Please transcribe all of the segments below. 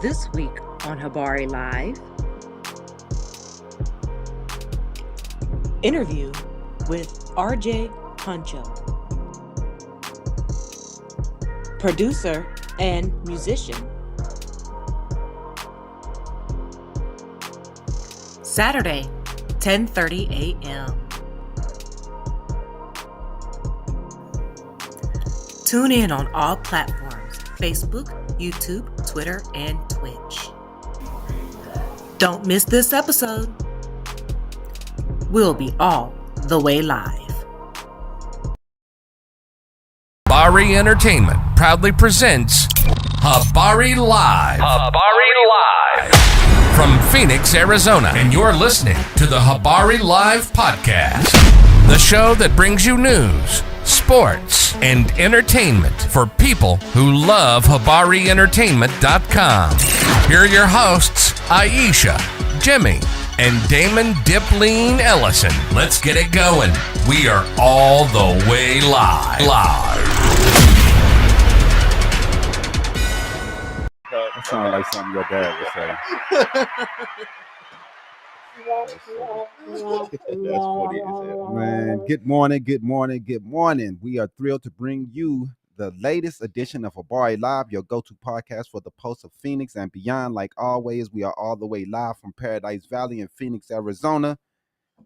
This week on Habari Live, interview with RJ Huncho, producer and musician. Saturday, 10:30 a.m. Tune in on all platforms: Facebook, YouTube, Twitter, and Twitch. Don't miss this episode. We'll be all the way live. Habari Entertainment proudly presents Habari Live. Habari Live. From Phoenix, Arizona. And you're listening to the Habari Live podcast. The show that brings you news, sports, and entertainment for people who love HabariEntertainment.com. Here are your hosts, Aisha, Jimmy, and Damon Dipleen Ellison. Let's get it going. We are all the way live. That sounds like something your dad would say. That's funny as hell. Man, good morning. We are thrilled to bring you the latest edition of Habari Live, your go-to podcast for the Pulse of Phoenix and beyond. Like always, we are all the way live from Paradise Valley in Phoenix, Arizona.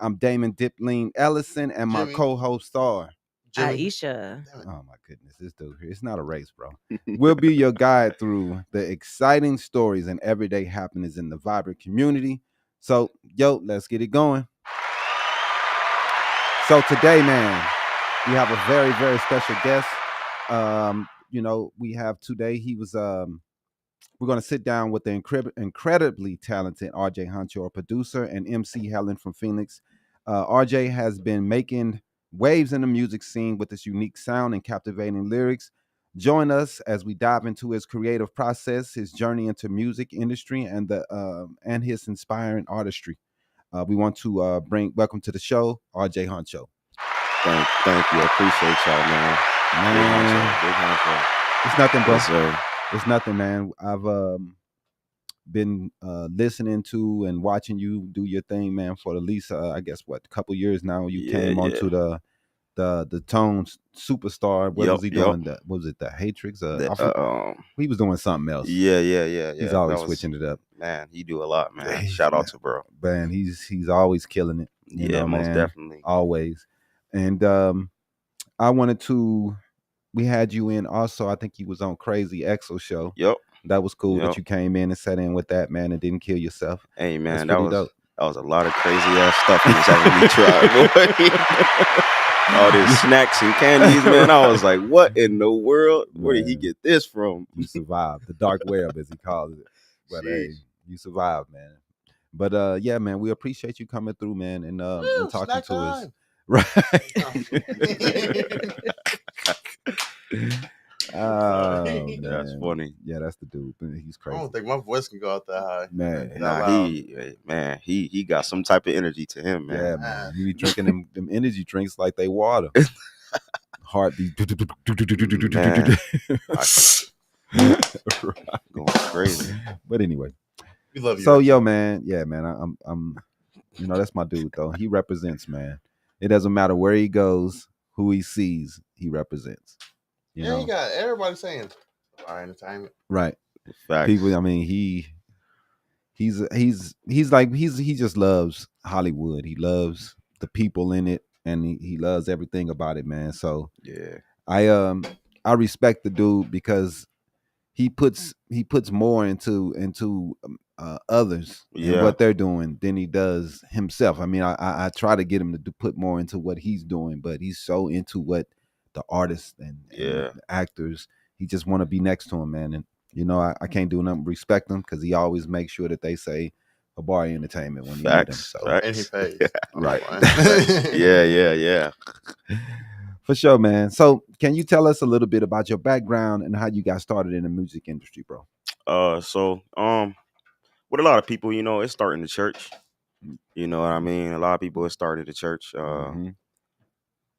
I'm Damon Dipleen Ellison and my co-host star, Aisha. Oh my goodness, this dude here. It's not a race, bro. We'll be your guide through the exciting stories and everyday happenings in the vibrant community. So, let's get it going. So today, man, we have a very, very special guest. We have today, we're going to sit down with the incredibly talented RJ Huncho, a producer, and MC Helen from Phoenix. RJ has been making waves in the music scene with his unique sound and captivating lyrics. Join us as we dive into his creative process, his journey into music industry, and his inspiring artistry. We want to welcome to the show, RJ Huncho. Thank you. I appreciate y'all, man. Big Huncho. It's nothing, bro. Yes, sir. It's nothing, man. I've been listening to and watching you do your thing, man, for at least a couple years now. You came onto the Tones Superstar. What was he doing? Was it the Hatrix? He was doing something else. Yeah. He's always switching it up. Man, he do a lot, man. Shout out to bro. Man, he's always killing it. You know, most man, definitely. Always. And we had you in also. I think you was on Crazy EXO show. Yep. That was cool that you came in and sat in with that, man, and didn't kill yourself. Hey, man, that was a lot of crazy ass stuff he was having me try, boy. All these snacks and candies, man. I was like, what in the world? Where did he get this from? You survived. The dark web, as he calls it. But hey, you survived, man. But yeah, man, we appreciate you coming through, man, and talking to us. Right. Oh, man. That's funny. Yeah, that's the dude. He's crazy. I don't think my voice can go out that high. Man, he got some type of energy to him, man. Yeah, man. He be drinking them energy drinks like they water. Heartbeat. Going crazy. But anyway. We love you. So, man. Yeah, man. I'm that's my dude, though. He represents, man. It doesn't matter where he goes, who he sees, he represents. You know? He got everybody saying our entertainment. Right. Facts. People, I mean, he just loves Hollywood. He loves the people in it, and he loves everything about it, man. So yeah, I respect the dude because he puts more into others and what they're doing than he does himself. I mean, I try to get him to put more into what he's doing, but he's so into what the artists and the actors. He just want to be next to him, man. And I can't do nothing but respect him because he always makes sure that they say Habari Entertainment when he need them. So. And he pays. Right. Yeah. For sure, man. So can you tell us a little bit about your background and how you got started in the music industry, bro? With a lot of people, it started in the church. You know what I mean? A lot of people it started in the church.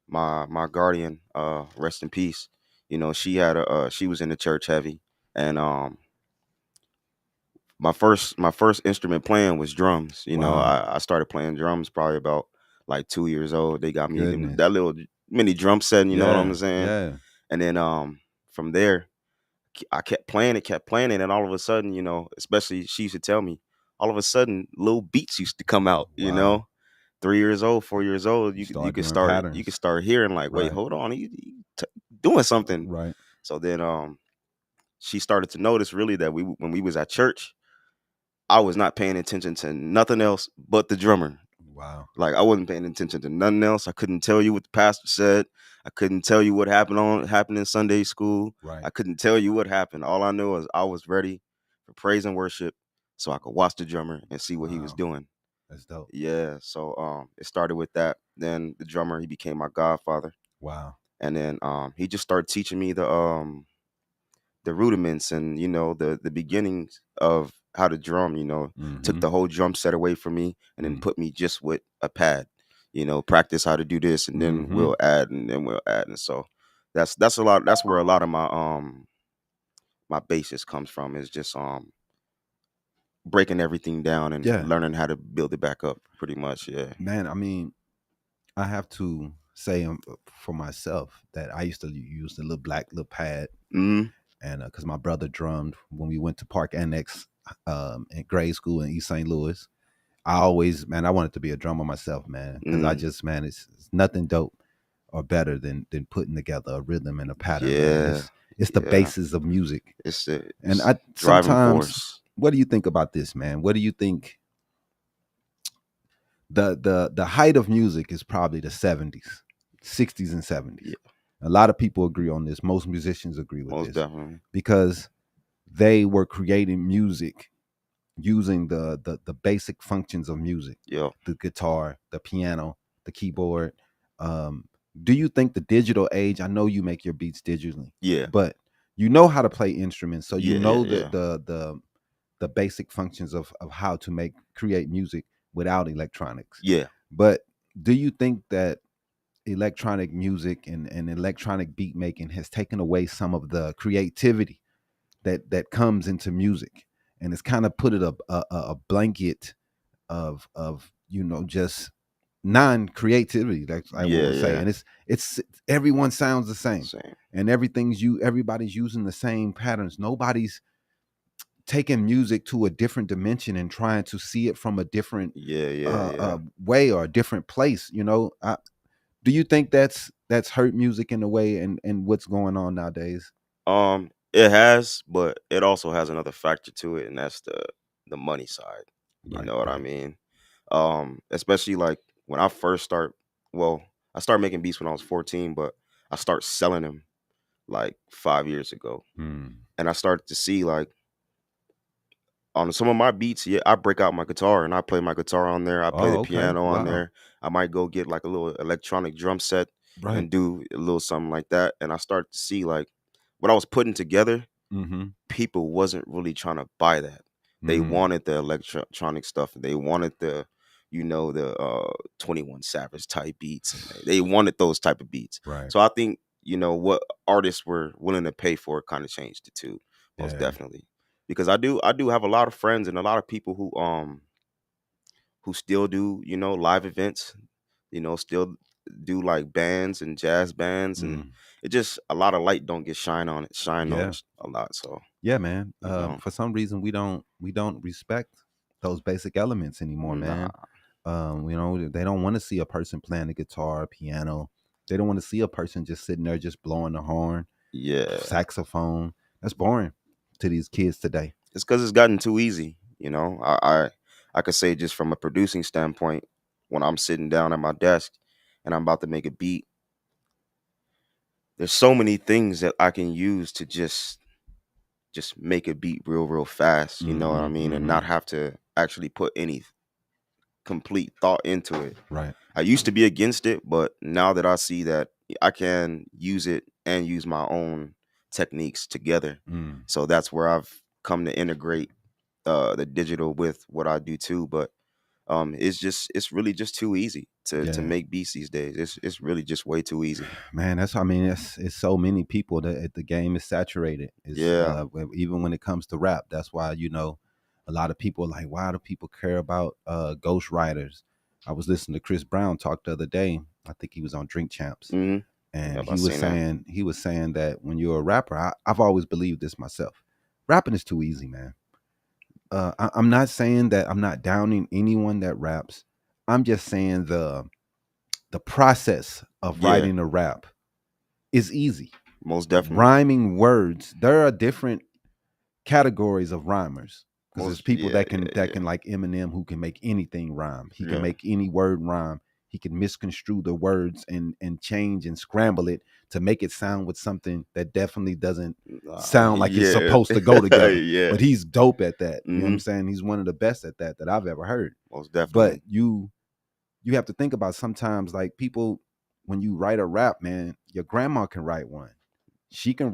My guardian, rest in peace. She was in the church heavy, and my first instrument playing was drums. You know, Wow. I started playing drums probably about like 2 years old. They got me Goodness. that little mini drum set. You know what I'm saying? Yeah. And then from there, I kept playing it, and all of a sudden, you know, especially she used to tell me, all of a sudden, little beats used to come out. You Wow. know, 3 years old, 4 years old, You you start doing could patterns. start hearing like, wait, Right. hold on, doing something. Right. So then she started to notice really that when we was at church, I was not paying attention to nothing else but the drummer. Wow. Like I wasn't paying attention to nothing else. I couldn't tell you what the pastor said. I couldn't tell you what happened in Sunday school. Right. I couldn't tell you what happened. All I knew was I was ready for praise and worship, so I could watch the drummer and see what he was Wow. doing. That's dope. Yeah. So it started with that. Then the drummer, he became my godfather, Wow. and then he just started teaching me the rudiments and, you know, the beginnings of how to drum. You know, took Mm-hmm. the whole drum set away from me and then Mm. put me just with a pad. You know, practice how to do this, and then Mm-hmm. we'll add, and so that's a lot. That's where a lot of my basis comes from, is just breaking everything down and Yeah. learning how to build it back up. Pretty much, yeah. Man, I mean, I have to say for myself that I used to use the little pad, Mm-hmm. and because my brother drummed when we went to Park Annex in grade school in East St. Louis. I always, man, I wanted to be a drummer myself, man, because I Mm. just, man, it's nothing dope or better than putting together a rhythm and a pattern, man. Yeah, It's the yeah. basis of music, and It's I driving sometimes. force. What do you think about this, man? What do you think? The height of music is probably the 70s, 60s and 70s. Yeah, A lot of people agree on this. Most musicians agree with most this definitely. because they were creating music using the basic functions of music, Yeah, the guitar, the piano, the keyboard. Um, do you think the digital age, I know you make your beats digitally, yeah, but you know how to play instruments, so you yeah, yeah, know yeah. the basic functions of how to create music without electronics. Yeah. But do you think that electronic music and electronic beat making has taken away some of the creativity that comes into music, and it's kind of put it a blanket of just non-creativity, like I Yeah, would say, yeah. and it's everyone sounds the same, Same. and everybody's using the same patterns. Nobody's taking music to a different dimension and trying to see it from a different Yeah, yeah, yeah. way or a different place. Do you think that's hurt music in a way, and what's going on nowadays? It has, but it also has another factor to it, and that's the money side. You Right, know what I right. mean? Especially like when I first well, I started making beats when I was 14, but I started selling them like 5 years ago. Mm. And I started to see like on some of my beats, yeah, I break out my guitar and I play my guitar on there. I play Oh, the okay. piano on Wow. there. I might go get like a little electronic drum set Right. and do a little something like that. And I started to see like what I was putting together, Mm-hmm. people wasn't really trying to buy that. They Mm. wanted the electronic stuff. They wanted the 21 Savage type beats, and they wanted those type of beats. Right. So I think, what artists were willing to pay for it kind of changed it too, most Yeah. definitely. Because I do have a lot of friends and a lot of people who still do, live events, still do like bands and jazz bands, and Mm. it just a lot of light don't get shine on Yeah. it a lot. So, Yeah, man. you know, For some reason, we don't respect those basic elements anymore, man. nah, They don't want to see a person playing the guitar, piano. They don't want to see a person just sitting there just blowing the horn, yeah. saxophone. That's boring to these kids today. It's because it's gotten too easy. I could say just from a producing standpoint, when I'm sitting down at my desk and I'm about to make a beat, there's so many things that I can use to just make a beat real fast. You know what I Mm-hmm. mean, and Mm-hmm. not have to actually put any complete thought into it. Right. I used to be against it, but now that I see that I can use it and use my own techniques together, Mm. so that's where I've come to integrate the digital with what I do too. But it's really just too easy to Yeah. make beats these days. It's really just way too easy. Man, it's so many people that the game is saturated. It's Yeah, even when it comes to rap. That's why A lot of people are like, why do people care about ghostwriters? I was listening to Chris Brown talk the other day. I think he was on Drink Champs, Mm-hmm. and Yep, I he was seen that. saying that when you're a rapper, I've always believed this myself. Rapping is too easy, man. I'm not saying that I'm not downing anyone that raps. I'm just saying the process of Yeah, writing a rap is easy. most definitely. Rhyming words, there are different categories of rhymers, because there's people Yeah, that can like Eminem, who can make anything rhyme. He can yeah. make any word rhyme. He can misconstrue the words and change and scramble it to make it sound with something that definitely doesn't sound like it's Yeah, supposed to go together. yeah. But he's dope at that. You know what Mm-hmm. I'm saying? He's one of the best at that I've ever heard. Most But definitely. you have to think about sometimes, like, people, when you write a rap, man, your grandma can write one. She can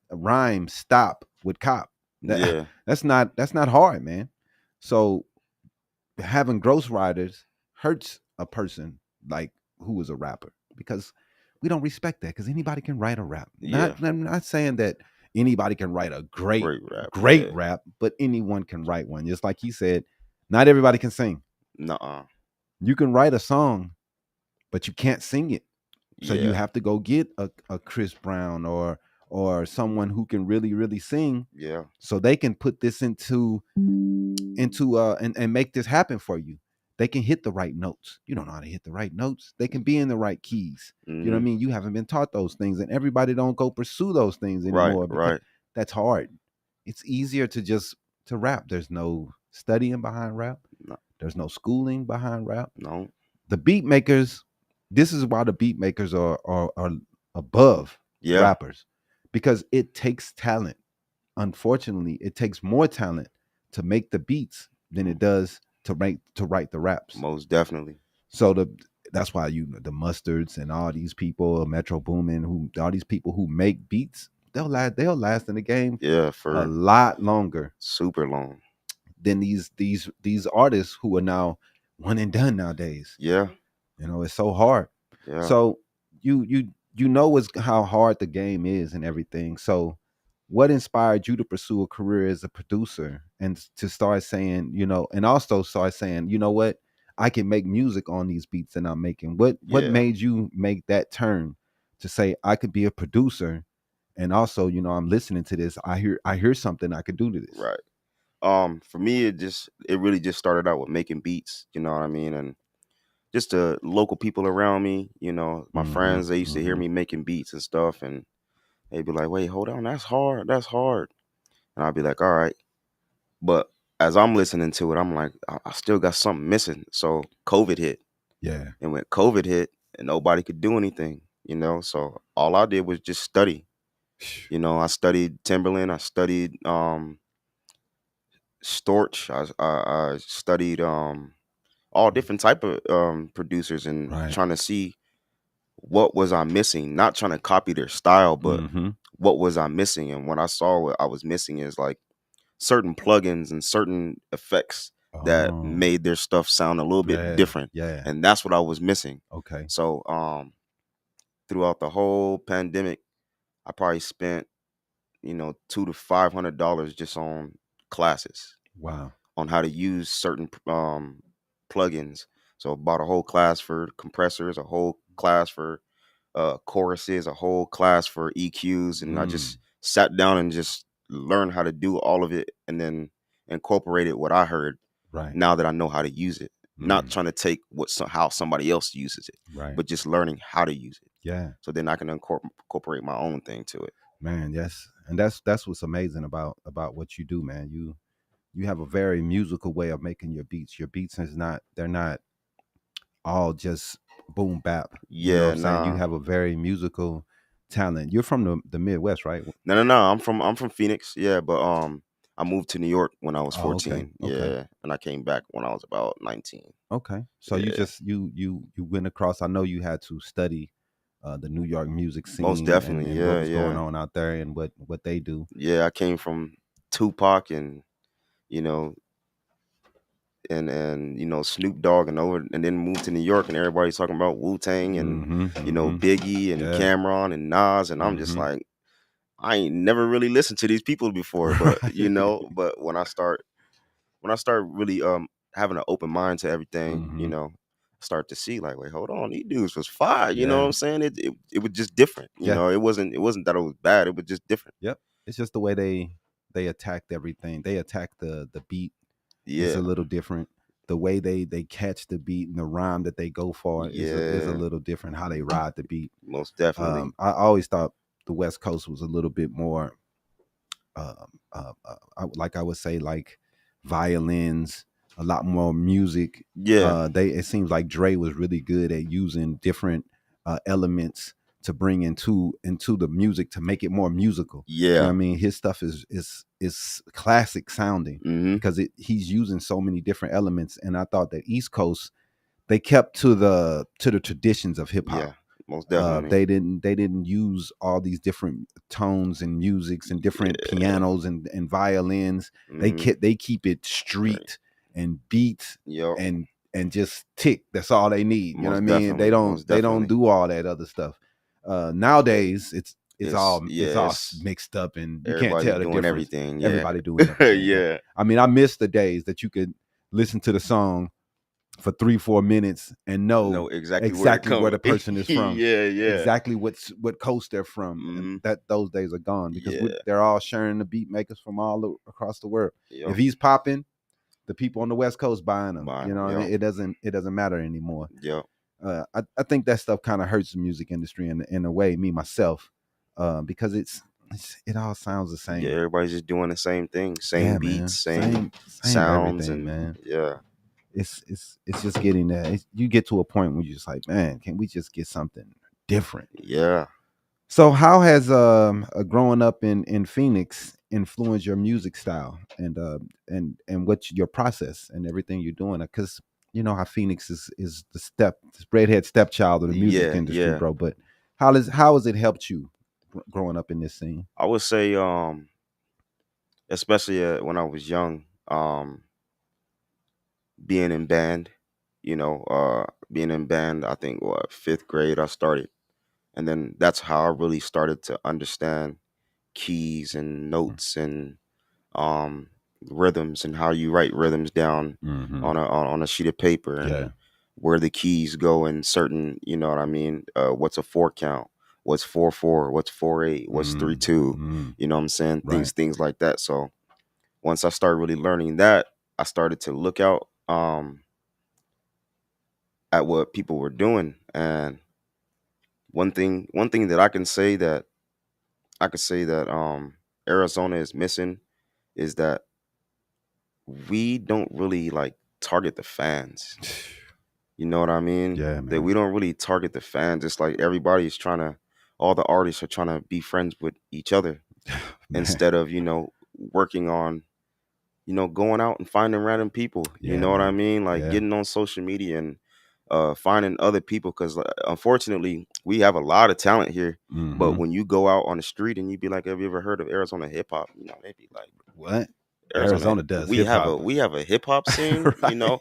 rhyme stop with cop. That Yeah, that's not hard, man. So having ghostwriters hurts a person like who is a rapper, because we don't respect that, because anybody can write a rap. yeah. I'm not saying that anybody can write a Great rap. great Yeah. rap, but anyone can write one. Just like he said, not everybody can sing. Nuh-uh. You can write a song, but you can't sing it. So you Yeah, have to go get a Chris Brown or someone who can really, really sing, yeah. so they can put this into and make this happen for you. They can hit the right notes. You don't know how to hit the right notes. They can be in the right keys. You know what I Mm-hmm. mean? You haven't been taught those things, and everybody don't go pursue those things Right, anymore, because right. that's hard. It's easier to just to rap. There's no studying behind rap. No, There's no schooling behind rap. no. The beat makers, this is why the beat makers are above Yeah. rappers, because it takes talent. Unfortunately, it takes more talent to make the beats than it does to write the raps. Most definitely. So that's why the Mustards and all these people, Metro Boomin, who all these people who make beats, they'll last in the game Yeah, a for lot longer super long. than these artists who are now one and done nowadays. Yeah, You know, it's so hard. yeah, So you know how hard the game is and everything. So what inspired you to pursue a career as a producer, and to start saying, and also start saying, you know what, I can make music on these beats that I'm making? What yeah. made you make that turn to say I could be a producer, and also, I'm listening to this, I hear something I could do to this. Right. For me, it really just started out with making beats. You know what I mean, and just the local people around me. My Mm-hmm, friends, they used to hear mm-hmm. me making beats and stuff, and they'd be like, "Wait, hold on, that's hard. That's hard." And I'd be like, "All right," but as I'm listening to it, I'm like, I still got something missing. So COVID hit. Yeah. And when COVID hit and nobody could do anything, so all I did was just study. I studied Timberland, I studied Storch, I studied all different type of producers, and Right. trying to see what was I missing, not trying to copy their style, but Mm-hmm. what was I missing. And when I saw what I was missing is like certain plugins and certain effects that Oh, made their stuff sound a little bit yeah, different. yeah. And that's what I was missing. Okay. So throughout the whole pandemic, I probably spent, $200 to $500 just on classes Wow. on how to use certain plugins. So I bought a whole class for compressors, a whole class for choruses, a whole class for EQs, and I Mm, just sat down and just learned how to do all of it, and then incorporated what I heard. right. Now that I know how to use it, not Mm, trying to take how somebody else uses it, right. but just learning how to use it. Yeah. So then I can incorporate my own thing to it. Man, yes. And that's what's amazing about what you do, man. You have a very musical way of making your beats. Your beats they're not all just boom bap. You know what Yeah, I'm saying? You nah. have a very musical talent. You're from the Midwest, right? No. I'm from Phoenix. Yeah, but I moved to New York when I was Oh, okay. 14. Okay. Yeah, and I came back when I was about 19. Okay. So you Yeah, just you went across. I know you had to study the New York music most scene definitely. and what Yeah, was going yeah, on out there and what they do. yeah. I came from Tupac and you know Snoop Dogg and then moved to New York, and everybody's talking about Wu Tang and Mm-hmm. Mm-hmm. Biggie and Yeah. Cameron and Nas, and I'm just Mm-hmm. like, I ain't never really listened to these people before, but you know, but when I start really having an open mind to everything, you Mhm. know, start to see like, wait, hold on, these dudes was fire. You know what Yeah. I'm saying? It was just different. You Yeah. know, it wasn't that it was bad. It was just different. Yep. It's just the way they attacked everything. They attack the beat is a Yeah, little different. The way they catch the beat and the rhyme that they go for is a yeah, little different. How they ride the beat. most definitely. I always thought the West Coast was a little bit more, like I would say, like violins, a lot more music. Yeah, It seems like Dre was really good at using different elements to bring into the music to make it more musical. You know what yeah. I mean? His stuff is classic sounding Mm-hmm. because he's using so many different elements. And I thought that East Coast, they kept to the traditions of hip hop. Yeah, most definitely. They didn't use all these different tones and musics and different Yeah. pianos and violins. Mm-hmm. They keep it Right. street and beat Yep. and just tick. That's all they need. You know what I Most mean? definitely. Most They don't definitely. do all that other stuff. Nowadays it's all It's mixed up and you can't everybody tell the doing difference. everything. Yeah. Everybody doing everything. But Yeah. I mean, I miss the days that you could listen to the song for 3-4 minutes and Know know exactly where it exactly where come. the person is from, Yeah, yeah. exactly what coast they're from, and Mm-hmm. that those days are gone because Yeah. they're all sharing the beat makers from across the world. Yep. If he's popping, the people on the West Coast buying them. Buying You know them. what I mean? Yep. It doesn't matter anymore. Yep. I think that stuff kind of hurts the music industry in a way. Me myself, because it all sounds the Yeah, same. everybody's just doing the same thing. Same Yeah, beats, man. same Same sounds, everything, and man. yeah. It's just getting there. You get to a point where you're just like, man, can we just get something different? Yeah. So, how has growing up in Phoenix influenced your music style and what's your process and everything you're doing? Because you know how Phoenix is the redhead stepchild of the music Yeah, industry, yeah. bro. But how has it helped you growing up in this scene? I would say especially when I was young, being in band, being in band, I think what, 5th grade I started. And then that's how I really started to understand keys and notes and um rhythms and how you write rhythms down Mm-hmm. on a sheet of paper Yeah. and where the keys go in certain, you know what I mean? What's a 4 count? What's 4/4? What's 4/8? What's 3/2? Mm-hmm. You know what I'm saying? Right. Things like that. So once I started really learning that, I started to look out at what people were doing. And one thing that I could say that Arizona is missing is that we don't really like target the fans. You know what I mean? Yeah, That we man. don't really target the fans. It's like everybody's trying to, all the artists are trying to be friends with each other Man. instead of, working on, going out and finding random people. You Yeah, know what I man. mean? Like Yeah. getting on social media and finding other people. Because unfortunately, we have a lot of talent here. But Mm-hmm. when you go out on the street and you be like, "Have you ever heard of Arizona hip hop?" They'd be like, What? Arizona, Arizona does we hip have a hop. we have a hip hop scene, Right.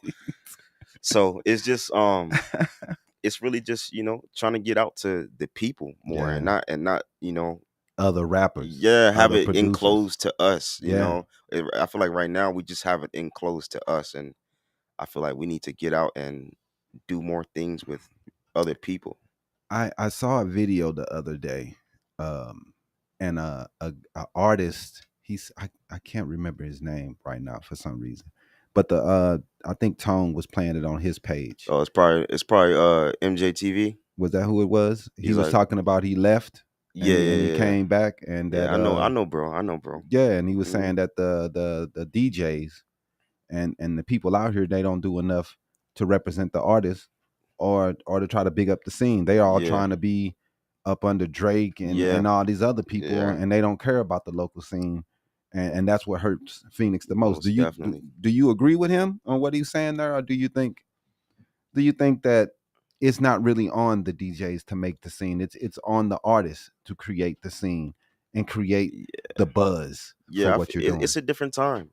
So it's just it's really just trying to get out to the people more and Yeah. not Other rappers, yeah, have other it producers. enclosed to us. Yeah. I feel like right now we just have it enclosed to us, and I feel like we need to get out and do more things with other people. I saw a video the other day, and a artist. I can't remember his name right now for some reason, but I think Tone was playing it on his page. Oh, it's probably MJTV. Was that who it was? He He's was like, talking about he left yeah, and he yeah, yeah, came back and yeah. that I know, bro. yeah, and he was Hmm. saying that the DJs and the people out here, they don't do enough to represent the artists or to try to big up the scene. They are all Yeah, trying to be up under Drake yeah, and all these other people, yeah. and they don't care about the local scene, and that's what hurts Phoenix the most. Most definitely. Do you agree with him on what he's saying there, or do you think that it's not really on the DJs to make the scene? It's on the artists to create the scene and create the buzz for Yeah, what you're it's doing. a different time.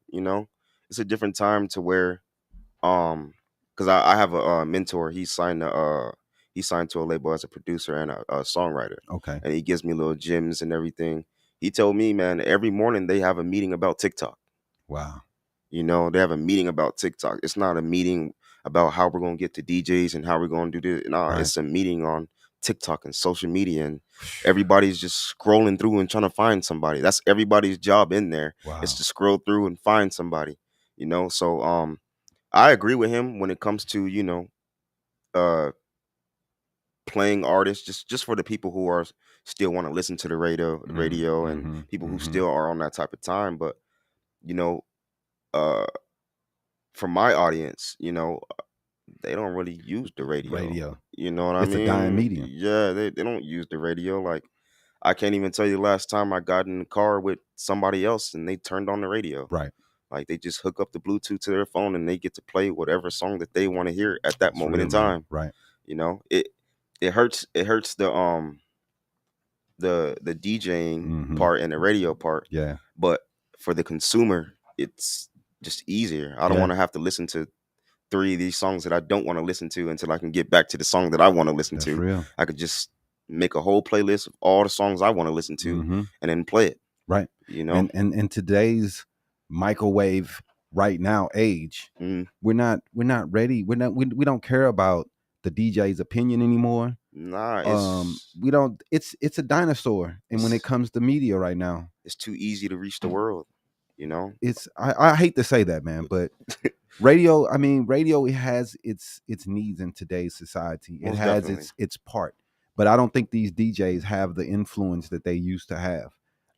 It's a different time to where because I have a mentor. He signed to a label as a producer and a songwriter, Okay. and he gives me little gems and everything. He told me, man, every morning they have a meeting about TikTok. Wow. You know, they have a meeting about TikTok. It's not a meeting about how we're gonna get to DJs and how we're gonna do this. No, Right. it's a meeting on TikTok and social media, and everybody's just scrolling through and trying to find somebody. That's everybody's job in there. Wow. It's to scroll through and find somebody. You know, so I agree with him when it comes to, you know, uh playing artists just for the people who are still want to listen to the radio and people who still are on that type of time. But you know, uh for my audience, you know, they don't really use the radio. You know what I It's a dying mean? medium. Yeah, they don't use the radio. Like, I can't even tell you the last time I got in the car with somebody else and they turned on the radio. Right. Like, they just hook up the Bluetooth to their phone and they get to play whatever song that they want to hear at that It's moment real, in man. time. Right. You know, it hurts the DJing part and the radio part. Yeah. But for the consumer, it's just easier. I don't want to have to listen to 3 of these songs that I don't want to listen to until I can get back to the song that I want to listen That's to. real. I could just make a whole playlist of all the songs I want to listen to and then play it. Right. You know, and in today's microwave right now age, we're not ready. We don't care about the DJ's opinion anymore. Nah, we don't. It's a dinosaur, and when it comes to media right now, it's too easy to reach the world. You know, it's I hate to say that, man, but radio. I mean, radio. It has its needs in today's society. It Most has definitely. its part, but I don't think these DJs have the influence that they used to have.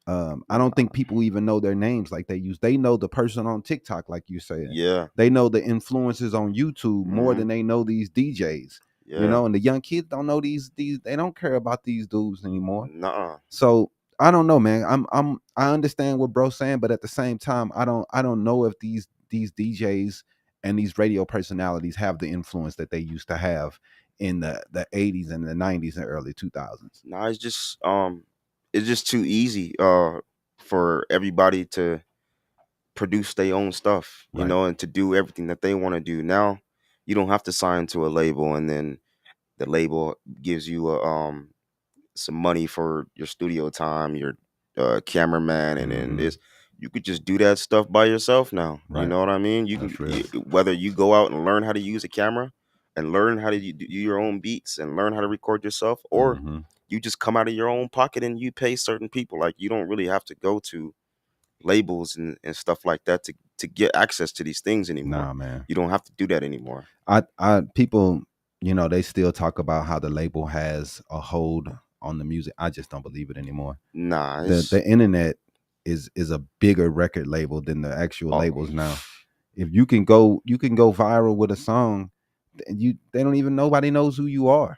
I don't think people even know their names like they used. They know the person on TikTok, like you said. Yeah. They know the influencers on YouTube more than they know these DJs. Yeah. You know, and the young kids don't know these. They don't care about these dudes anymore. Nuh-uh. So I don't know, man. I understand what bro's saying, but at the same time, I don't know if these DJs and these radio personalities have the influence that they used to have in the 80s and the 90s and early 2000s. Nah, it's just too easy for everybody to produce their own stuff, you know, and to do everything that they want to do. Now, you don't have to sign to a label and then the label gives you some money for your studio time, your cameraman, and then this. You could just do that stuff by yourself now. You know what I mean? You can whether you go out and learn how to use a camera and learn how to do your own beats and learn how to record yourself, or you just come out of your own pocket and you pay certain people. Like, you don't really have to go to labels and stuff like that to get access to these things anymore. Nah, man. You don't have to do that anymore. I people, you know, they still talk about how the label has a hold on the music. I just don't believe it anymore. Nah, the internet is a bigger record label than the actual labels now. If you can go viral with a song, they don't even, nobody knows who you are.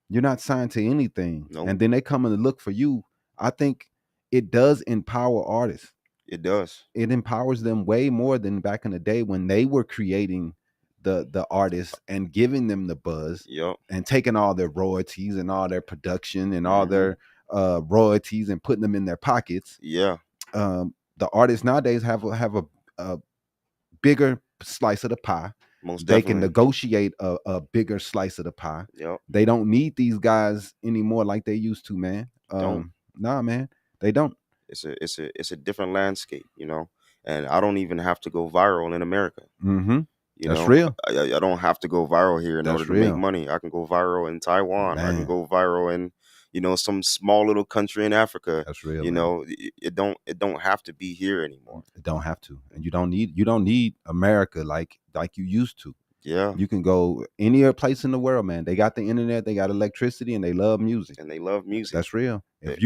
You're not signed to anything. Nope. And then they come and look for you. I think it does empower artists. It does. It empowers them way more than back in the day when they were creating the artists and giving them the buzz and taking all their royalties and all their production and all their royalties and putting them in their pockets. Yeah. The artists nowadays have a bigger slice of the pie. Most they definitely. can negotiate a bigger slice of the pie. Yep. They don't need these guys anymore like they used to, man. Nah, man, they don't. It's a different landscape, you know. And I don't even have to go viral in America. That's real. I don't have to go viral here in order to make money. I can go viral in Taiwan. Man. I can go viral in, you know, some small little country in Africa. That's real. You know, it don't have to be here anymore. It don't have to, and you don't need America like you used to. Yeah, you can go any other place in the world, man. They got the internet, they got electricity, and they love music. That's real. If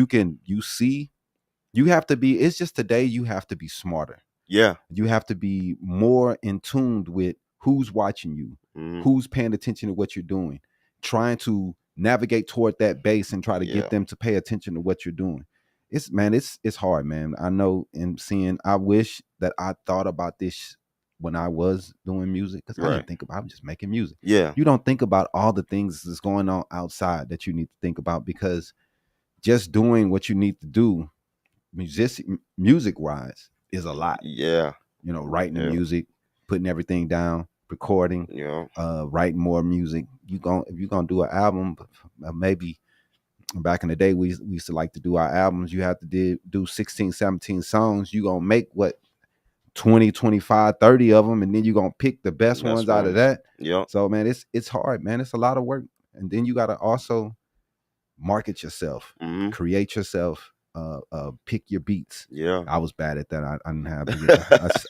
you have to be. It's just today you have to be smarter. Yeah, you have to be more in tune with who's watching you, who's paying attention to what you're doing, trying to navigate toward that base and try to get them to pay attention to what you're doing. It's hard, man. I know, and I wish that I thought about this when I was doing music, because I didn't think about. I'm just making music. Yeah, you don't think about all the things that's going on outside that you need to think about, because just doing what you need to do, music wise, is a lot. Yeah, you know, writing the music, putting everything down, recording, writing more music. If you're gonna do an album, maybe back in the day, we used to like to do our albums. You have to do 16, 17 songs. You gonna make what 20, 25, 30 of them, and then you're gonna pick the best ones out of that. Yep. So man, it's hard, man. It's a lot of work. And then you gotta also market yourself, create yourself, pick your beats. Yeah. I was bad at that. I didn't have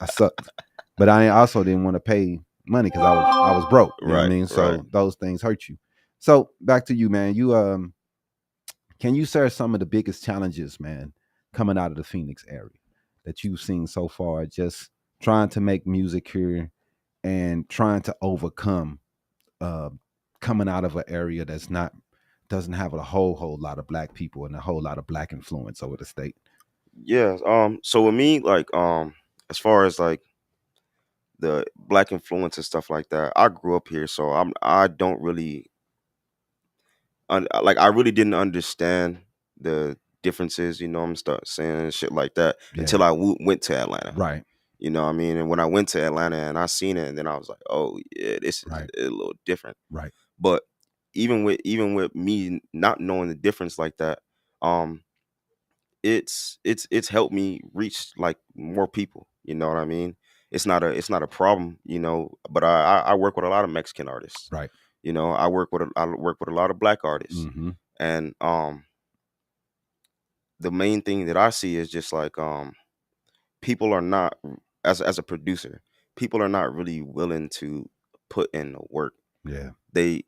I sucked. But I also didn't want to pay money because I was broke. You know what I mean? So those things hurt you. So back to you, man. You can you share some of the biggest challenges, man, coming out of the Phoenix area that you've seen so far, just trying to make music here and trying to overcome coming out of an area that's not doesn't have a whole lot of black people and a whole lot of black influence over the state? Yeah. So with me, like, as far as like the black influence and stuff like that, I grew up here, so I don't really like, I really didn't understand the differences, I'm start saying shit like that until I went to Atlanta. Right. You know what I mean? And when I went to Atlanta and I seen it, and then I was like, oh yeah, this is a little different. Right. But even with me not knowing the difference like that, it's helped me reach like more people. You know what I mean? It's not a problem, but I work with a lot of Mexican artists. Right. I work with a lot of black artists. And the main thing that I see is just like, people are not, as a producer, people are not really willing to put in the work. Yeah. They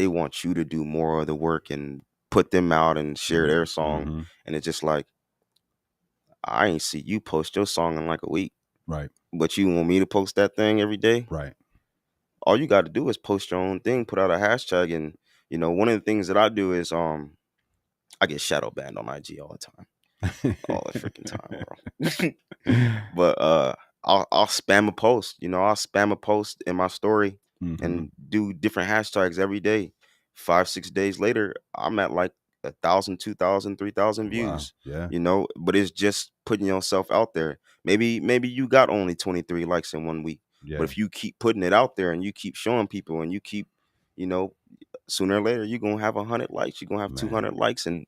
want you to do more of the work and put them out and share their song. And it's just like, I ain't see you post your song in like a week. Right. But you want me to post that thing every day? Right. All you got to do is post your own thing, put out a hashtag. And, one of the things that I do is, I get shadow banned on IG all the time. All the freaking time, bro. But I'll spam a post. I'll spam a post in my story and do different hashtags every day. 5-6 days later, I'm at like 1,000, 2,000, 3,000 views. Wow. Yeah. But it's just putting yourself out there. Maybe you got only 23 likes in 1 week. Yeah. But if you keep putting it out there and you keep showing people and you keep, sooner or later you're gonna have 100 likes. You're gonna have 200 likes, and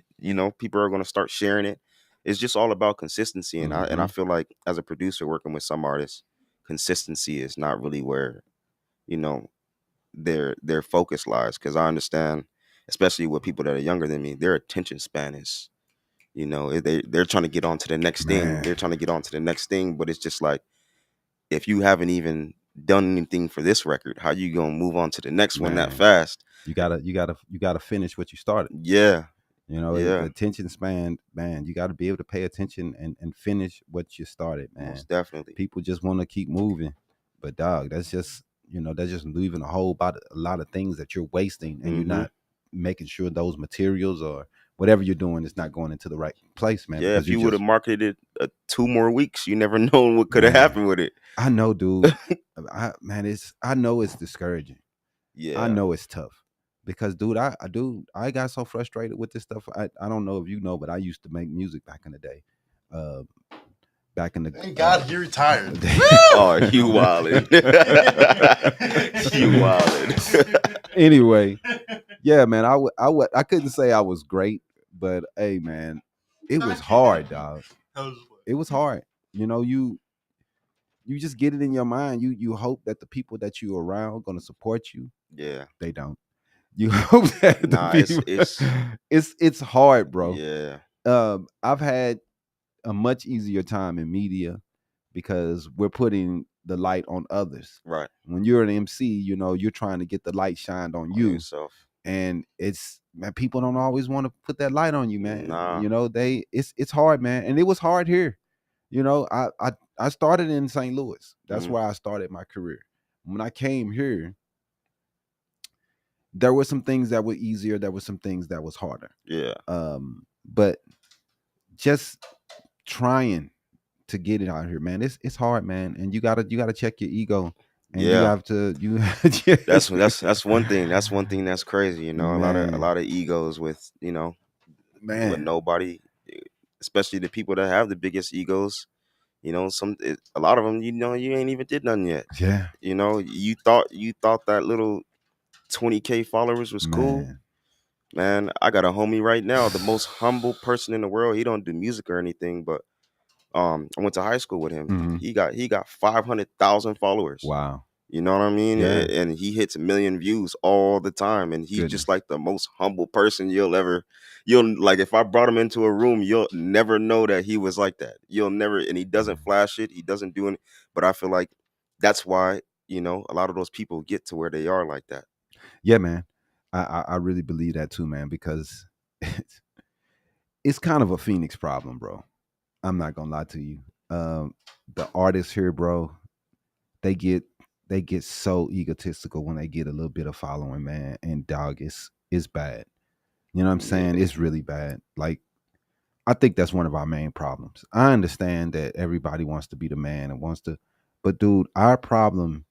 people are gonna start sharing it. It's just all about consistency, and I feel like as a producer working with some artists, consistency is not really where their focus lies. Because I understand, especially with people that are younger than me, their attention span is, they're trying to get on to the next thing. They're trying to get on to the next thing, but it's just like, if you haven't even done anything for this record, how you gonna move on to the next one that fast? You gotta finish what you started. Yeah. The attention span, man, you got to be able to pay attention and finish what you started, man. Most definitely. People just want to keep moving, but dog, that's just leaving a lot of things that you're wasting, and you're not making sure those materials or whatever you're doing is not going into the right place, man. Yeah, if you would have marketed it 2 more weeks, you never know what could have happened with it. I know, dude. I know it's discouraging. Yeah, I know it's tough. Because, dude, I got so frustrated with this stuff. I don't know if you know, but I used to make music back in the day. Thank God you retired. Oh, you wildin'. You wildin'. Anyway, yeah, man, I couldn't say I was great, but hey, man, it was hard, dog. It was hard. You just get it in your mind. You hope that the people that you around gonna support you. Yeah, they don't. You hope that it's hard, bro. Yeah. I've had a much easier time in media because we're putting the light on others. Right. When you're an MC, you're trying to get the light shined on you. Yourself. And people don't always want to put that light on you, man. Nah. It's hard, man. And it was hard here. I started in St. Louis. That's where I started my career. When I came here, there were some things that were easier. There were some things that was harder. Yeah. But just trying to get it out here, man. It's hard, man. And you gotta check your ego. And you have to. That's one thing. That's one thing that's crazy. A lot of egos with man, with nobody, especially the people that have the biggest egos. A lot of them, you ain't even did nothing yet. Yeah. You thought that little 20K followers was cool. Man, I got a homie right now, the most humble person in the world. He don't do music or anything, but I went to high school with him. Mhm. He got 500,000 followers. Wow. You know what I mean? Yeah. And he hits 1 million views all the time. And he's Goodness. just like the most humble person you'll like. If I brought him into a room, you'll never know that he was like that. You'll never, and he doesn't flash it. He doesn't do it. But I feel like that's why, a lot of those people get to where they are like that. Yeah, man. I really believe that too, man, because it's kind of a Phoenix problem, bro. I'm not gonna lie to you. The artists here, bro, they get so egotistical when they get a little bit of following, man. And dog, it's bad. You know what I'm saying? Yeah. It's really bad. Like, I think that's one of our main problems. I understand that everybody wants to be the man and wants to, but dude, our problem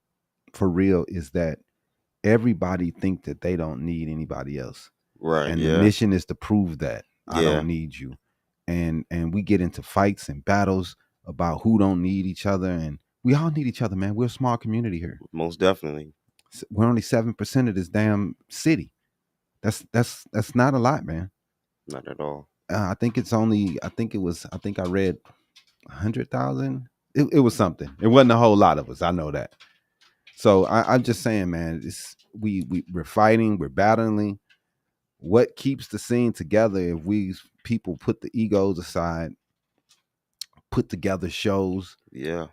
for real is that everybody think that they don't need anybody else. Right. And the Yeah. mission is to prove that I Yeah. don't need you. And we get into fights and battles about who don't need each other, and we all need each other, man. We're a small community here. Most definitely. We're only 7% of this damn city. That's not a lot, man. Not at all. I think I read 100,000. It was something. It wasn't a whole lot of us. I know that. So I'm just saying, man, we're fighting, we're battling. What keeps the scene together if we people put the egos aside, put together shows, Yeah.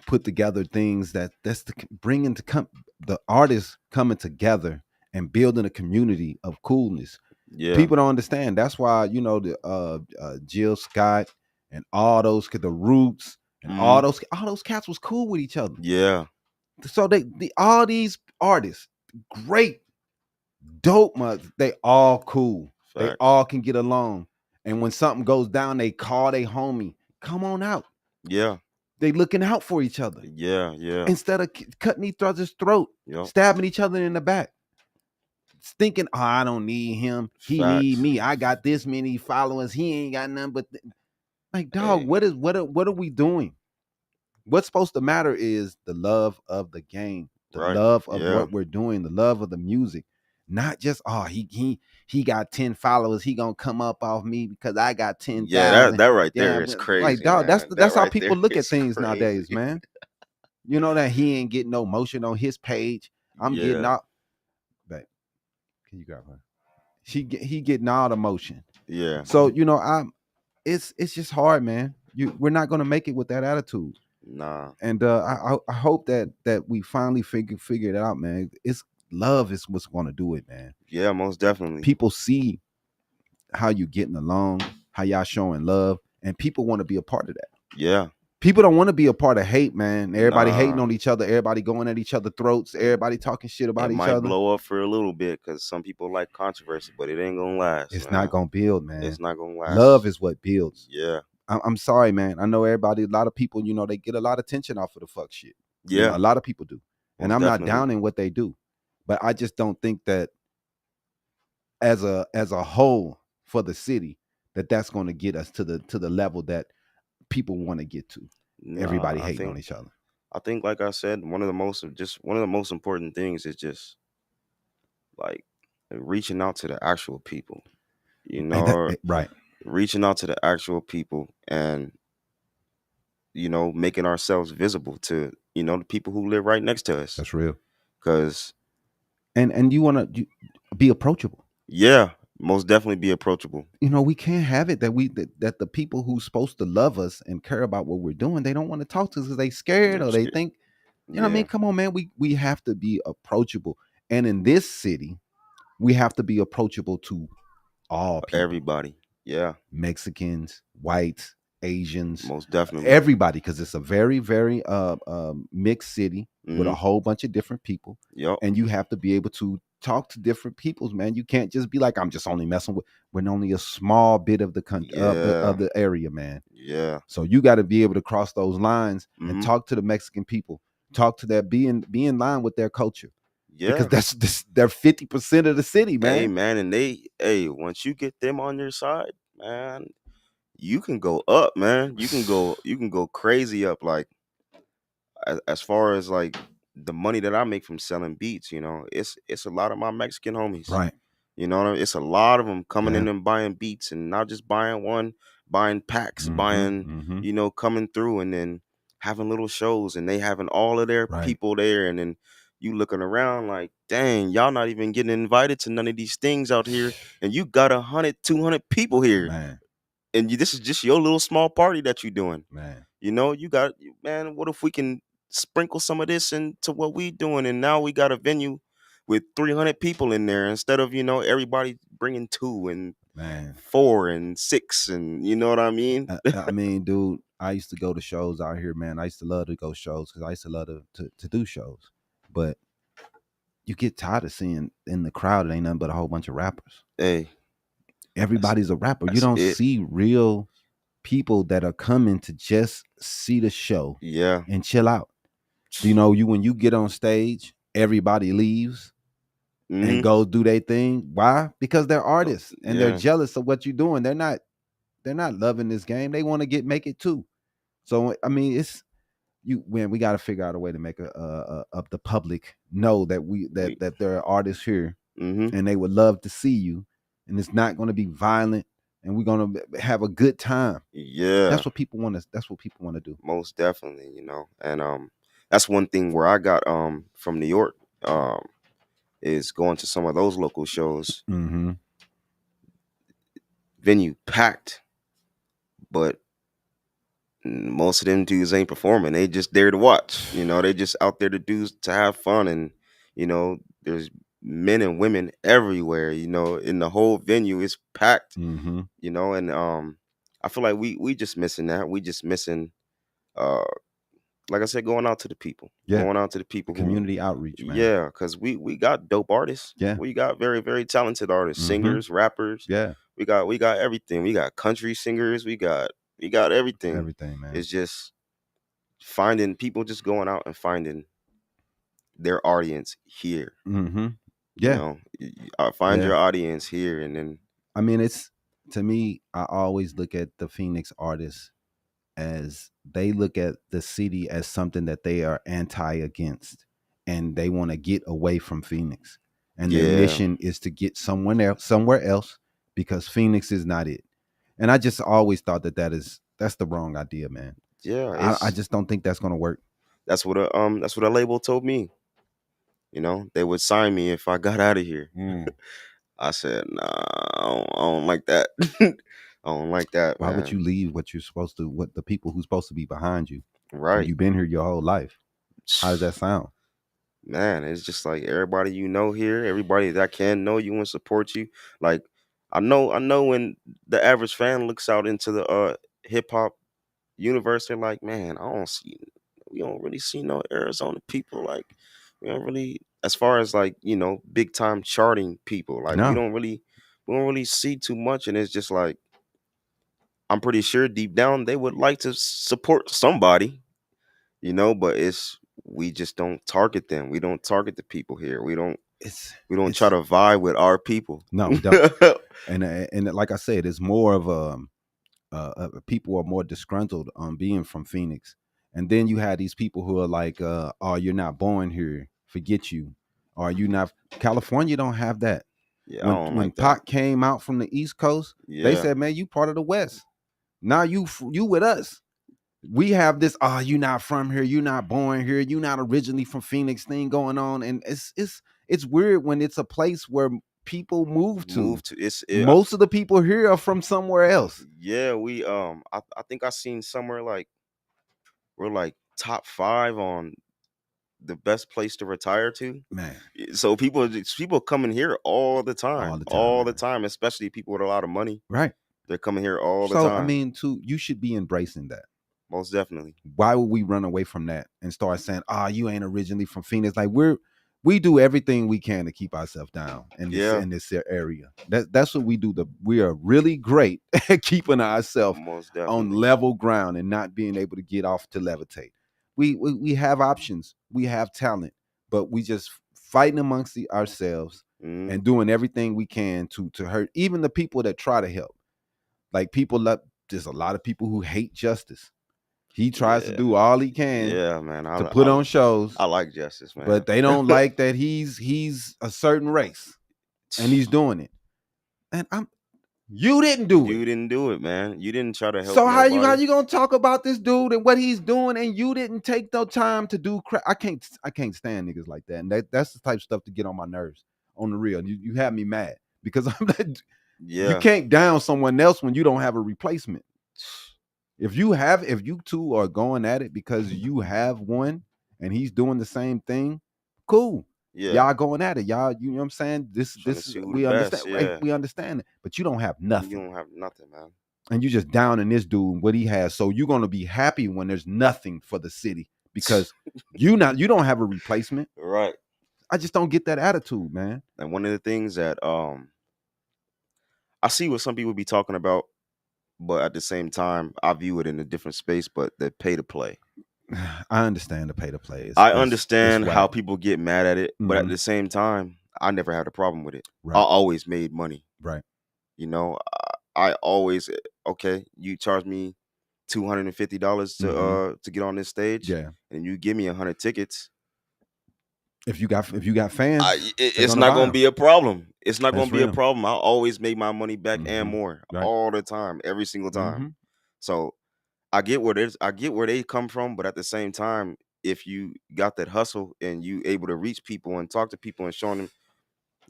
put together things that's bringing the artists coming together and building a community of coolness. Yeah. People don't understand. That's why the Jill Scott and all those the Roots and all those cats was cool with each other. Yeah. So all these artists, great, dope, they all cool. They Facts. all can get along. And when something goes down, they call their homie, come on out. Yeah. They looking out for each other. Yeah. Yeah. Instead of cutting each other's throat, Yep. stabbing each other in the back. Thinking, oh, I don't need him. He Facts. need me. I got this many followers. He ain't got nothing but like, dog, Hey. what are we doing? What's supposed to matter is the love of the game, the Right. love of Yeah. what we're doing, the love of the music. Not just, oh, he got 10 followers. He gonna come up off me because I got 10,000. Yeah, that right there Yeah, is but, crazy. like, dog, man. that's That how right people there look at is things crazy. nowadays, man. You know that he ain't getting no motion on his page. I'm getting Yeah. out. Babe, can you grab her? He getting all the motion. Yeah. So it's just hard, man. We're not gonna make it with that attitude. Nah. And I hope that we finally figure it out, man. It's love is what's going to do it, man. Yeah, most definitely. People see how you getting along, how y'all showing love, and people want to be a part of that. Yeah. People don't want to be a part of hate, man. Everybody hating Nah. on each other, everybody going at each other's throats, everybody talking shit about It each might other. blow up for a little bit because some people like controversy, but it ain't gonna last. It's man. not gonna build, man. It's not gonna last. Love is what builds. Yeah. I'm sorry, man. I know everybody, a lot of people, they get a lot of tension off of the fuck shit. Yeah. A lot of people do. And Most I'm definitely. not downing what they do. But I just don't think that as a whole for the city, that's going to get us to the level that people want to get to. Everybody Nah, hating on each other. I think, like I said, one of the most important things is just like reaching out to the actual people. Right. Reaching out to the actual people and making ourselves visible to the people who live right next to us. That's real. Because and you want to be approachable. Yeah, most definitely be approachable. We can't have it that the people who's supposed to love us and care about what we're doing, they don't want to talk to us because they scared or they think, what I mean? Come on, man. We have to be approachable. And in this city, we have to be approachable to all people. Everybody. Yeah. Mexicans, whites, Asians. Most definitely. Everybody, because it's a very, very mixed city with a whole bunch of different people. Yep. And you have to be able to talk to different peoples, man. You can't just be like, I'm just only messing with. We're only a small bit of the country of the area, man. Yeah. So you got to be able to cross those lines and talk to the Mexican people. Talk to that, be in line with their culture. Yeah. Because they're 50% of the city, man. Hey, man, and once you get them on your side, man, you can go up, man. You can go crazy up. Like as far as like the money that I make from selling beats, it's a lot of my Mexican homies. Right. You know what I mean? It's a lot of them coming Yeah. in and buying beats, and not just buying one, buying packs, buying, coming through, and then having little shows, and they having all of their Right. people there, and then you looking around like, dang, y'all not even getting invited to none of these things out here, and you got 100, 200 people here, Man, and this is just your little small party that you're doing. man. You know, you got, man, what if we can sprinkle some of this into what we doing? And now we got a venue with 300 people in there instead of, everybody bringing 2 and Man. 4 and 6. And you know what I mean? I mean, dude, I used to go to shows out here, man. I used to love to go shows because I used to love to do shows. But you get tired of seeing in the crowd, it ain't nothing but a whole bunch of rappers. Hey, Everybody's a rapper. You that's don't it. see real people that are coming to just see the show Yeah. and chill out. You know, when you get on stage, everybody leaves and go do their thing. Why? Because they're artists and they're Yeah. jealous of what you're doing. They're not loving this game. They want to make it too. So I mean, it's we got to figure out a way to make the public know that there are artists here and they would love to see you, and it's not going to be violent, and we're going to have a good time. Yeah. That's what people want to do. Most definitely, and that's one thing where I got from New York is going to some of those local shows. Venue packed, but most of them dudes ain't performing. They just there to watch. They just out there to have fun, and there's men and women everywhere. In the whole venue is packed. And I feel like we just missing that. We just missing, like I said, going out to the people. Yeah. Going out to the people. Community outreach, man. Yeah, because we got dope artists. Yeah. We got very, very talented artists, singers, rappers. Yeah. We got everything. We got country singers. We got everything. Everything, man. It's just finding people, just going out and finding their audience here. Yeah. Find your audience here, and then I mean, it's, to me, I always look at the Phoenix artists as they look at the city as something that they are anti against, and they want to get away from Phoenix. And their mission is to get somewhere else, because Phoenix is not it. And I just always thought that's the wrong idea, man. Yeah, I just don't think that's gonna work. That's what a label told me. They would sign me if I got out of here. I said, nah, I don't like that. I don't like that. Why man. would you leave what the people who's supposed to be behind you? Right. You've been here your whole life. How does that sound? Man, it's just like everybody here, everybody that can know you and support you. Like, I know when the average fan looks out into the hip hop universe, they're like, man, we don't really see no Arizona people. Like, we don't really, as far as like, big time charting people, like No. we don't really see too much. And it's just like, I'm pretty sure deep down they would like to support somebody, but we just don't target them. We don't target the people here. We don't try to vibe with our people. No, we don't. and like I said, it's more of people are more disgruntled on being from Phoenix. And then you had these people who are like, oh, you're not born here, forget you. Or you not, California don't have that. Yeah, when Pac came out from the East Coast, they said, man, you part of the West. Now you with us. We have this, you not from here, you not born here, you not originally from Phoenix thing going on. And it's weird when it's a place where people move to. Most of the people here are from somewhere else. Yeah, we I think I seen somewhere like we're like top 5 on the best place to retire to. Man. So people coming here all the time, especially people with a lot of money. Right. They're coming here all the time. time. I mean, you should be embracing that. Most definitely. Why would we run away from that and start saying, you ain't originally from Phoenix? Like we do everything we can to keep ourselves down in this area. That's what we do. We are really great at keeping ourselves on level ground and not being able to get off to levitate. We have options. We have talent, but we just fighting amongst ourselves and doing everything we can to hurt even the people that try to help. Like there's a lot of people who hate Justice. He tries to do all he can to put on shows. I like Justice, man. But they don't like that he's a certain race. and he's doing it. And you didn't do You it. didn't do it, man. You didn't try to help So how nobody. you gonna talk about this dude and what he's doing, and you didn't take no time to do crap? I can't stand niggas like that, and that's the type of stuff to get on my nerves. On the real, you have me mad because I'm not, you Yeah. can't down someone else when you don't have a replacement. If you two are going at it because you have one and he's doing the same thing, cool. Yeah. Y'all going at it. Y'all, you know what I'm saying? Trying to This see who we the understand. best, yeah. We understand it, but you don't have nothing. You don't have nothing, man. And you just downing this dude what he has. So you're gonna be happy when there's nothing for the city because you don't have a replacement. Right. I just don't get that attitude, man. And one of the things that I see what some people be talking about, but at the same time, I view it in a different space, but the pay to play. I understand the pay to play. I understand it's how whack. people get mad at it, but at Mhm. the same time, I never had a problem with it. Right. I always made money. Right. You know, I always, okay, you charge me $250 to get on this stage, Yeah. and you give me 100 tickets. If you got fans, It's not going to be a problem. It's not going That's to be a real. problem. I always make my money back and Mhm. more Right. all the time, every single time. Mhm. So I get where they come from, but at the same time, if you got that hustle and you able to reach people and talk to people and show them,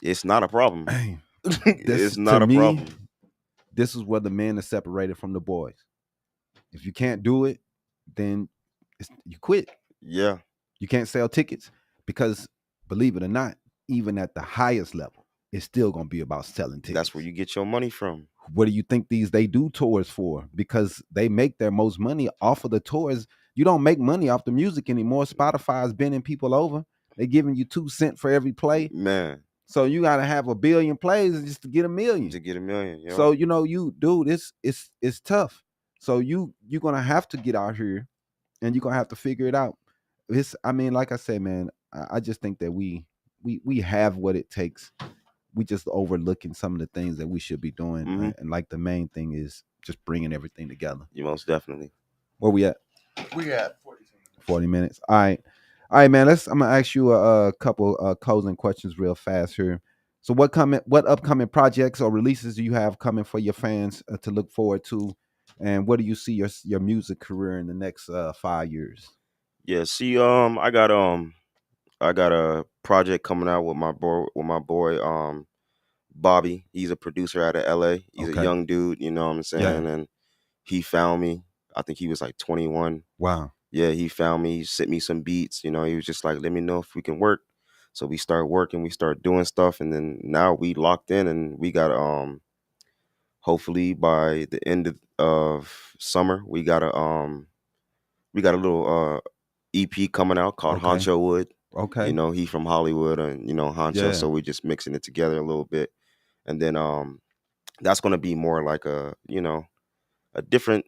it's not a problem. Hey, It's this not to a me, problem. this is where the men are separated from the boys. If you can't do it, then you quit. Yeah, You can't sell tickets because, believe it or not, even at the highest level, it's still gonna be about selling tickets. that's where you get your money from. What do you think they do tours for? Because they make their most money off of the tours. You don't make money off the music anymore. Spotify's bending people over. They're giving you 2 cents for every play. Man, So you gotta have 1 billion plays just to get 1 million. to get 1 million. You know? So it's tough. So you're gonna have to get out here and you're gonna have to figure it out. Like I said, man, I just think that we have what it takes. We just overlooking some of the things that we should be doing. Mhm. And like the main thing is just bringing everything together. You most definitely. Where we at? We got 40 minutes. All right, man. I'm gonna ask you a couple closing questions real fast here. So what upcoming projects or releases do you have coming for your fans to look forward to, and what do you see your music career in the next 5 years? Yeah, see, I got a project coming out with my boy, Bobby. He's a producer out of LA. He's Okay. a young dude, you know what I'm saying? And he found me. I think he was like 21. Wow. Yeah, he found me, he sent me some beats, you know, he was just like, let me know if we can work. So we start working, we start doing stuff, and then now we locked in and we got hopefully by the end of summer, we got a little EP coming out called Okay. Huncho Wood. Okay. You know, he from Hollywood and Huncho, Yeah. so we're just mixing it together a little bit. And then that's gonna be more like a different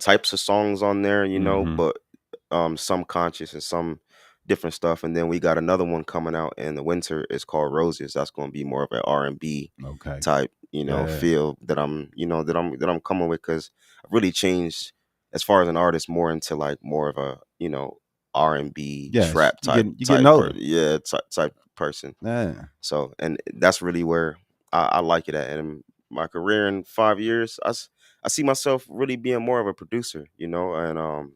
types of songs on there, Mhm. but some conscious and some different stuff. And then we got another one coming out in the winter. It's called Roses. That's going to be more of an R&B Okay. type, Yeah. feel that I'm coming with, because I've really changed as far as an artist more into like more of a R&B Yes, trap you type, getting older. type person. Yeah. So, and that's really where I like it at. And in my career in 5 years, I see myself really being more of a producer, and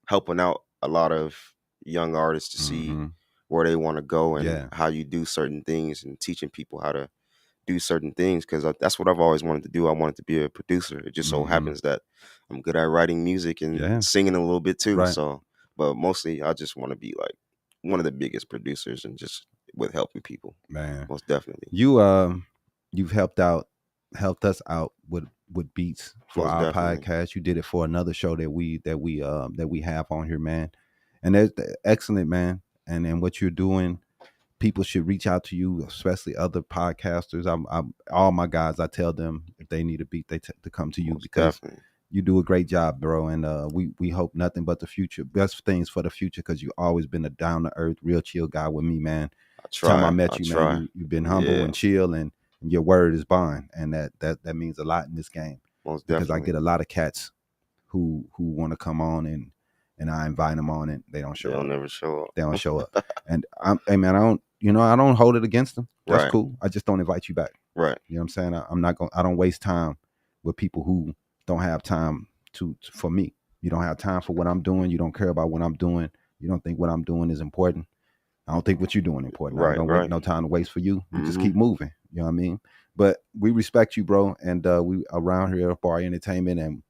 helping out a lot of young artists to see Mhm. where they want to go and Yeah. how you do certain things, and teaching people how to do certain things, because that's what I've always wanted to do. I wanted to be a producer. It just so Mhm. happens that I'm good at writing music and Yeah. singing a little bit too. Right. So, but mostly I just want to be like one of the biggest producers, and just with helping people. Man. Most definitely. You've helped us out with beats for Most our definitely. podcast. You did it for another show that we have on here, man. And that's excellent, man. And then what you're doing, people should reach out to you, especially other podcasters. I'm all my guys, I tell them if they need a beat, to come to you, Most because definitely. you do a great job, bro. And we hope nothing but the future, best things for the future, because you've always been a down to earth, real chill guy with me, man. I try. Time I met you, try. man, you've been humble Yeah. and chill, and your word is bond, and that means a lot in this game. Most Because definitely. I get a lot of cats who want to come on, and I invite them on, and they don't show They'll up. never show up. They don't show up. And hey man, I don't. you know, I don't hold it against them. That's Right. cool. I just don't invite you back. Right. You know what I'm saying? I'm not going. I don't waste time with people who don't have time for me. You don't have time for what I'm doing. You don't care about what I'm doing. You don't think what I'm doing is important. I don't think what you're doing important. I Right. don't wait no time to waste for you. We just Mhm. keep moving. You know what I mean? But we respect you, bro. And we around here at Habari Entertainment, and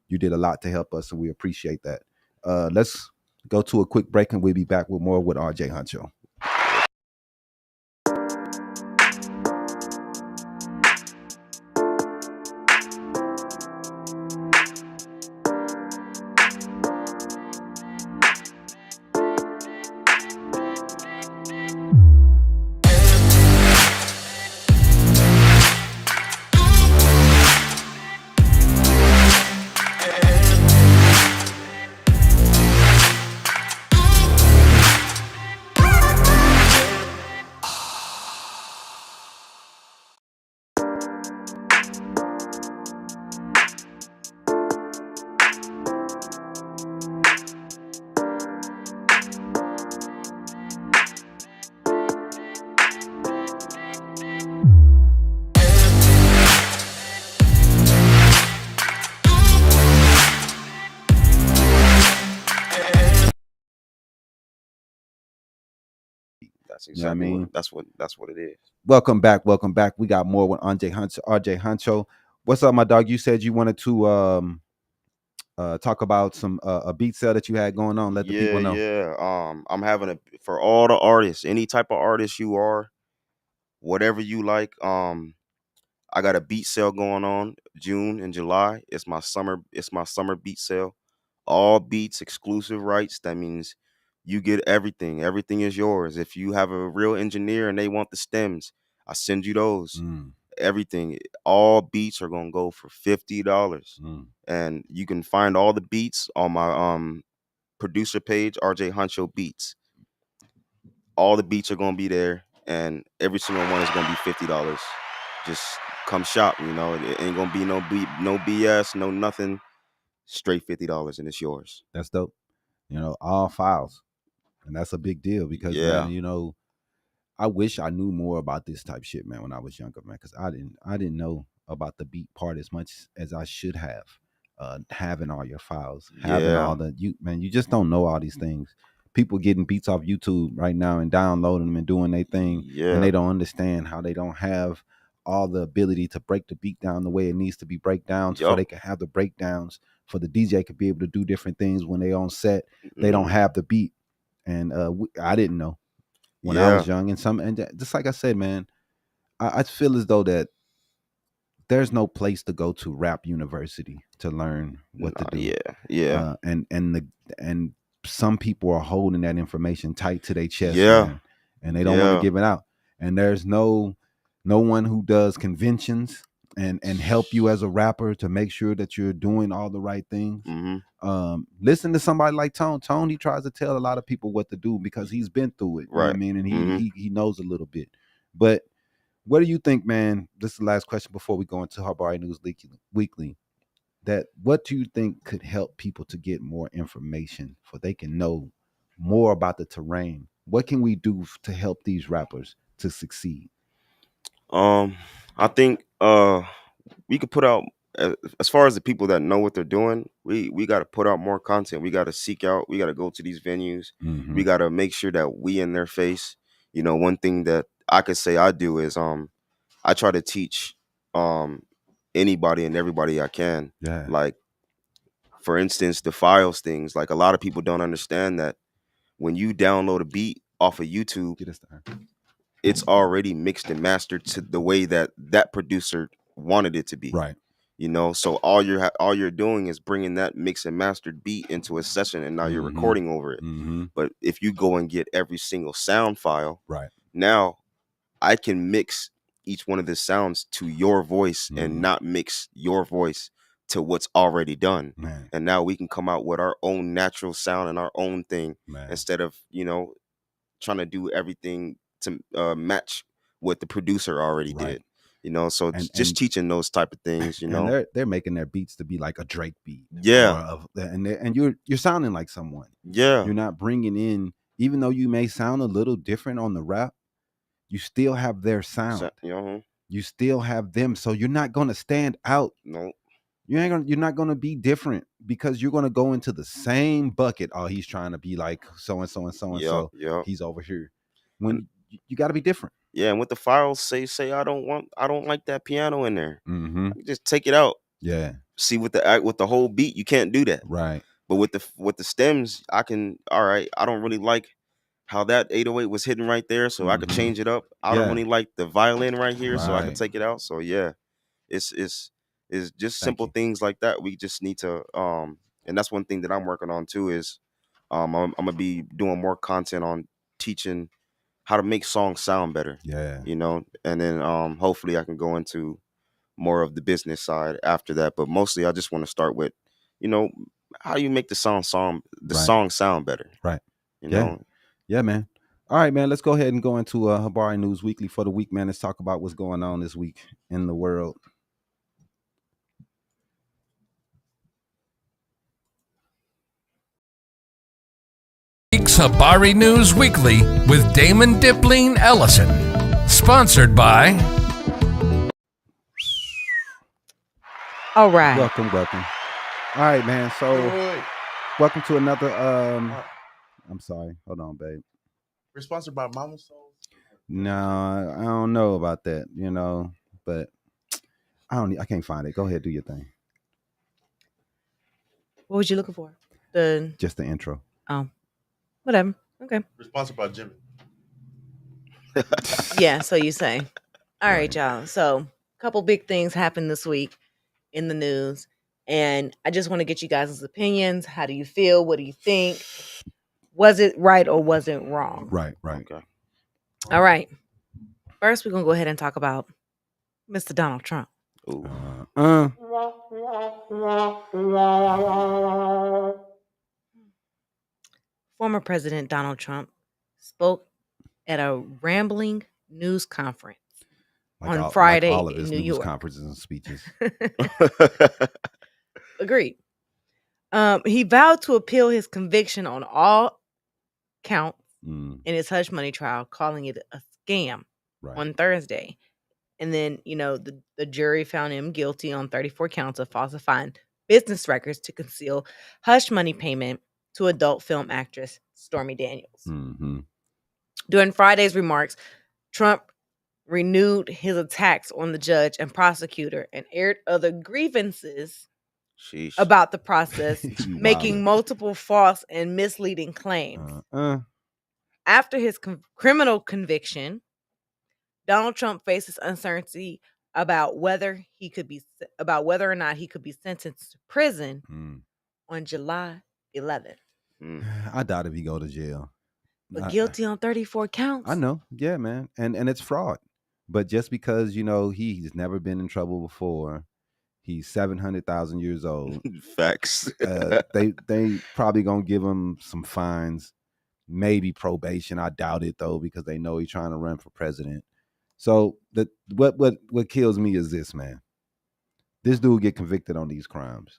you did a lot to help us, and we appreciate that. Let's go to a quick break, and we'll be back with more with RJ Huncho. That's You know what I exactly mean? that's what it is. Welcome back. Welcome back. We got more with RJ Huncho. What's up, my dog? You said you wanted to talk about some a beat sale that you had going on. Let the people know. Yeah. I'm having for all the artists, any type of artist you are, whatever you like. I got a beat sale going on June and July. It's my summer beat sale. All beats, exclusive rights. That means you get everything. Everything is yours. If you have a real engineer and they want the stems, I send you those. Everything. All beats are gonna go for $50. And you can find all the beats on my producer page, RJ Huncho Beats. All the beats are gonna be there, and every single one is gonna be $50. Just come shop. You know, it ain't gonna be no BS, no nothing. Straight $50, and it's yours. That's dope. You know, all files, and that's a big deal because, Yeah. man, you know, I wish I knew more about this type shit, man, when I was younger, man, because I didn't know about the beat part as much as I should have. Having all your files, having all Yeah. the you just don't know all these things. People getting beats off YouTube right now and downloading them and doing their thing, and Yeah. they don't understand how they don't have all the ability to break the beat down the way it needs to be break down, so Yup. they can have the breakdowns for the DJ could be able to do different things when they on set. They don't have the beat, and I didn't know when I was Yeah. young, and just like I said, man, I feel as though that there's no place to go to rap university to learn what to Nah, do. yeah. And some people are holding that information tight to their chest, Yeah. man, and they don't want to Yeah. give it out. And there's no one who does conventions and help you as a rapper to make sure that you're doing all the right things. Listen to somebody like Tone. Tone, he tries to tell a lot of people what to do because he's been through it. You know what I Right. mean? And he knows a little bit. But what do you think, man? This is the last question before we go into Habari News Weekly. That what do you think could help people to get more information so they can know more about the terrain? What can we do to help these rappers to succeed? I think we could put out, as far as the people that know what they're doing, we got to put out more content. We got to seek out. We got to go to these venues. We got to make sure that we in their face. You know, one thing that I could say I do is I try to teach anybody and everybody I can. Yeah. Like, for instance, the files things. Like, a lot of people don't understand that when you download a beat off of YouTube, Get us there. it's already mixed and mastered to the way that that producer wanted it to be. Right. You know, so all you're doing is bringing that mix and mastered beat into a session, and now you're recording over it. But if you go and get every single sound file, Right. now I can mix each one of the sounds to your voice and not mix your voice to what's already done. Man. And now we can come out with our own natural sound and our own thing, Man. instead of, you know, trying to do everything to match what the producer already Right. did. You know, so And just teaching those type of things, you know. And they're making their beats to be like a Drake beat. Yeah. And you're sounding like someone. Yeah. You're not bringing in, even though you may sound a little different on the rap, you still have their sound. You still have them, so you're not gonna stand out. No. You're not gonna be different because you're gonna go into the same bucket. Oh, he's trying to be like so and so and so and so. He's over here. When you got to be different. Yeah, and with the files say I don't like that piano in there. Mm-hmm. Just take it out. Yeah. See with the whole beat, you can't do that. Right. But with the stems, I can. All right, I don't really like how that 808 was hitting right there, so I could change it up. I don't really like the violin right here, so I can take it out. So yeah, it's just simple things like that. We just need to and that's one thing that I'm working on too is I'm gonna be doing more content on teaching how to make songs sound better. Yeah. You know, and then hopefully I can go into more of the business side after that. But mostly I just want to start with, you know, how you make the song sound better. Right. You know? Yeah, man. All right, man. Let's go ahead and go into Habari News Weekly for the week, man. Let's talk about what's going on this week in the world. Week's Habari News Weekly with Damon Dipling Ellison. Sponsored by... All right. Welcome. All right, man. So welcome to another I'm sorry. Hold on, babe. We're sponsored by Mama Soul. No, I don't know about that, but I can't find it. Go ahead, do your thing. What was you looking for? Just the intro. Oh, whatever. Okay. We're sponsored by Jimmy. Yeah, so you say. All right, y'all. So a couple big things happened this week in the news, and I just want to get you guys' opinions. How do you feel? What do you think? Was it right or was it wrong? Right. Okay. All right. First, we're going to go ahead and talk about Mr. Donald Trump. Ooh. Former President Donald Trump spoke at a rambling news conference on Friday all of his in New news York. conferences and speeches. Agreed. He vowed to appeal his conviction on all counts in his hush money trial, calling it a scam on Thursday. And then, the jury found him guilty on 34 counts of falsifying business records to conceal hush money payment to adult film actress Stormy Daniels. Mm-hmm. During Friday's remarks, Trump renewed his attacks on the judge and prosecutor and aired other grievances about the process, making multiple false and misleading claims. After his criminal conviction, Donald Trump faces uncertainty about whether or not he could be sentenced to prison on July 11th. I doubt if he go to jail. But guilty on 34 counts. I know. Yeah, man. And it's fraud. But just because, he's never been in trouble before, he's 700,000 years old. Facts. They probably gonna give him some fines, maybe probation. I doubt it though, because they know he's trying to run for president. So what kills me is this, man. This dude get convicted on these crimes.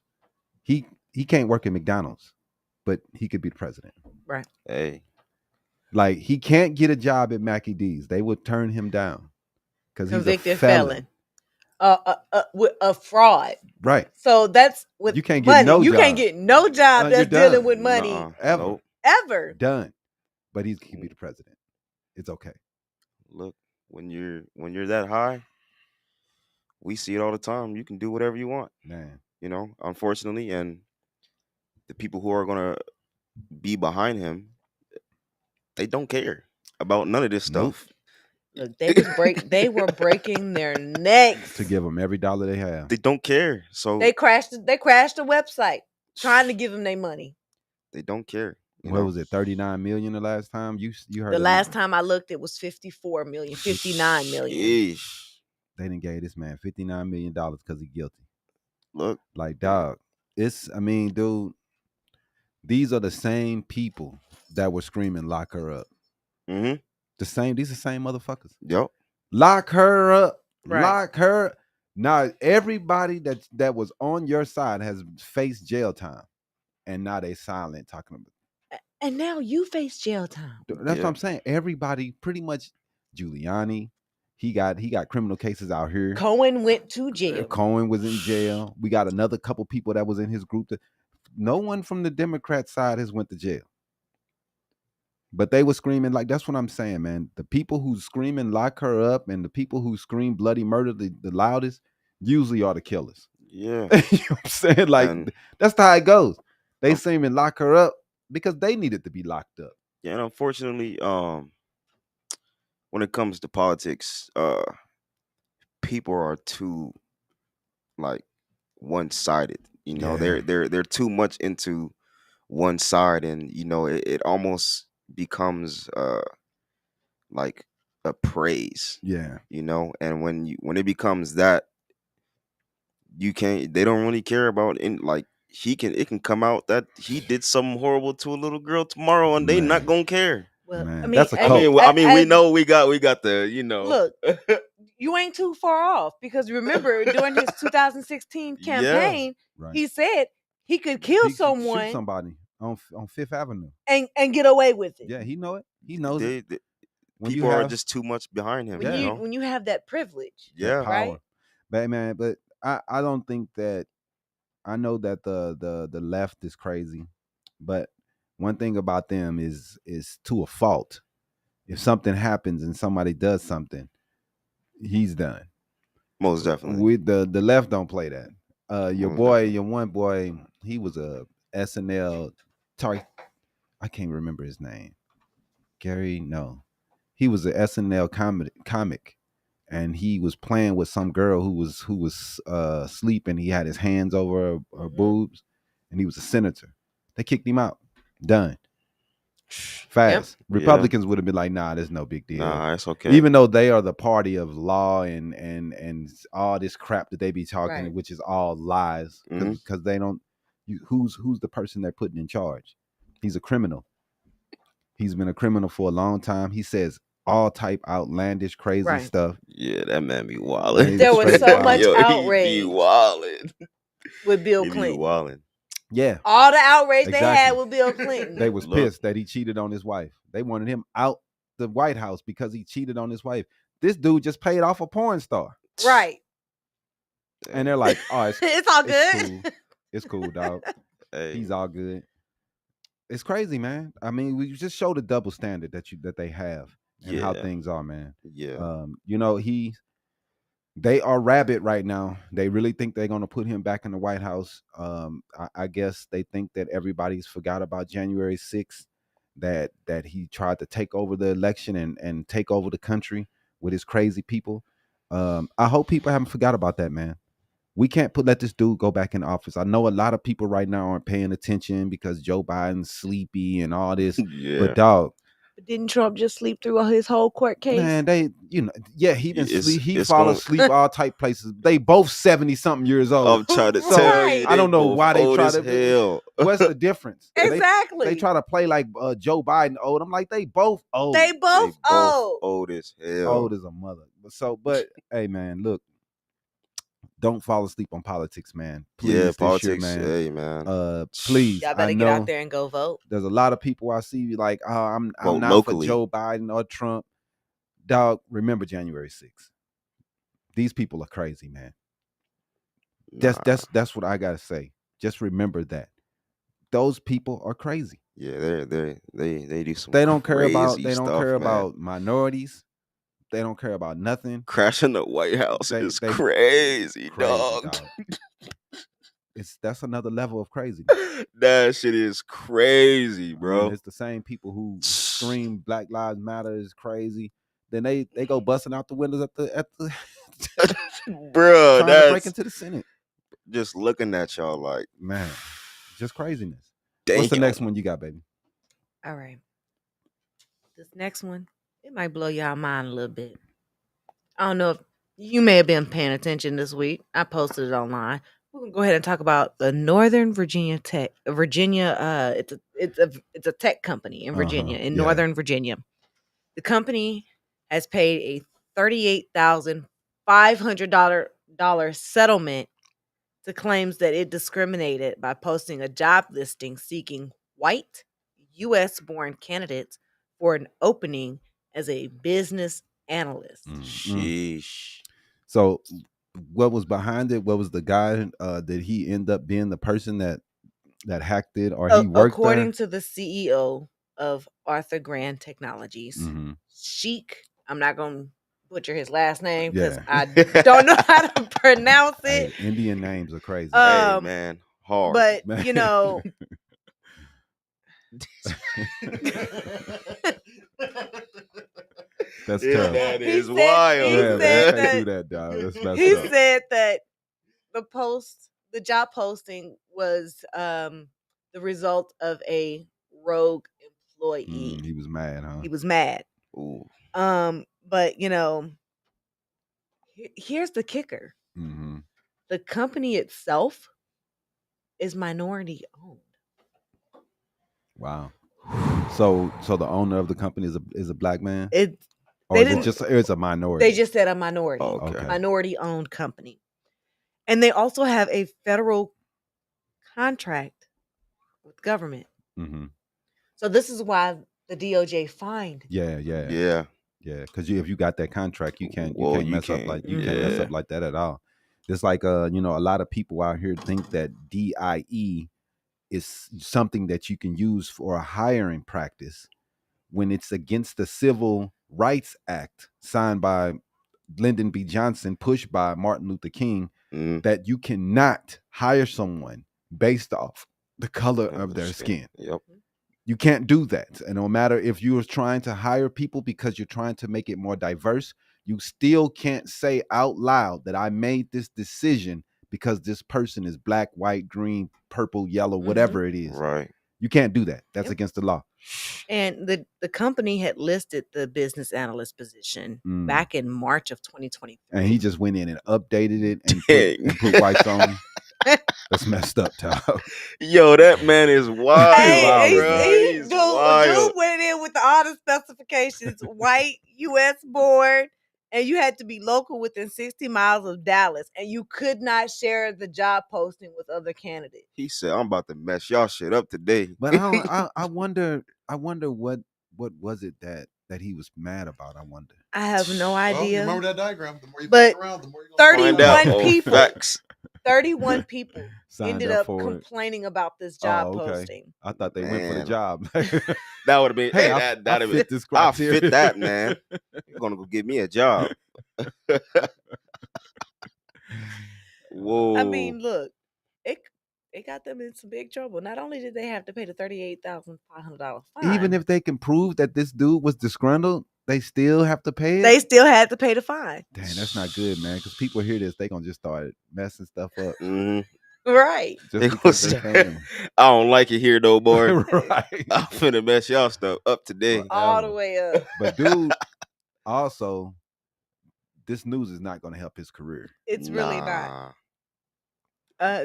He can't work at McDonald's, but he could be the president. Right. Hey. Like, he can't get a job at Mackie D's. They would turn him down because he's a felon. A fraud. Right. So that's with you can't money. get no you job. can't get no job that's dealing with money ever. Nope. Ever. Done. But he can be the president. It's okay. Look, when you're that high, we see it all the time. You can do whatever you want. Man. Unfortunately, and the people who are gonna be behind him, they don't care about none of this stuff. Look, they were breaking their necks to give them every dollar they have. They don't care. So they crashed the website trying to give them their money. They don't care. What was it? 39 million the last time you heard? The last time I looked, it was 54 million, 59 million. Yeesh. They didn't give this man $59 million because he's guilty. Look, like, dog, dude, these are the same people that were screaming, "Lock her up." Mm-hmm. These are the same motherfuckers. Yep. Lock her up. Right. Lock her. Now, everybody that was on your side has faced jail time, and now they silent talking about. And now you face jail time. That's what I'm saying. Everybody pretty much Giuliani. He got criminal cases out here. Cohen went to jail. Cohen was in jail. We got another couple people that was in his group. No one from the Democrat side has went to jail. But they were screaming, like, that's what I'm saying, man. The people who screaming lock her up and the people who scream bloody murder the loudest usually are the killers. Yeah. You know what I'm saying? Like, And that's how it goes. They screaming lock her up because they needed to be locked up. yeah, and unfortunately, when it comes to politics, people are too like one-sided. You know, Yeah. they're too much into one side, and you know, it almost becomes like a praise. Yeah. You know, and when it becomes that, you can't. They don't really care about in like. It can come out that he did something horrible to a little girl tomorrow, and they Man. not gonna care. Well, Man, I mean, that's a I cult. mean, we know we got the, you know. Look, you ain't too far off because remember during his 2016 Yeah. campaign, Right. he said he could kill He could someone shoot somebody on Fifth Avenue. and get away with it. Yeah, he know it. He knows it. When People you are have just too much behind him. When You you know? when you have that privilege. that Yeah. power, Right? but man, but I don't think that. I know that the left is crazy, but one thing about them is to a fault. If something happens and somebody does something, he's done. Most definitely. With the left don't play that. Your Most boy, definitely. your one boy, he was a SNL. I can't remember his name. Gary, no, he was a SNL comic, and he was playing with some girl who was asleep, and he had his hands over her boobs, and he was a senator. They kicked him out. Done. Fast. Yeah. Republicans would have been like, nah, there's no big deal. Nah, it's okay. Even though they are the party of law and all this crap that they be talking, Right. which is all lies, Mhm. because they don't. Who's the person they're putting in charge? He's a criminal. He's been a criminal for a long time. He says all type outlandish, crazy Right. stuff. Yeah, that man be wilding. There was so much Yo, outrage he be wilding. with Bill He be Clinton. wilding. Yeah, All the outrage they had Exactly. with Bill Clinton. they was Look. pissed that he cheated on his wife. They wanted him out the White House because he cheated on his wife. This dude just paid off a porn star, Right. and they're like, "Oh, it's It's all good. cool. It's cool, dog. Hey, He's all good." It's crazy, man. I mean, we just show the double standard that they have and how Yeah. things are, man. yeah. You know, they are rabid right now. They really think they're gonna put him back in the White House. I guess they think that everybody's forgot about January 6th, that he tried to take over the election and take over the country with his crazy people. I hope people haven't forgot about that, man. We can't let this dude go back in office. I know a lot of people right now aren't paying attention because Joe Biden's sleepy and all this. Yeah. But dog, But didn't Trump just sleep through his whole court case? man, he been It's- sleep. He it's fall gon- asleep all type places. They both 70-something years old. I'm trying to So, tell you. I don't know both why they old try as to. hell. What's the difference? Exactly. They try to play like Joe Biden old. I'm like, they both old. They both They both old. old as hell. Old as a mother. But hey, man, look, don't fall asleep on politics, man. Please, Yeah, this politics. year, man. Hey, man. Please, Y'all I better get know out there and go vote. there's a lot of people I see like, oh, I'm Vote not locally. for Joe Biden or Trump. Dog, remember January 6th. These people are crazy, man. Nah. That's what I gotta say. Just remember that those people are crazy. Yeah, they do some. They don't care about crazy stuff, man. about minorities. They don't care about nothing. Crashing the White House They- is they- crazy, dog. dog. That's another level of crazy. That shit is crazy, I mean, bro. it's the same people who scream Black Lives Matter is crazy. Then they go busting out the windows at the Bro, trying to break that's into the Senate. just looking at y'all like, Man, just craziness. damn. What's the next one you got, baby? All right. This next one, it might blow y'all mind a little bit. I don't know if you may have been paying attention this week. I posted it online. We're gonna go ahead and talk about the Northern Virginia Tech. It's a tech company in Virginia, in yeah. Northern Virginia. The company has paid a $38,500 settlement to claims that it discriminated by posting a job listing seeking white U.S. born candidates for an opening as a business analyst. Sheesh. So, what was behind it? What was the guy? Did he end up being the person that hacked it, or he worked According there? to the CEO of Arthur Grand Technologies, Mm-hmm. Sheik, I'm not going to butcher his last name because Yeah. I don't know how to pronounce Hey, it. Indian names are crazy. Hey, man. Hard. But, Man. you know, That's This terrible. man He is said- wild. he Yeah, man, said you can't that- do that, dog. That's messed he up. said that the job posting was the result of a rogue employee. He was mad, huh? He was mad. Ooh. But you know, here's the kicker: Mm-hmm. the company itself is minority owned. Wow. So the owner of the company is a black man, It or they is it didn't- just it's a minority? they just said a minority, Okay. minority owned company, and they also have a federal contract with government. Mm-hmm. So this is why the DOJ fined. Yeah. Yeah. Because if you got that contract, you can't Well, you mess up can't. like can't mess Yeah. up like that at all. It's like a lot of people out here think that DIE is something that you can use for a hiring practice when it's against the Civil Rights Act signed by Lyndon B. Johnson, pushed by Martin Luther King, Mm. that you cannot hire someone based off the color of their skin. Yep. You can't do that. And no matter if you are trying to hire people because you're trying to make it more diverse, you still can't say out loud that I made this decision because this person is black, white, green, purple, yellow, whatever it is. Right. You can't do that. That's Yep. against the law. And the company had listed the business analyst position back in March of 2023. And he just went in and updated it and put whites on. That's messed up, Tom. Yo, that man is wild, Hey, bro. He's wild. dude went in with all the specifications, white, U.S. born, and you had to be local within 60 miles of Dallas, and you could not share the job posting with other candidates. He said, "I'm about to mess y'all shit up today." But I wonder what was it that he was mad about? I wonder. I have no Well, you idea. remember that diagram. The more you But fuck around, the more you're gonna 31 Find out. people. Facts. 31 people Signed ended up for it. complaining about this job Oh, okay. posting. I thought they went for the Man. job. That would have been. Hey, Hey, I fit this I criteria. fit that, man. You're gonna go get me a job. Whoa. I mean, look, it got them in some big trouble. Not only did they have to pay the $38,500 fine, Even if they can prove that this dude was disgruntled, they still have to pay it. they still had to pay the fine. Dang, that's not good, man. Because people hear this, they gonna just start messing stuff up. Mhm. Right. Just They because they gonna can. I don't like it here though, boy. Right. I'm finna mess y'all stuff up today. All the Forever. way up. But dude, also, this news is not gonna help his career. It's really not.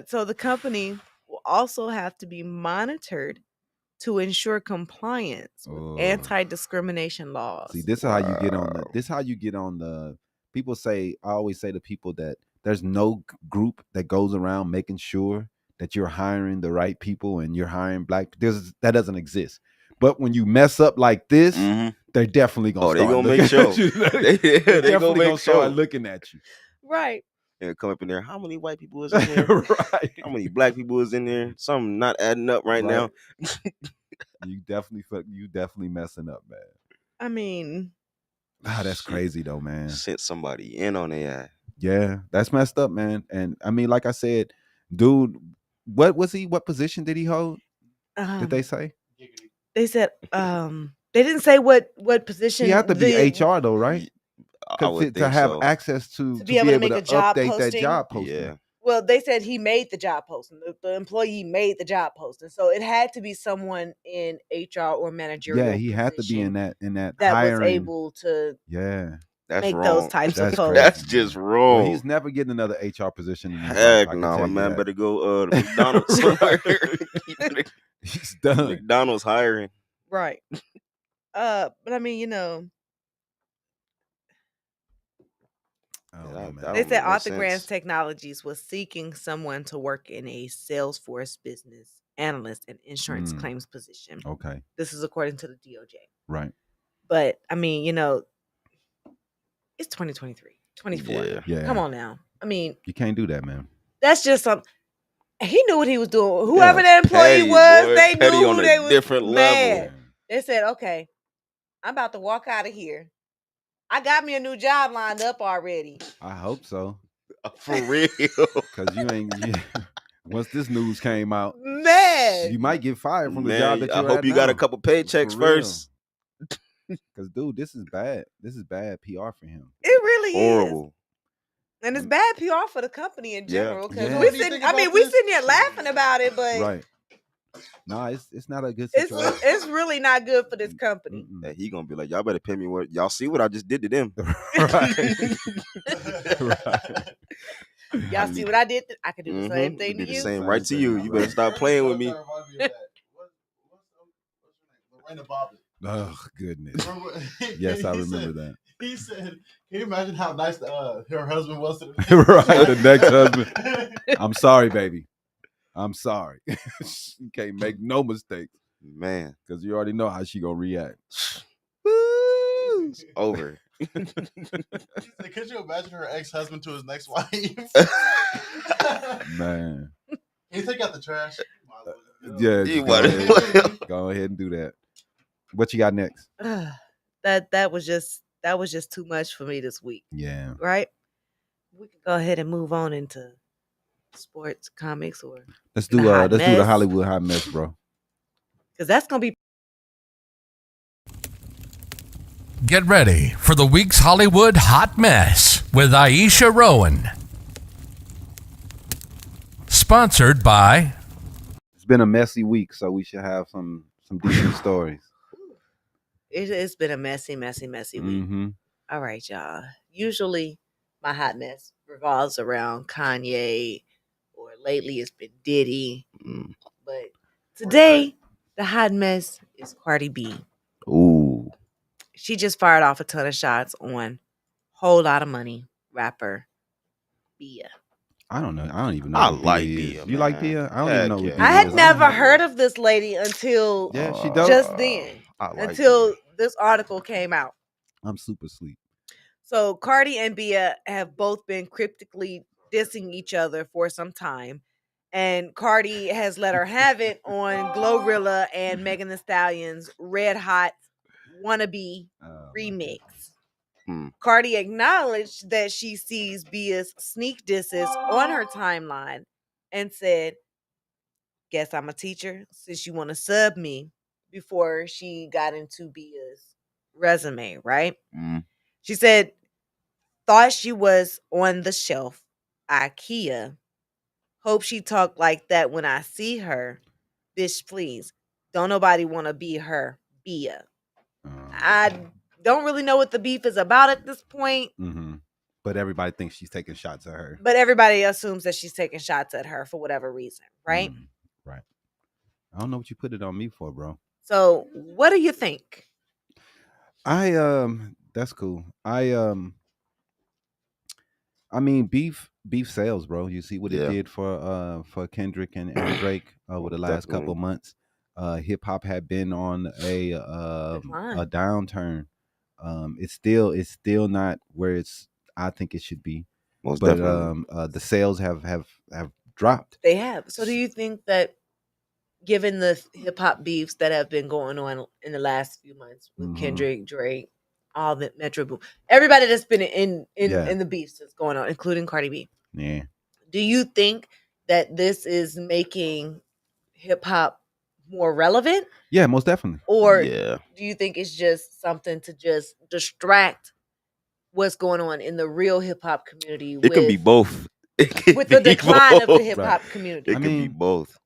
So the company will also have to be monitored to ensure compliance with Oh. anti-discrimination laws. See, this is how you get on the. Wow. This is how you get on the. People say, I always say to people that there's no group that goes around making sure that you're hiring the right people and you're hiring black. That doesn't exist. But when you mess up like this, Mhm. they're definitely gonna. Oh, they start gonna looking make sure. at you. They They're gonna definitely make gonna start sure. looking at you. Right. And come up in there. How many white people is in there? Right. How many black people is in there? Something not adding up right now. You definitely messing up, man. I mean, That's Shit. crazy though, man. Sent somebody in on their ass. Yeah, that's messed up, man. And I mean, like I said, dude, what was he? What position did he hold? Did they say? they said they didn't say what position. He had to be HR though, right? I would To think have so. access to be able to make a job update that posting? job posting. Yeah. Well, they said he made the job posting. The employee made the job posting, so it had to be someone in HR or managerial. Yeah, he had to be in that that hiring. was able to Yeah, That's make wrong. those types That's of posts. crazy. That's just wrong. well, he's never getting another HR position in his life. Heck I can no, tell my you man that. better go to McDonald's somewhere. He's done. McDonald's hiring. Right. But I mean, I don't Yeah, know, man. that they don't said make no Arthur Grants sense. Technologies was seeking someone to work in a Salesforce business analyst and insurance claims position. Okay, This is according to the DOJ. right. But I mean, It's 2023, 24. Yeah. Yeah. Come on now. I mean, You can't do that, man. that's just something. He knew what he was doing. Whoever that employee petty, was, boy. they Petty knew on who a they was different level. mad. They said, okay, I'm about to walk out of here. I got me a new job lined up already. I hope so. For real. Because you ain't. Once this news came out, Man. you might get fired from the Man, job that I you're hope at you got a now. couple paychecks For real. first. Because, dude, this is bad. This is bad PR for him. It really is. Horrible. And it's bad PR for the company in general. Because Yeah. we What do you sitting, think I mean, about we this? sitting here laughing about it, but Right. No, it's not a good situation. it's really not good for this company. And he gonna be like, y'all better pay me what y'all see what I just did to them. Right. Y'all see what I did? I could do the same thing to Did the you. same Same right to thing, you. You better right. stop playing with me. What's her name? Lorena Bobbitt. Oh, goodness. Remember- Yes, I he remember said- that. He said, "Can you imagine how nice her husband was to the Right, the next husband. I'm sorry, baby. I'm sorry. You can't make no mistakes Man, because you already know how she gonna react. it's over. He said, could you imagine her ex-husband to his next wife? Man. Can you take out the trash? Yeah, You just might- go ahead and do that. What you got next? That was just too much for me this week. Yeah. Right? We can go ahead and move on into sports, comics, or Let's do The hot do the mess. Hollywood hot mess, bro. because that's gonna be Get ready for the week's Hollywood Hot Mess with Aisha Rowan. Sponsored by It's been a messy week, so we should have some decent stories. it's been a messy week. Mm-hmm. All right, y'all. Usually my hot mess revolves around Kanye, or lately it's been Diddy. Mm. But today the hot mess is Cardi B. Ooh. She just fired off a ton of shots on Whole Lot of Money rapper Bia. I don't know. I don't even know. I what like Bia Bia, is. You like man. Bia? I don't Heck even know what yeah. Bia I is. had don't never know. heard of this lady until Yeah, she dope. just then. I like until Bia. this article came out. I'm super sleep. So Cardi and Bia have both been cryptically dissing each other for some time. And Cardi has let her have it on Glorilla and Megan Thee Stallion's Red Hot Wannabe Oh, my remix. Hmm. Cardi acknowledged that she sees Bia's sneak disses on her timeline and said, guess I'm a teacher since you want to sub me, before she got into Bia's resume, right? Mm. She said, thought she was on the shelf, IKEA. Hope she talk like that when I see her. Bitch, please. Don't nobody want to be her, Bia. I don't really know what the beef is about at this point, Mm-hmm. But everybody thinks she's taking shots at her. but everybody assumes that she's taking shots at her for whatever reason, right? Right. I don't know what you put it on me for, bro. So, what do you think? That's cool. I mean, beef sells, bro. You see what it Yeah. did for Kendrick and Drake over the last couple Definitely. months. Hip hop had been on a Decline. downturn. It's still not where I think it should be. Most But definitely. the sales have dropped. They have. So, do you think that, given the hip hop beefs that have been going on in the last few months with Mhm. Kendrick, Drake, all the Metro Boom, everybody that's been in Yeah. the beefs that's going on, including Cardi B, Yeah. do you think that this is making hip hop more relevant, Yeah, most definitely. or Yeah. do you think it's just something to just distract what's going on in the real hip hop community It can be both. It can with the be decline of the both. hip hop community? It I can be mean, both.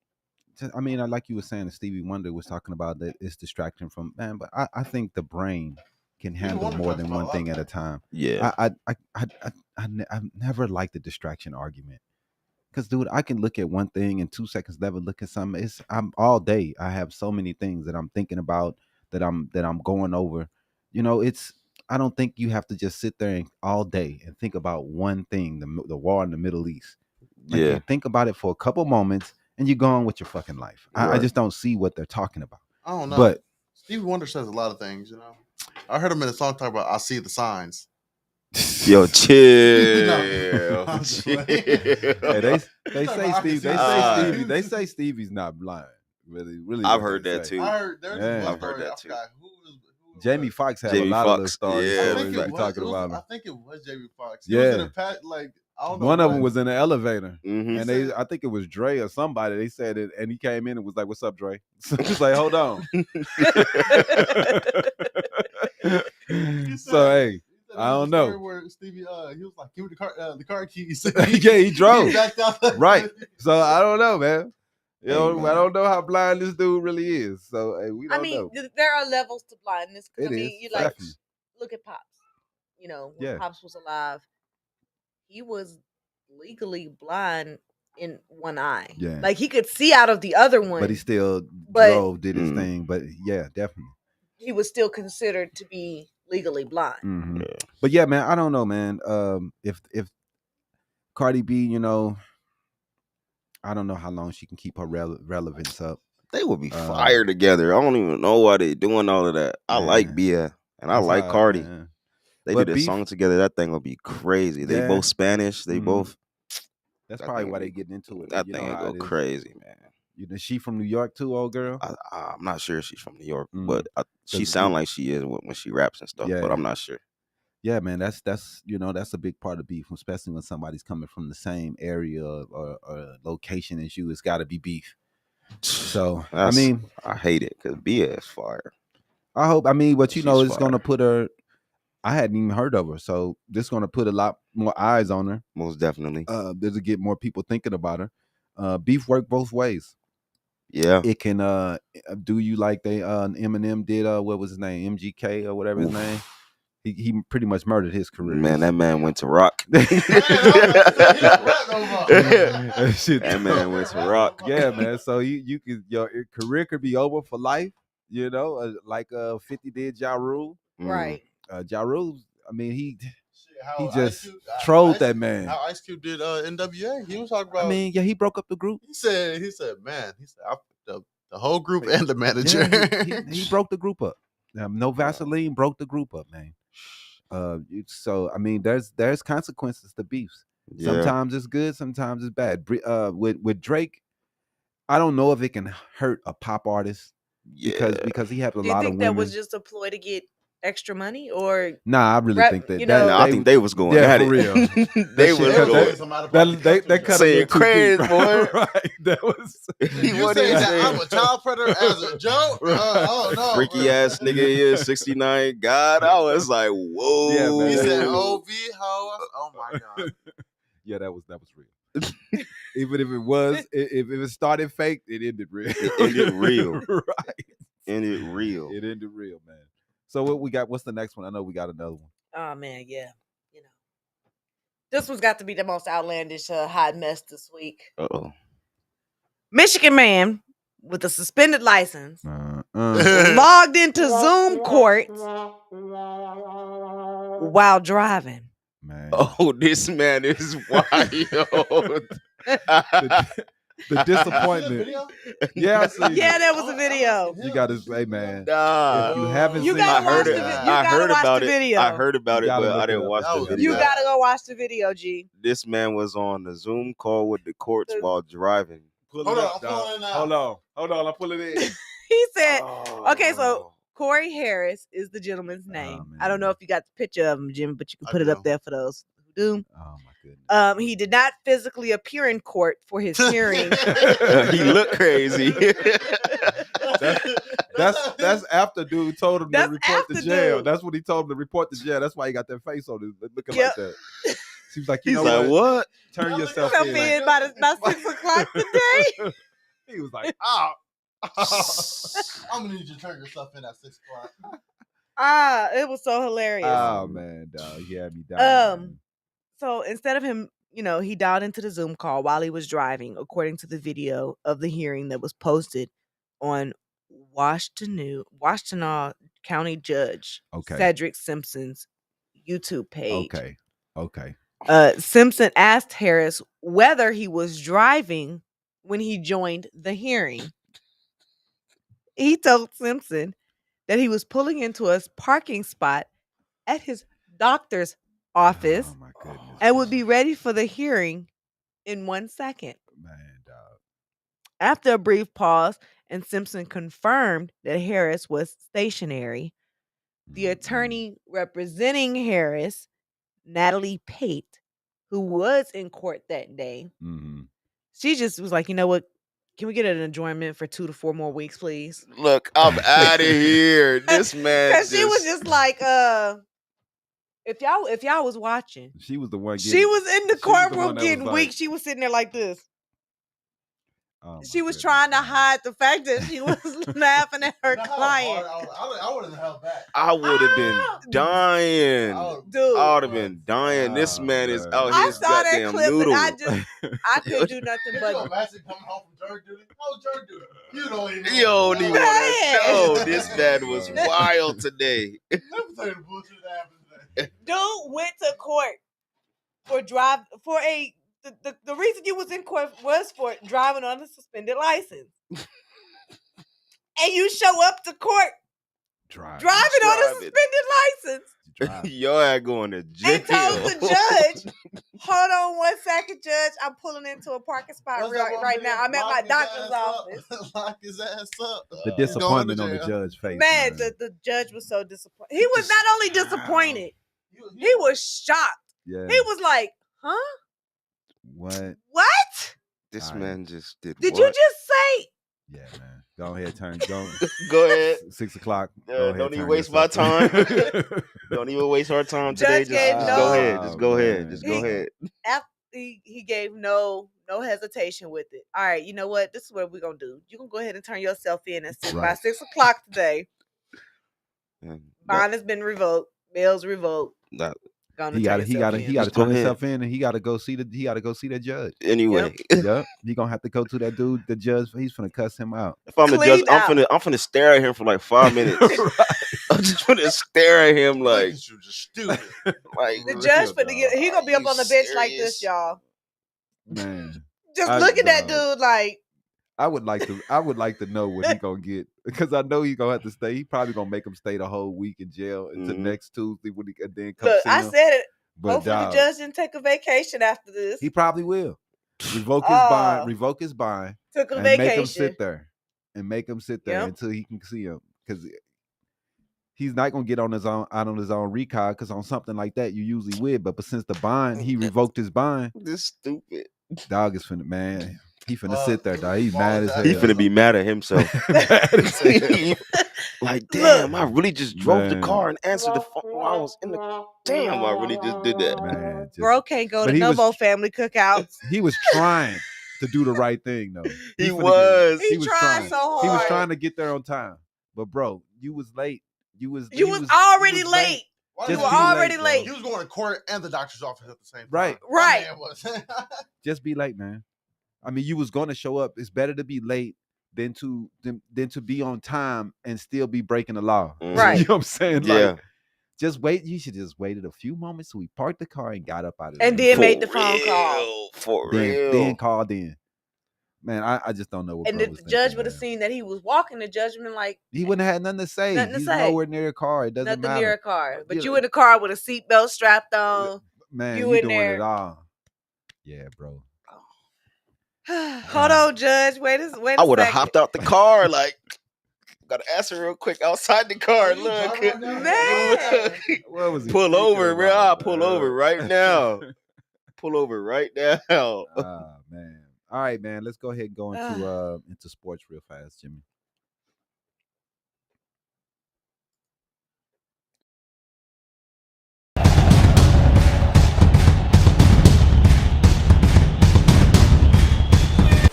I mean, like you were saying, Stevie Wonder was talking about that it's distracting from man, but I think the brain can handle Wonder more talks than about a one lot thing of at a that. time. Yeah. I've never liked the distraction argument. Because, dude, I can look at one thing in 2 seconds, never look at something. I'm all day. I have so many things that I'm thinking about, that I'm going over. You know, I don't think you have to just sit there all day and think about one thing, the war in the Middle East. Like, Yeah. you think about it for a couple moments and you go on with your fucking life. I Right. just don't see what they're talking about. I don't know. But Stevie Wonder says a lot of things, you know. I heard him in a song talk about I see the signs. Yo, chill. I'm chill. Hey, they Talking say about Steve. They I can say see Stevie. it. They say Stevie's not blind. Really. I've what heard they that say. too. I heard there's Yeah. one I've heard story. that I too. forgot who it Jamie was. Foxx have Jamie a lot of little Foxx, stories. yeah. I Stories think be it was. talking about I him. think it was Jamie Foxx. Yeah. He was in a pat like I don't know. One of what. them was in the elevator, Mhm. and they, I think it was Dre or somebody. They said it, and he came in and was like, "What's up, Dre?" So he was like, "Hold on." He So said- hey, he said I there was don't a story know. Where Stevie, he was like, "Give me the car keys." Yeah, he drove. He backed out. Right. So I don't know, man. You Hey, know, man. I don't know how blind this dude really is. So hey, we don't I mean, know. there are levels to blindness. 'Cause, It I mean, is, you like definitely. look at Pops. You know, when Yeah. Pops was alive, he was legally blind in one eye. Yeah. Like he could see out of the other one, But he still But- drove, did his Mm. thing. But yeah, definitely. he was still considered to be legally blind. Mhm. Yeah. But yeah, man, I don't know, man. If Cardi B, you know, I don't know how long she can keep her relevance up. They would be fire together. I don't even know why they doing all of that. I like Man. Bia and I That's like how- Cardi. man. They But do this Beef- song together. That thing will be crazy. They Yeah. both Spanish. They Mhm. both. That's That probably thing why would they be- getting into it. That You thing know will how go it is. crazy, man. You know, she from New York too, old girl. I'm not sure if she's from New York, Mm. but she 'Cause sound Beef- like she is when she raps and stuff. But Yeah. I'm not sure. Yeah, man, that's you know, that's a big part of beef, especially when somebody's coming from the same area or location as you. It's got to be beef. So I mean, I hate it because Bia is fire. I hope. I mean, but you know, She's it's gonna fire. put her. I hadn't even heard of her, so this gonna put a lot more eyes on her. Most definitely. This will get more people thinking about her. Beef work both ways. Yeah. It can do you like they Eminem did what was his name, MGK or whatever his Oof. name. He pretty much murdered his career. Man, that man went to rock. Shit, That man went to rock. yeah, man. So you could your career could be over for life. You know, like 50 did Ja Rule. Right. Ja Rule, I mean, he How just Ice Cube- trolled Ice- that man. How Ice Cube did NWA. He was talking about. I mean, yeah, he broke up the group. he said, man, he said, I fucked the whole group and the manager. Yeah, he broke the group up. No Vaseline broke the group up, man. So I mean, there's consequences to beefs. Yeah. Sometimes it's good, sometimes it's bad. With Drake, I don't know if it can hurt a pop artist because he has a Do you lot of think women. that was just a ploy to get extra money, or Nah, I really rap- think that. you that know- No, I think they was going at for it. real. They shit was cut going. They cut Saying a little too crazy, deep, boy. right? That was. You What saying he that saying? I'm a child predator as a joke? Oh no, Freaky ass nigga is 69. God, I was like, whoa. Yeah, man. He said Ooh. OV ho. Oh my god. Yeah, that was real. Even if it was, if it started fake, it ended real. It ended real. Right. Ended real. It ended real, man. So what we got? What's the next one? I know we got another one. oh man, yeah, you know, this one's got to be the most outlandish hot mess this week. Uh-oh. Michigan man with a suspended license Uh, logged into Zoom court while driving. man. Oh, this man is wild. The disappointment. Yeah, I see. Yeah, there was a video. You got to say, man. Nah. If you haven't You seen, gotta I heard watch it. the vi- you I gotta heard watch about the it. video. I heard about You it, gotta but look I it didn't up. watch That the was- video. You gotta go watch the video, G. This man was on the Zoom call with the courts while driving. Pull Hold it on, up, I'm dog. pulling it out. Hold on, I'm pulling it in. He said, Oh. okay, so Corey Harris is the gentleman's name. I don't know man. if you got the picture of him, Jim, but you can I put it up do. there for those who do. Oh my goodness. He did not physically appear in court for his hearing. He looked crazy. That's after dude told him to That's report to after jail. dude. That's what he told him to report to jail. That's why he got that face on him, looking Yep. like that. Seems like you He's know like, what? what? Turn Y'all yourself look Yourself in. in by 6 o'clock today. He was like, oh. I'm gonna need you to turn yourself in at 6 o'clock. It was so hilarious. Oh man, dog, he had me down. So instead of him, he dialed into the Zoom call while he was driving, according to the video of the hearing that was posted on Washtenaw County Judge Okay. Cedric Simpson's YouTube page. Okay. Simpson asked Harris whether he was driving when he joined the hearing. He told Simpson that he was pulling into a parking spot at his doctor's office Oh my goodness. and would be ready for the hearing in 1 second. Man, dog. After a brief pause and Simpson confirmed that Harris was stationary, the attorney representing Harris, Natalie Pate, who was in court that day, Mm-hmm. she just was like, you know what? Can we get an adjournment for 2 to 4 more weeks, please? Look, I'm out of here. This man Because she was just like, if y'all was watching, She was the one. she was in the she was the one courtroom that was getting like- weak. She was sitting there like this. Oh my She was goodness, trying to man. hide the fact that she was laughing at her You know how client. hard I would have held back. I would have been dying. Dude, I would have been dying. This Oh, man is man. out I here saw that goddamn clip noodle. and I couldn't do nothing Could you but imagine coming home from jury duty? How was jury duty? You don't even know. You don't even want Man. to know. This man was wild today. Let me tell you the bullshit that happened today. dude went to court for the reason you was in court was for driving on a suspended license. And you show up to court driving on a Driving. suspended license Your ass going to jail. and told the judge, hold on 1 second, judge, I'm pulling into a parking spot What's that one right video? now. I'm at Lock my his doctor's ass up. office. Lock his ass up. The He's going to disappointment on the jail. judge's face. Man, the judge was so disappointed. He was not only disappointed, he was shocked. Yeah. He was like, huh? What? What? This Alright. man just did Did what? you just say? Yeah, man. Go ahead, turn. Go ahead. 6 o'clock. Yeah, Go ahead, don't even turn waste my yourself- Don't even waste our time Judge today. gave Just no- go ahead. Just go Oh, ahead. man. Just go ahead. He gave no hesitation with it. All right, you know what? This is what we're gonna do. You're gonna go ahead and turn yourself in and by Right. 6 o'clock today. Man, Bond has been revoked. Bail's revoked. that- Gonna He turn got to yourself in. turn Just go ahead. himself in, and he got to go see the judge. anyway, Yep. He gonna have to go to that dude, the judge. He's finna cuss him out. if I'm the Clean judge, out. I'm finna stare at him for like 5 minutes. I'm just finna stare at him like, You just stupid. like The Real judge dog. finna get. He gonna be up You on the bench like serious? this, y'all. Man, Just I- look at that dog. dude like. I would like to know what he gonna get, because I know he gonna have to stay. He probably gonna make him stay the whole week in jail until Mhm. next Tuesday when he then come Look, see I him. said it. But Hopefully dog, the judge didn't take a vacation after this. he probably will revoke his Oh. bond, Took a and vacation. make him sit there, Yep. until he can see him, because he's not gonna get on his own recall, because on something like that you usually would. But since the bond, he revoked his bond. this stupid. Dog is finna, man. He finna Well, sit there, dog. He's well, mad as hell. He finna be mad at himself. Mad as hell. Like, damn, I really just drove the Man. car and answered the phone while I was in the. Damn, I really just did that. Man, just- Bro can't go But to he no was- more family cookouts. he was trying to do the right thing, though. He finna was. He tried so hard. He was trying to get there on time, but bro, you was late. You was already late. Why You Just were be already bro. late. You was going to court and the doctor's office at the same time. Right. My Right. man was. Just be late, man. I mean, you was gonna show up. It's better to be late than to be on time and still be breaking the law. Mhm. Right. You know what I'm saying? Yeah. Like, just wait. You should just waited a few moments so we parked the car and got up out of there. And then For made the phone call. real, For then real. called in. Man, I just don't know what. And bro the was judge thinking, would have man. seen that he was walking. The judge been like, He wouldn't have had nothing to say. Nothing to He's say. nowhere near a car. It doesn't nothing matter. near a car. But Yeah. you in the car with a seatbelt strapped on. Man, You you in doing there. it all. Yeah, bro. Hold on, judge. Wait a I would have second. hopped out the car. Like, gotta answer real quick outside the car. You Look. driving right now? Man. What was he Pull thinking over, bro. about? I'll pull over right now. Pull over right now. Ah, man. All right, man. Let's go ahead and go into sports real fast, Jimmy.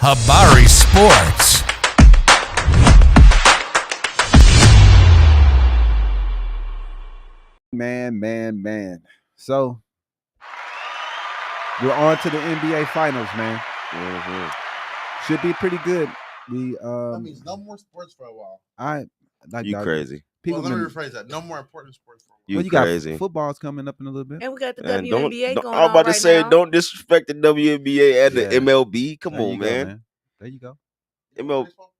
Habari Sports. Man. So we're on to the NBA Finals, man. Mhm. Should be pretty good. We That means no more sports for a while. I like You dog, crazy. People Well, let me been- rephrase that. No more important sports for a while. You well, you crazy. got football's coming up in a little bit. And we got the And WNBA don't going I'm on about to right say, now. don't disrespect the WNBA and Yeah. the MLB. Come There you on, go, man. There you go. You ML know baseball?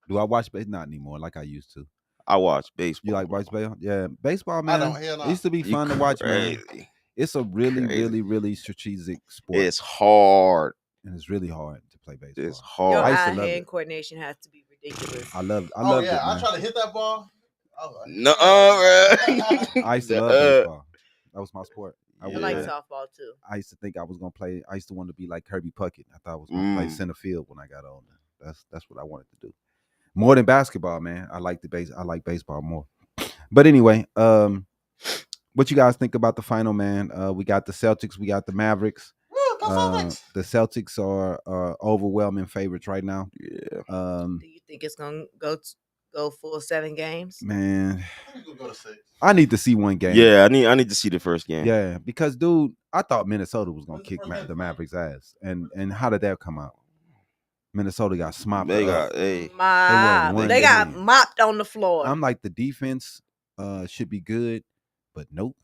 Do I watch baseball? Not anymore, like I used to. I watch baseball. You like watch baseball? Yeah, baseball, I man. don't. Hell no. It used to be You fun to watch, man. crazy. It's a really, Crazy. really, really strategic sport. It's hard. And it's really hard to play baseball. It's Your hard. I used to love eye-hand it. coordination has to be ridiculous. I loved Oh it, yeah, I man. try to hit that ball. No, I used to love baseball. That was my sport. I would like play- softball too. I used to think I was gonna play. I used to want to be like Kirby Puckett. I thought I was gonna play Mm. center field when I got older. That's what I wanted to do. More than basketball, man. I like baseball more. But anyway, what you guys think about the final, man? We got the Celtics, we got the Mavericks. Woo, go Celtics. The Celtics are overwhelming favorites right now. Yeah. Do you think it's gonna go full 7 games? Man, I think we'll go to 6. I need to see one game. Yeah, I need to see the first game. Yeah, because dude, I thought Minnesota was gonna When's the kick first game the from? Mavericks' ass, and how did that come out? Minnesota got smopped. They up. got hey. won They got game. mopped on the floor. I'm like the defense should be good, but nope,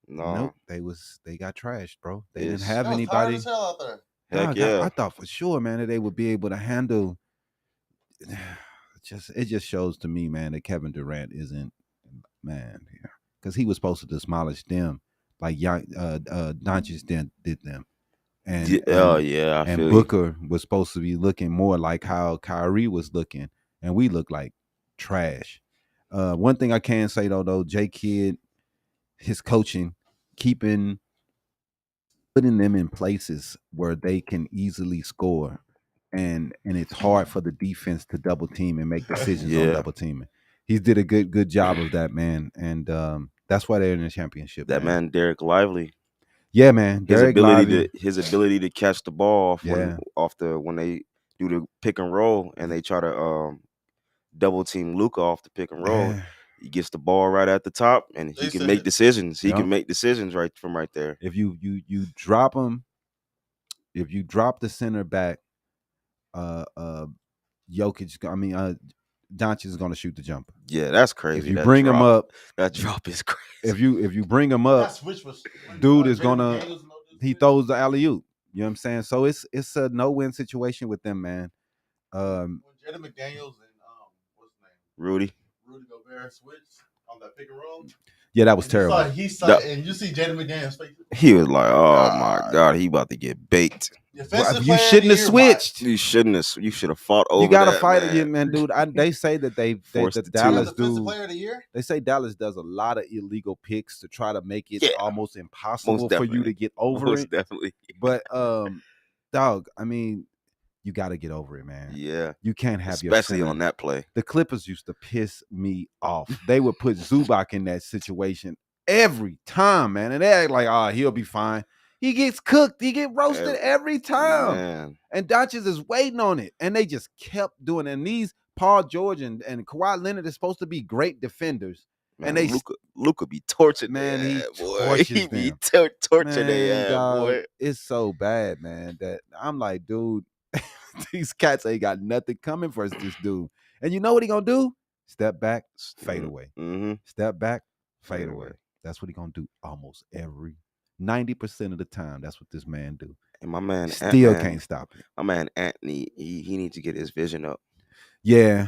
No. they got trashed, bro. They Yes. didn't have That was hard anybody. as hell out there. Heck Dog, yeah. I thought for sure, man, that they would be able to handle. It just shows to me, man, that Kevin Durant isn't, man, because he was supposed to demolish them like Doncic did them, and yeah, I and feel you. Booker was supposed to be looking more like how Kyrie was looking, and we look like trash. One thing I can say though, J Kidd, his coaching, putting them in places where they can easily score, and it's hard for the defense to double team and make decisions on Yeah. double teaming. He's did a good job of that, man, and that's why they're in the championship. That man, Derek Lively. Yeah, man. Derek Lively. His ability to catch the ball off Yeah. when they do the pick and roll and they try to double team Luka off the pick and roll. Yeah. He gets the ball right at the top and he They can said make it. decisions. He Yeah. can make decisions right from right there. If you drop him, if you drop the center back, Jokic, Doncic is going to shoot the jumper. Yeah, that's crazy. If you That bring him drop- up, that drop is crazy. if you bring him That up, switch was dude is Jaden gonna McDaniels and all this he switch. throws the alley oop. You know what I'm saying? So it's a no win situation with them, man. When Jaden McDaniels and what's his name, Rudy. Rudy Gobert switched on that pick and roll. Yeah, that was And terrible. He saw, That- and you see Jaden McDaniels face. He was like, "Oh my god, he about to get baked." Defensive You player of shouldn't the have year by- switched. You shouldn't have. You should have fought over. You gotta that, fight man. it, man, dude. They say that Forced the the two. Dallas defensive do. player of the year. They say Dallas does a lot of illegal picks to try to make it Yeah. almost impossible Most for you to definitely. get over Most it. definitely. But dog, I mean, you got to get over it, man. Yeah. You can't have Especially your on that play. The Clippers used to piss me off. They would put Zubac in that situation every time, man, and they act like, "Oh, he'll be fine." He gets cooked. He get roasted every time. Man. And Doncic is waiting on it. And they just kept doing it. And these Paul George and Kawhi Leonard is supposed to be great defenders. Man, And they Luka be tortured, Man, their he ass, boy. tortures He be them. tortured Man, their ass, dog, boy. it's so bad, man, that I'm like, dude, these cats ain't got nothing coming for this dude. And you know what he gonna do? Step back, fade away. Mm-hmm. Step back, fade Fade away. away. That's what he gonna do almost 90% of the time. That's what this man do. And my man Still Ant-Man, can't stop it. My man Anthony, he needs to get his vision up. Yeah.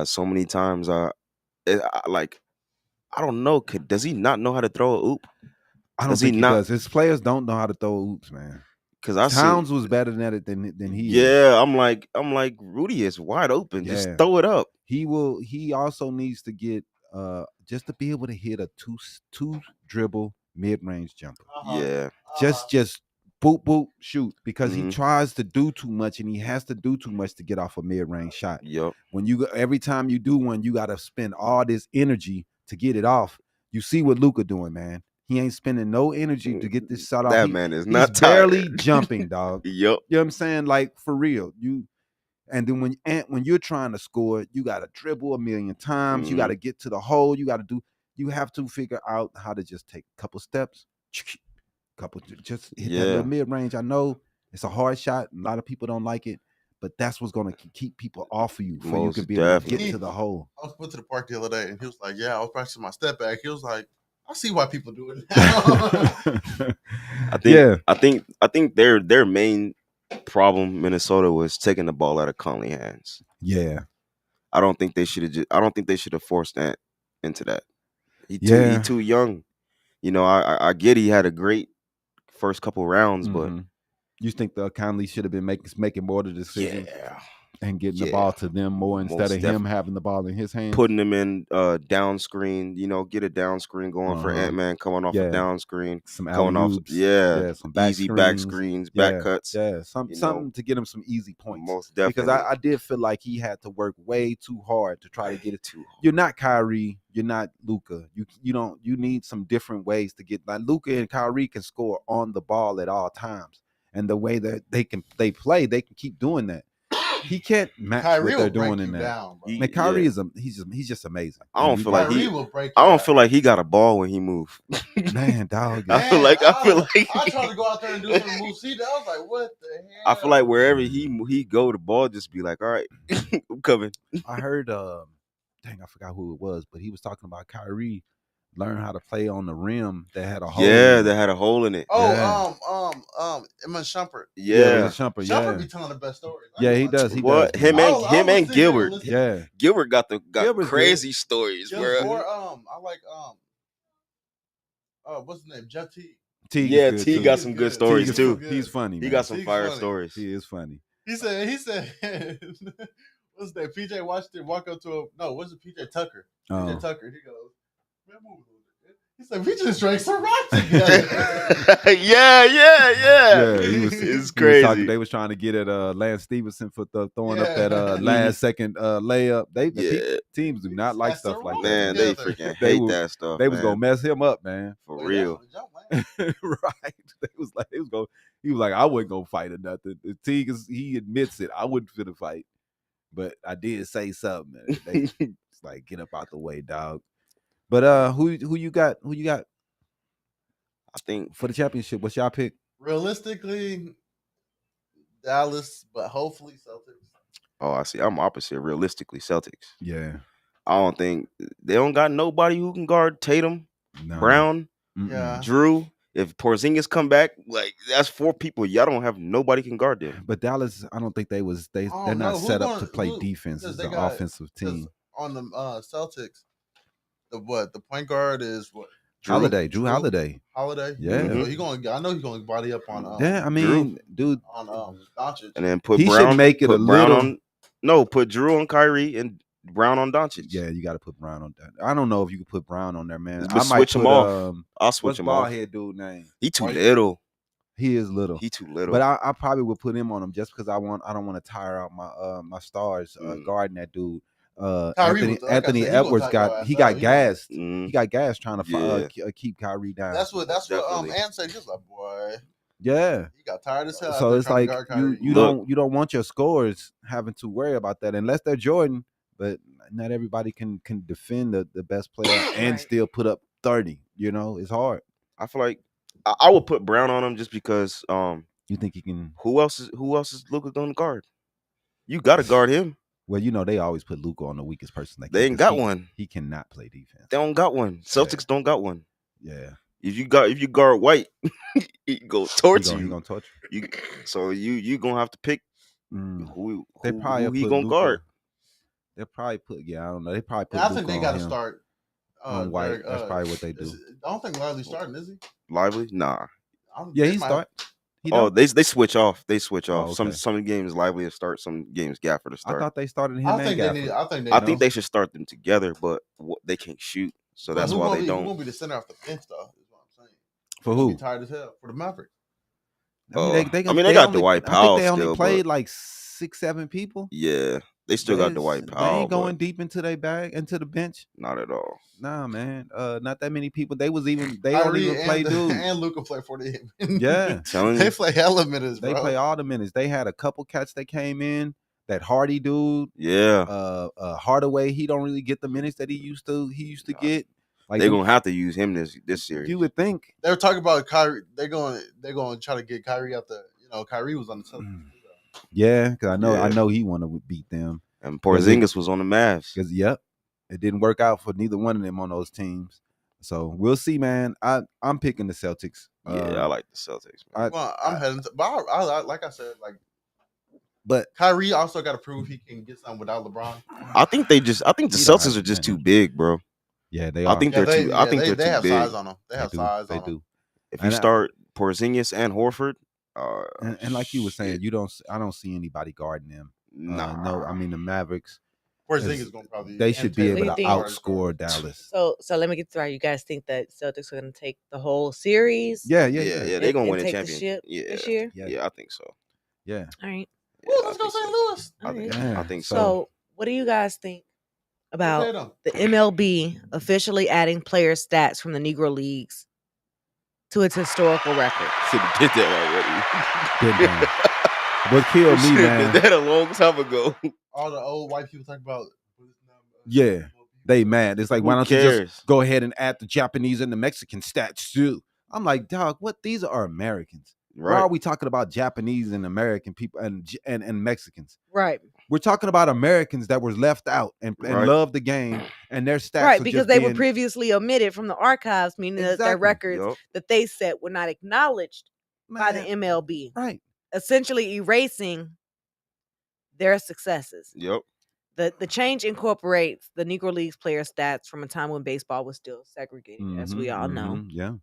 So many times, I don't know. Does he not know how to throw a oop? I don't Does he think he not- does. His players don't know how to throw oops, man. Because I Towns see, was better than it than he is. yeah, I'm like Rudy is wide open. Just Yeah. throw it up. He also needs to get just to be able to hit a two dribble mid-range jumper. Yeah, Just boop boop shoot, because he Mhm. tries to do too much, and he has to do too much to get off a mid-range shot. yup. When every time you do one, you got to spend all this energy to get it off. You see what Luka doing, man. He ain't spending no energy to get this shot off. That man is not He's barely tired. jumping, dog. Yup. You know what I'm saying? Like, for real. And then when you're trying to score, you got to dribble a million times. You Mhm. got to get to the hole. You have to figure out how to just take a couple steps, just hit that Yeah. little mid-range. I know it's a hard shot. A lot of people don't like it, but that's what's going to keep people off of you for you Most to be able to get definitely. to the hole. I went to the park the other day, and he was like, "Yeah, I was practicing my step back." He was like, "I see why people do it now." I think their main problem, Minnesota, was taking the ball out of Conley hands. Yeah. I don't think they should have forced that into that. He Yeah. too young. You know, I get he had a great first couple rounds, but you think the Conley should have been making more of the decisions and getting the ball to them more instead of him having the ball in his hands, putting them in down screen. You know, get a down screen going for Ant-Man coming off a down screen, some going off, some easy back screens, back cuts, something to get him some easy points. Most definitely, because I did feel like he had to work way too hard to try to get it to. You're not Kyrie, you're not Luka. You need some different ways to get. Like Luka and Kyrie can score on the ball at all times, and the way that they play, they can keep doing that. He can't match Kyrie what they're doing in that. Down, man, Kyrie is he's just amazing. I don't feel like feel like he got a ball when he moved. Man, dog. I feel like I tried to go out there and do some moves. I was like, what the hell? I feel like wherever he go, the ball just be like, all right, I'm coming. I heard dang, I forgot who it was, but he was talking about Kyrie learn how to play on the rim that had a hole. Yeah, that had a hole in it. Oh, Emma Shumpert. Yeah, Shumpert. Shumpert be telling the best stories. Yeah, he does. He does. Him and Gilbert. Yeah, Gilbert got crazy stories. Bro. I like what's his name? Jeff T. T got some good stories too. He's funny. He got some fire stories. He is funny. He said. What's that? PJ Washington walk up to him. No, what's it? PJ Tucker. PJ Tucker. He goes, man, move a little bit. He said, we just drank some rock together. yeah. It's crazy. They was trying to get at Lance Stevenson for throwing up that last second layup. Teams do not like stuff like that. Man, they freaking hate that stuff. They was gonna mess him up, man. For real. Right. He was like, I wasn't gonna fight or nothing. He admits it. I wouldn't fit a fight. But I did say something. It's like, get up out the way, dog. But who you got? Who you got? I think for the championship. What's y'all pick? Realistically, Dallas, but hopefully Celtics. Oh, I see. I'm opposite. Realistically, Celtics. Yeah. I don't think they don't got nobody who can guard Tatum, Brown, Drew. If Porzingis come back, like that's 4 people. Y'all don't have nobody can guard them. But Dallas, I don't think they're not set up to play defense as an offensive team. On the Celtics, the point guard is what? Drew Holiday. Yeah. So I know he's going to body up on I mean, Drew. Dude, on Doncic. And then put he Brown, should make it a little put Drew on Kyrie and Brown on Doncic. Yeah, you got to put Brown on that. I don't know if you can put Brown on there, man. I might switch him off. I'll switch him off. What's bald head dude name? He too little. He is little. He too little. But I probably would put him on him just because I don't want to tire out my stars guarding that dude. Anthony Edwards got gassed. He got gassed trying to keep Kyrie down. That's what Ant said. He was like, boy. Yeah, he got tired as hell. So it's like you don't want your scorers having to worry about that unless they're Jordan. But not everybody can defend the best player and still put up 30. You know, it's hard. I feel like I would put Brown on him just because. You think he can? Who else is Luka going to guard? You got to guard him. Well, you know they always put Luka on the weakest person. They ain't got one. He cannot play defense. They don't got one. Celtics don't got one. Yeah. If you guard White, he go torch you. He gonna torch you. So you gonna have to pick who he gonna guard. They'll probably put. Yeah, I don't know. They probably put. I think they got to start on White. That's probably what they do. I don't think Lively's starting, is he? Lively? Nah. Yeah, he start. They switch off. They switch off. Oh, okay. Some games Lively to start. Some games Gafford to start. I thought they started him and Gafford. I think they should start them together, but they can't shoot, so that's why they don't. Who won't be the center off the bench though? Is what I'm saying. For who? Be tired as hell for the Mavericks. They got Dwight Powell. I think they only played like 6-7 people. Yeah. They still got Dwight Powell. They ain't going deep into their bag, into the bench. Not at all. Nah, man. Not that many people. They don't even play dudes. And Luka play 48 minutes. Yeah. They play hella minutes, bro. They play all the minutes. They had a couple cats that came in. That Hardy dude. Yeah. Hardaway, he don't really get the minutes that he used to get. Like they're gonna have to use him this series. You would think. They were talking about Kyrie. They're going to try to get Kyrie out the. Kyrie was on the Celtics. Yeah, because I know he want to beat them. And Porzingis was on the Mavs. Because it didn't work out for neither one of them on those teams. So we'll see, man. I'm picking the Celtics. Yeah, I like the Celtics. Man. I'm heading to, but I like I said, but Kyrie also got to prove he can get something without LeBron. I think the Celtics are just too big, bro. Yeah, they I are. think they're too. I think they're they too have big. size on them. They have do. size They on do. them. If you And start Porzingis and Horford, and like you were saying, shit, I don't see anybody guarding them. nah. No, I mean the Mavericks. Porzingis gonna probably. They should be and able So to you Tatum think- outscore Dallas. So let me get this right. You guys think that Celtics are going to take the whole series? Yeah. They're gonna win a take the championship. ship this year? Yeah, I think so. Yeah. All right. Ooh, let's go St. Louis. All right. Yeah. I think so. So, what do you guys think about Tatum. the MLB officially adding player stats from the Negro Leagues to its historical record? Should have did that already. Been done. What killed me, Should have man? did that a long time ago. All the old white people talk about. Yeah. They mad. It's like, Who why don't you cares? just go ahead and add the Japanese and the Mexican stats too? I'm like, dog, what? These are Americans. Why Right. are we talking about Japanese and American people and Mexicans? Right. We're talking about Americans that were left out and Right. love the game, and their stats Right, are because just they were being- previously omitted from the archives, meaning that their Exactly. records Yup. that they set were not acknowledged by the Man, MLB, right. essentially erasing their successes. Yep. The change incorporates the Negro Leagues player stats from a time when baseball was still segregated, as we all know. Yeah.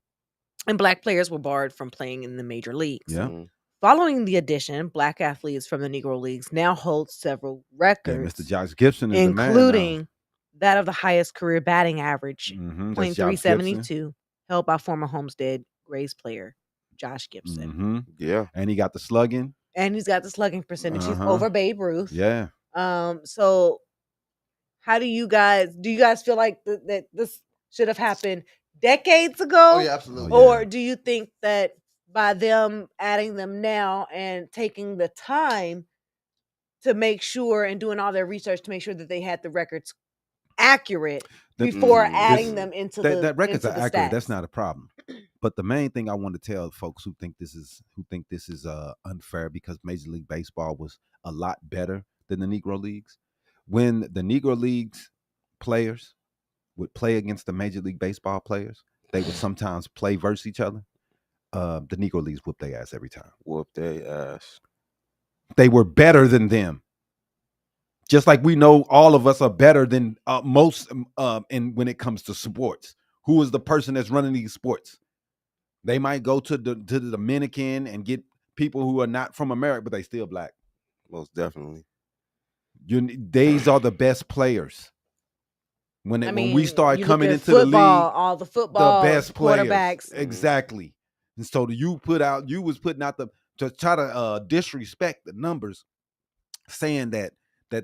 And black players were barred from playing in the major leagues. Yeah. Mhm. Following the addition, black athletes from the Negro Leagues now hold several Yeah, records, Mr. Josh Gibson is the man now. including that of the highest career batting average, That's Josh Gibson. .372, held by former Homestead Grays player Josh Gibson. Mhm. Yeah. And he got the slugging. And he's got the slugging percentage. He's Uh-huh. over Babe Ruth. Yeah. So how do you guys feel like that this should have happened decades ago? Oh yeah, absolutely. Oh, yeah. Or do you think that by them adding them now and taking the time to make sure and doing all their research to make sure that they had the records accurate before adding them into that records into are the accurate. stats? That's not a problem. But the main thing I want to tell folks who think this is unfair, because Major League Baseball was a lot better than the Negro Leagues. When the Negro Leagues players would play against the Major League Baseball players, they would sometimes play versus each other. The Negro Leagues whooped their ass every time. Whoop their ass. They were better than them. Just like we know all of us are better than most in when it comes to sports. Who is the person that's running these sports? They might go to the Dominican and get people who are not from America, but they still black. Most definitely. These are the best players. When we start you coming look at into football, the league, all the football, the best players, quarterbacks. exactly. And so you was putting out to try to disrespect the numbers, saying that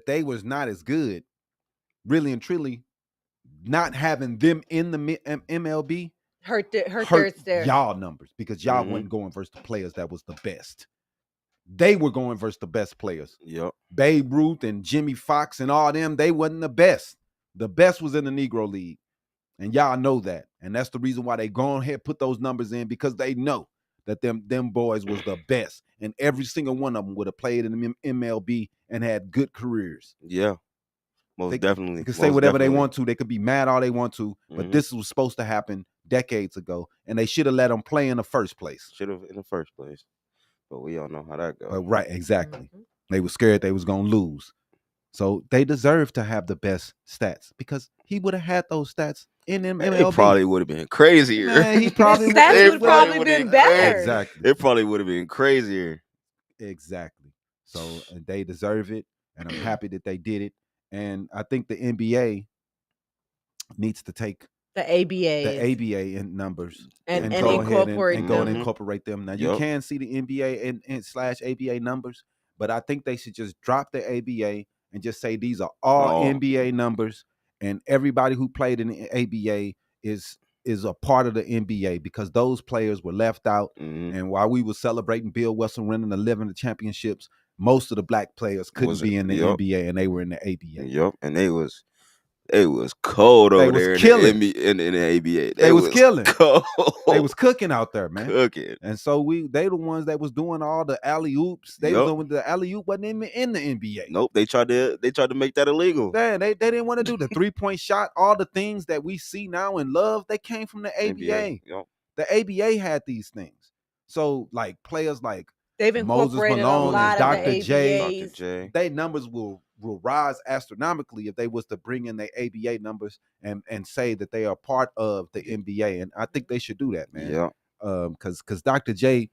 they was not as good, really and truly, not having them in the MLB hurt hurt their y'all numbers, because y'all wasn't going versus the players that was the best. They were going versus the best players. Yep. Babe Ruth and Jimmy Fox and all them, they wasn't the best. The best was in the Negro League. And y'all know that. And that's the reason why they go ahead put those numbers in, because they know that them boys was the best. And every single one of them would have played in the MLB and had good careers. Yeah. Most definitely. They could say whatever they want to. They could be mad all they want to. But Mhm. this was supposed to happen decades ago. And they should have let them play in the first place. Should have in the first place. But we all know how that goes. Right, exactly. Mhm. They were scared they was going to lose. So they deserve to have the best stats, because he would have had those stats in MLB. It probably would have been crazier. Man, he probably His stats It would probably would've been better. Exactly. It probably would have been crazier. Exactly. So they deserve it, and I'm happy that they did it. And I think the NBA needs to take The ABA the ABA in numbers and go ahead incorporate and go and them. incorporate them. Now you Yup. can see the NBA and / ABA numbers, but I think they should just drop the ABA and just say these are all NBA numbers, and everybody who played in the ABA is a part of the NBA, because those players were left out. Mhm. And while we were celebrating Bill Russell winning 11 championships, most of the black players couldn't be in the Yup. NBA, and they were in the ABA. Yep. And it was cold over was there killing. in the ABA. They was killing. Cold. They was cooking out there, man. cooking. And so they the ones that was doing all the alley oops. They was Yup. doing the alley oop wasn't even in the NBA. Nope. They tried to make that illegal. They didn't want to do the 3-point shot. All the things that we see now and love, they came from the ABA. Yep. The ABA had these things. So like players like They've Moses incorporated a Malone lot and of Dr. the J. ABAs. Dr. J. they numbers will will rise astronomically if they was to bring in their ABA numbers and say that they are part of the NBA. And I think they should do that, man. Yeah. Because Dr. J,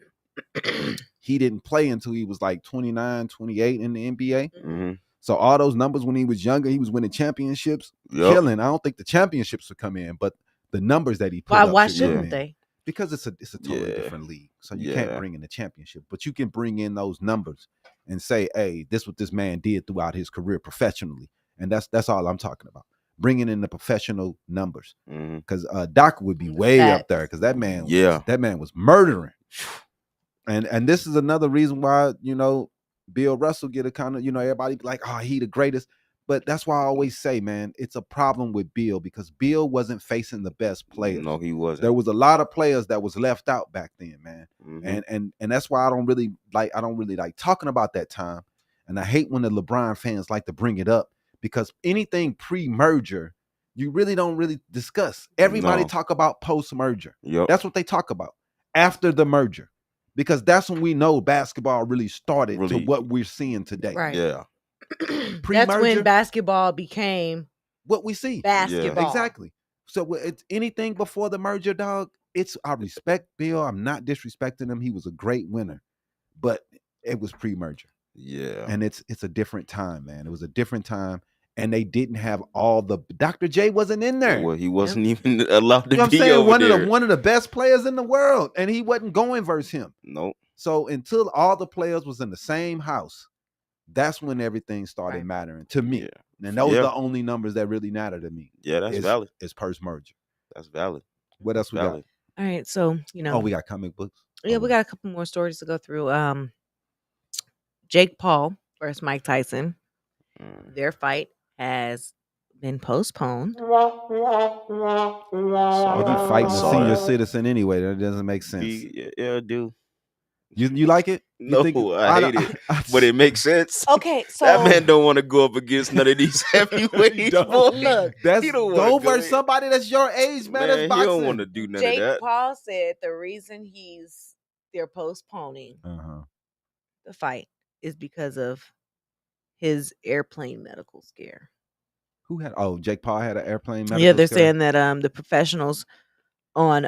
he didn't play until he was like 29, 28 in the NBA. Mm-hmm. So all those numbers when he was younger, he was winning championships, killing. I don't think the championships would come in, but the numbers that he put up. Why shouldn't they? Because it's a totally different league. So you can't bring in the championship, but you can bring in those numbers and say, hey, this is what this man did throughout his career professionally. And that's all I'm talking about. Bringing in the professional numbers. Because Doc would be way up there because that man was murdering. And this is another reason why, Bill Russell get a kind of, everybody be like, oh, he the greatest. But that's why I always say, man, it's a problem with Bill because Bill wasn't facing the best players. No, he wasn't. There was a lot of players that was left out back then, man. And that's why I don't really like talking about that time. And I hate when the LeBron fans like to bring it up because anything pre-merger, you really don't really discuss. Everybody talk about post-merger. That's what they talk about after the merger. Because that's when we know basketball really started to what we're seeing today. Right. Yeah. That's when basketball became what we see. Basketball. Yeah. Exactly. So it's anything before the merger, dog. I respect Bill. I'm not disrespecting him. He was a great winner, but it was pre-merger. Yeah. And it's a different time, man. It was a different time. And they didn't have all the Dr. J wasn't in there. Well, he wasn't even allowed to I'm be saying over there. one of the best players in the world, and he wasn't going versus him. Nope. So until all the players was in the same house, that's when everything started mattering to me. Yeah. And those are the only numbers that really matter to me. Yeah, that's valid. It's post-merger. That's valid. What else we got? All right, so Oh, we got comic books. Yeah, we got a couple more stories to go through. Jake Paul versus Mike Tyson. Their fight has been postponed. Well, you fighting a senior citizen anyway. That doesn't make sense. Yeah, dude. You like it? No, I hate it. But it makes sense. Okay, so that man don't want to go up against none of these heavyweights. Look, that's go versus somebody that's your age, man. That's boxing. He don't want to do none of that. Jake Paul said the reason they're postponing the fight is because of his airplane medical scare. Who had? Oh, Jake Paul had an airplane medical. Yeah, they're scare? saying that the professionals on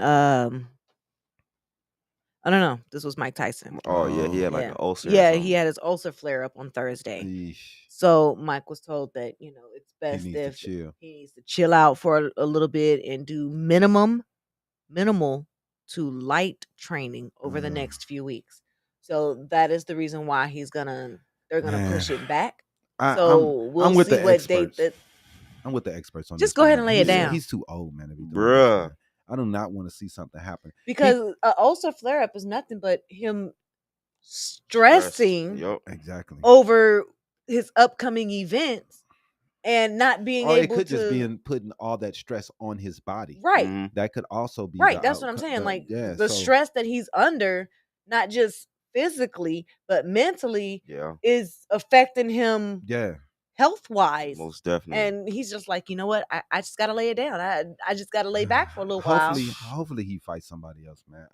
I don't know. This was Mike Tyson. Oh yeah, he had like an ulcer. Yeah, he had his ulcer flare up on Thursday. Eesh. So Mike was told that it's best if he needs to chill out for a little bit and do minimal to light training over the next few weeks. So that is the reason why they're gonna push it back. We'll with see the what experts. date. I'm with the experts on Just this. go ahead and lay it down. He's too old, man. Bruh. I do not want to see something happen. Because an ulcer flare up is nothing but him stressing exactly over his upcoming events and not being able to. It could just be putting all that stress on his body. Right. Mm-hmm. That could also be right. That's what I'm saying. The stress that he's under, not just physically, but mentally, is affecting him. Yeah. Health wise, most definitely, and he's just like, you know what? I just gotta lay it down. I just gotta lay back for a little while. Hopefully he fights somebody else, man.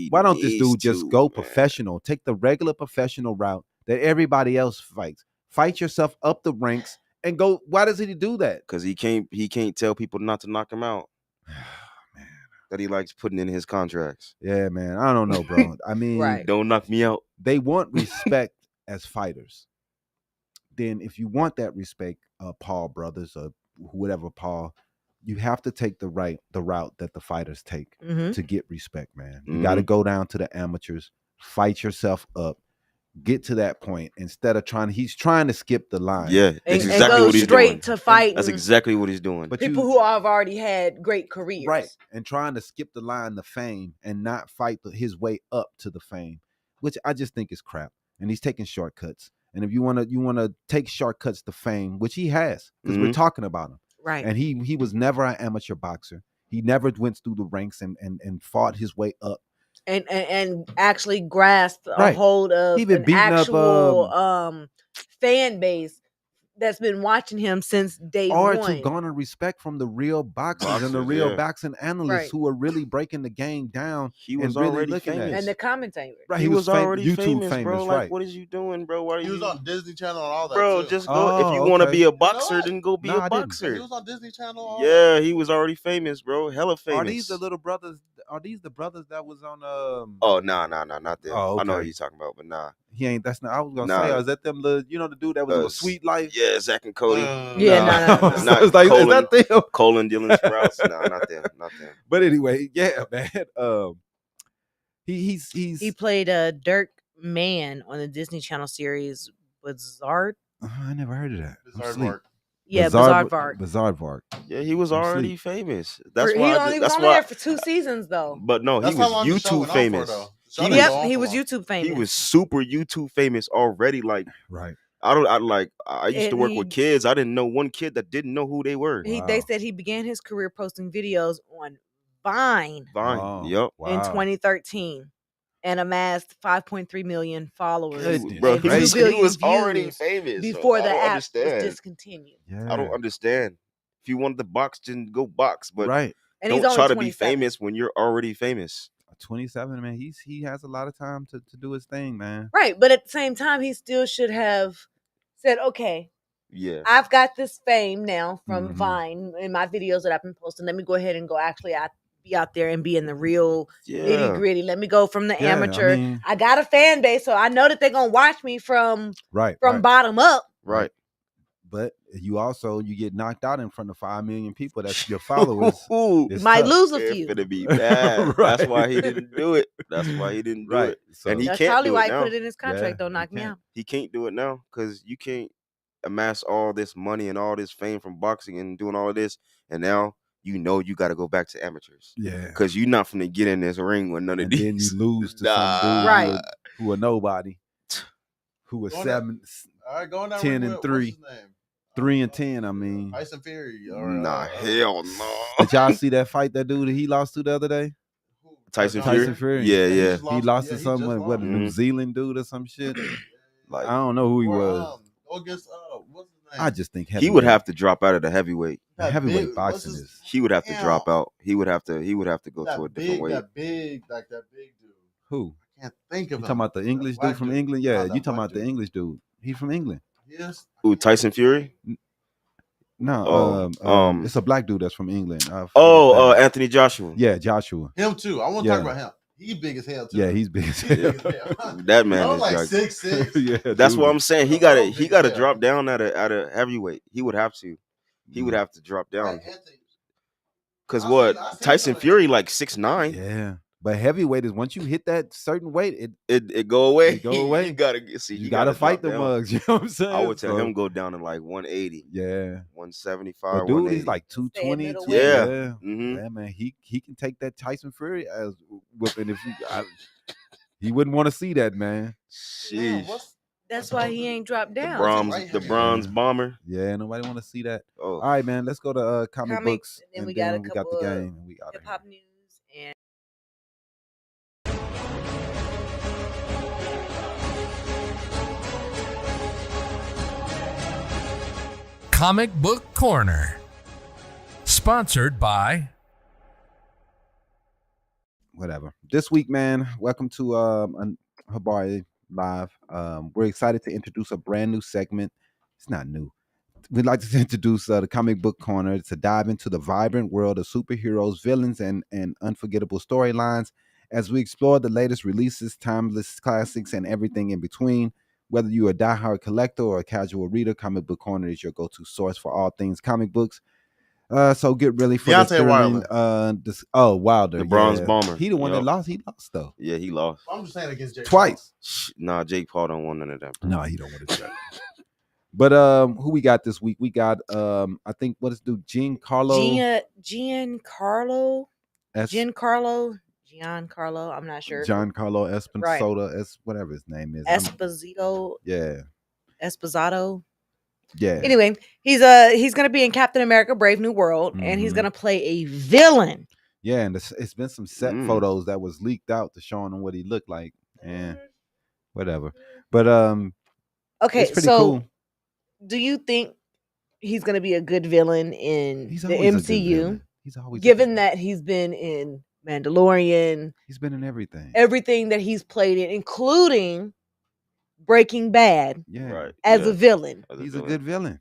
Why don't this dude just go professional? Take the regular professional route that everybody else fights. Fight yourself up the ranks and go. Why does he do that? Because he can't tell people not to knock him out. Man, that he likes putting in his contracts. Yeah, man. I don't know, bro. I mean, don't knock me out. They want respect as fighters. Then if you want that respect, Paul brothers or whatever Paul, you have to take the route that the fighters take to get respect, man. You got to go down to the amateurs, fight yourself up, get to that point instead of he's trying to skip the line. Yeah, that's exactly what he's doing. Straight to fight. That's exactly what he's doing. But people who have already had great careers. Right. And trying to skip the line to fame and not fight his way up to the fame, which I just think is crap. And he's taking shortcuts. And if you want to take shortcuts to fame, which he has, because we're talking about him. Right. And he was never an amateur boxer. He never went through the ranks and fought his way up. And actually grasped a hold of an actual fan base that's been watching him since day or one. to garner respect from the real boxers and the Boxers, real yeah. boxing analysts Right. who are really breaking the game down He was and really already looking at famous. it. And the commentator. Right, He was already YouTube famous, bro. famous, Like, right? what is you doing, bro? Why are He was you on Disney Channel and all that. Bro, too. just go. If you Oh, want to okay. be a You know boxer, what? then go be No, I a didn't. He boxer. was on Disney Channel. All Yeah, that. he was already famous, bro. Hella famous. Are these the little brothers? Are these the brothers that was on Oh, nah, not them. Oh, I know what okay. you're talking about, but nah. He ain't. That's not. I was gonna Nah. say, is that them? The the dude that was on Sweet Life. Yeah, Zach and Cody. Yeah, no. So it's like, is that them? Colin, Dylan Sprouse. Nah, not them. But anyway, yeah, man. He played Dirk Mann on the Disney Channel series Bizarre. I never heard of that. I'm Bizarre asleep. Mark. Yeah, Bizarre Bizarre Vark. Vark. Yeah, he was I'm already asleep. famous. That's He why. was That's only why. there for 2 seasons though. But no, he That's how long was the show YouTube went on for, famous. though. The show He didn't was- go on He for was long. YouTube famous. He was super YouTube famous already. Like, Right. I used to And work with kids. I didn't know one kid that didn't know who they were. They Wow. said he began his career posting videos on Vine Vine. Oh, Yep. in wow. 2013 and amassed 5.3 million followers. Goodness Bro, and he 2 was, billion he was already views famous before so the I don't app understand. was discontinued. Yeah. I don't understand. If you wanted to box, then go box. But right. And he's don't only try to 27. be famous when you're already famous. 27, man. He has a lot of time to do his thing, man. Right, but at the same time, he still should have said, okay, Yeah. I've got this fame now from Mhm. Vine in my videos that I've been posting. Let me go ahead and go be out there and be in the real nitty Yeah. gritty. Let me go from the Yeah, amateur. I mean, I got a fan base, so I know that they're gonna watch me from right. bottom up. Right. But you get knocked out in front of 5 million people. That's your followers. Ooh, It's Might tough. lose a it's few. gonna be bad. Right. That's why he didn't do it. That's why he didn't do Right. it. So, And he That's can't probably do why it he now. put it in his contract. Yeah, Don't knock he me can't. out. He can't do it now because you can't amass all this money and all this fame from boxing and doing all of this, and now you got to go back to amateurs yeah. because you're not finna get in this ring with none of And these. then you lose to Nah. some dude Right. who are nobody, who was Going down- 7, All right, going down 10 with- and 3. what's his name? 3 and 10. I mean, Tyson Fury. Or, Nah, hell no. did y'all see that fight that dude that he lost to the other day? Tyson Tyson Fury? Fury. Yeah, he yeah. just He lost yeah, to some just what a lost. New Mhm. Zealand dude or some shit. Like, I don't know who he Or, was. Against what's his name? I just think he would have to drop out of the heavyweight. That heavyweight big- boxing what's his- is He would have to Damn. drop out. He would have to go to a different weight. That big dude. who? I can't think of You him. talking about the English black dude from dude. England? No, Yeah, that you talking black about the dude. English dude. He's from England. Yes. Ooh, Tyson Fury? No, Oh, it's a black dude that's from England. I forget Oh, his name. Anthony Joshua. Yeah, Joshua. Him too. I want to Yeah. talk about him. He big as hell too. Yeah, he's big as He big hell. as hell. That man I was is like like 6'6". Yeah, that's dude. what I'm saying. He Oh, got to big got to hell. drop down at a heavyweight. He would have to. He would have to drop down. Like Anthony. Cause I what? seen Tyson some- Fury like 6'9". Yeah, but heavyweight is once you hit that certain weight, It go away. It go away. You gotta see. you gotta fight the drop down. mugs. You know what I'm saying? I would tell So, him go down to like 180, Yeah, 175, but dude, 180. he's like 220. middleweight. Yeah. yeah, Mhm. yeah, man. He can take that Tyson Fury as whooping if he wouldn't want to see that, man. Damn, Sheesh. what's- That's why he ain't dropped The down. bronze, right the hand. bronze Yeah. bomber. Yeah, nobody want to see that. Oh, All right, man. Let's go to comic Comics, books, and then and we got a then we got couple the of game, and we got Hip hop news and Comic Book Corner. Sponsored by whatever. This week, man, welcome to Habari Live. We're excited to introduce a brand new segment. It's not new. We'd like to introduce the Comic Book Corner to dive into the vibrant world of superheroes, villains, and unforgettable storylines as we explore the latest releases, timeless classics, and everything in between. Whether you're a diehard collector or a casual reader, Comic Book Corner is your go-to source for all things comic books. So get ready for Deontay this thrilling, Wilder. The bronze yeah. bomber. He the one that Yup. lost. He lost though. yeah, he lost. I'm just saying against Jake Twice. Nah, Jake Paul don't want none of that. No, he don't want to do that. But who we got this week? We got I think what is Giancarlo Giancarlo, I'm not sure. Giancarlo Esposito, whatever his name is. Esposito, Yeah. Esposado. Yeah. Anyway, he's gonna be in Captain America: Brave New World, and he's Mhm. gonna play a villain. Yeah, and it's been some set photos that was leaked out to showing him what he looked like. And whatever. But Okay, it's pretty so cool. Do you think he's going to be a good villain in He's the always a good MCU? villain. He's always a good Given villain. that he's been in Mandalorian, He's been in everything. everything that he's played in, including Breaking Bad, Yeah, Right. as yeah. a villain. As he's a villain. good villain.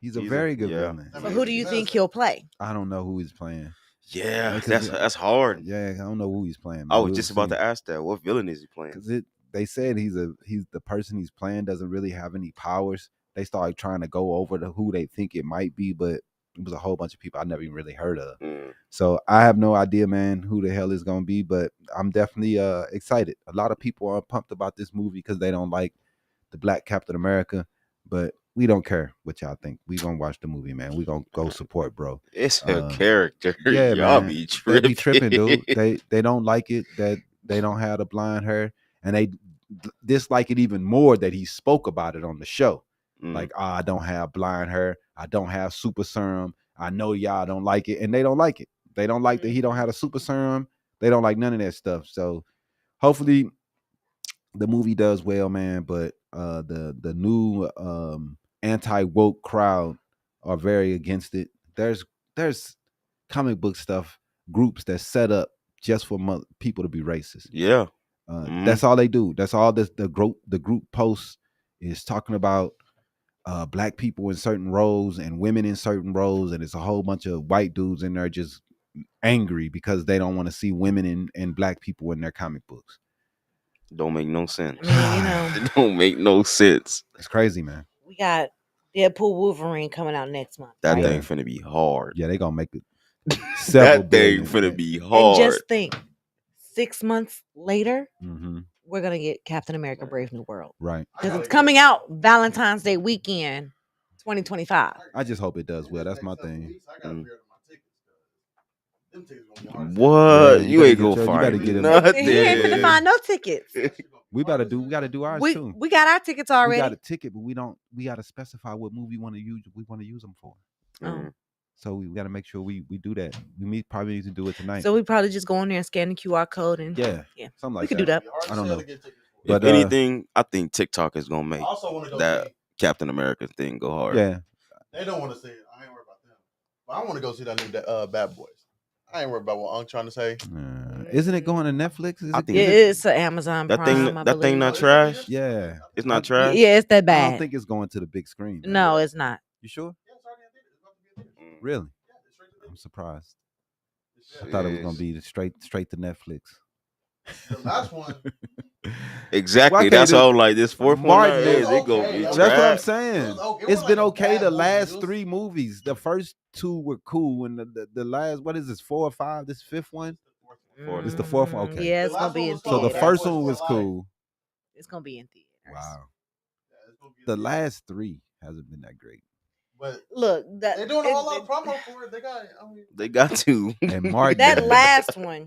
He's a very good yeah. villain. So who do you think he'll play? I don't know who he's playing. Yeah, 'Cause that's hard. Yeah, I don't know who he's playing. Man. I was We'll just about see. to ask that. What villain is he playing? Because they said he's the person he's playing doesn't really have any powers. They started trying to go over to who they think it might be, but it was a whole bunch of people I never even really heard of. So I have no idea, man, who the hell is gonna be, but I'm definitely excited. A lot of people are pumped about this movie because they don't like the Black Captain America, but we don't care what y'all think. We gonna watch the movie, man. We gonna go support, bro. It's a character. Yeah, Y'all man. be They tripping. be tripping, dude. They don't like it that they don't have the blind hair, and they dislike it even more that he spoke about it on the show. Like, I don't have blind hair. I don't have super serum. I know y'all don't like it, and they don't like it. They don't like that he don't have a super serum. They don't like none of that stuff. So hopefully the movie does well, man. But the new anti-woke crowd are very against it. There's comic book stuff groups that set up just for people to be racist. Yeah. That's all they do. That's all the group posts is talking about black people in certain roles and women in certain roles, and it's a whole bunch of white dudes in there just angry because they don't want to see women and black people in their comic books. Don't make no sense. I mean, It don't make no sense. It's crazy, man. we got Deadpool Wolverine coming out next month. That right? thing finna be hard. Yeah, they gonna make it. That thing finna be hard. And just think, 6 months later, Mm-hmm. we're gonna get Captain America: Brave New World. Right. Because it's coming out Valentine's Day weekend, 2025. I just hope it does well. That's my thing. What? Yeah, you ain't gonna you find better get him. nothing. He ain't finna find no tickets. We gotta do ours too. We got our tickets already. We got a ticket, but we gotta specify what movie we want to use them for. Oh. So we gotta make sure we do that. Probably need to do it tonight. So we probably just go on there and scan the QR code and yeah, we something like could do that. I don't know. But But anything, I think TikTok is gonna make I also want to go that see. Captain America thing go hard. Yeah, They don't want to see it. I ain't worried about them. But I want to go see that new Bad Boys. I ain't worried about what I'm trying to say. isn't it going to Netflix? I think It's an Amazon that Prime. thing. I That thing believe. not trash. Yeah, It's not trash. Yeah, it's that I bad. don't think it's going to the big screen. No, it's not. You sure? Yeah, it's already in theaters. It's about to be in theaters. Really? Yeah, it's straight to I'm theaters. surprised. I Shit. thought it was gonna be straight to Netflix. The last one. Exactly. Why can't That's it- all. Like this fourth Martin, one, it is was it gonna okay. be That's That's what I'm trash. saying. It was okay. It It's wasn't been like a okay bad the movie. last It was- 3 movies. The first 2 were cool, and the last, what is this, 4 or 5? This 5th one? It's the 4th one. Okay. Yeah, The it's last gonna be one in was So called the theaters. first Bad one Boys was for Life. cool. It's gonna be in theaters. Wow. Yeah, it's gonna be in The theaters. last 3 hasn't been that great. But Look, they're doing a whole lot of promo for it. They got. I mean, They got to. And Martin, that last one,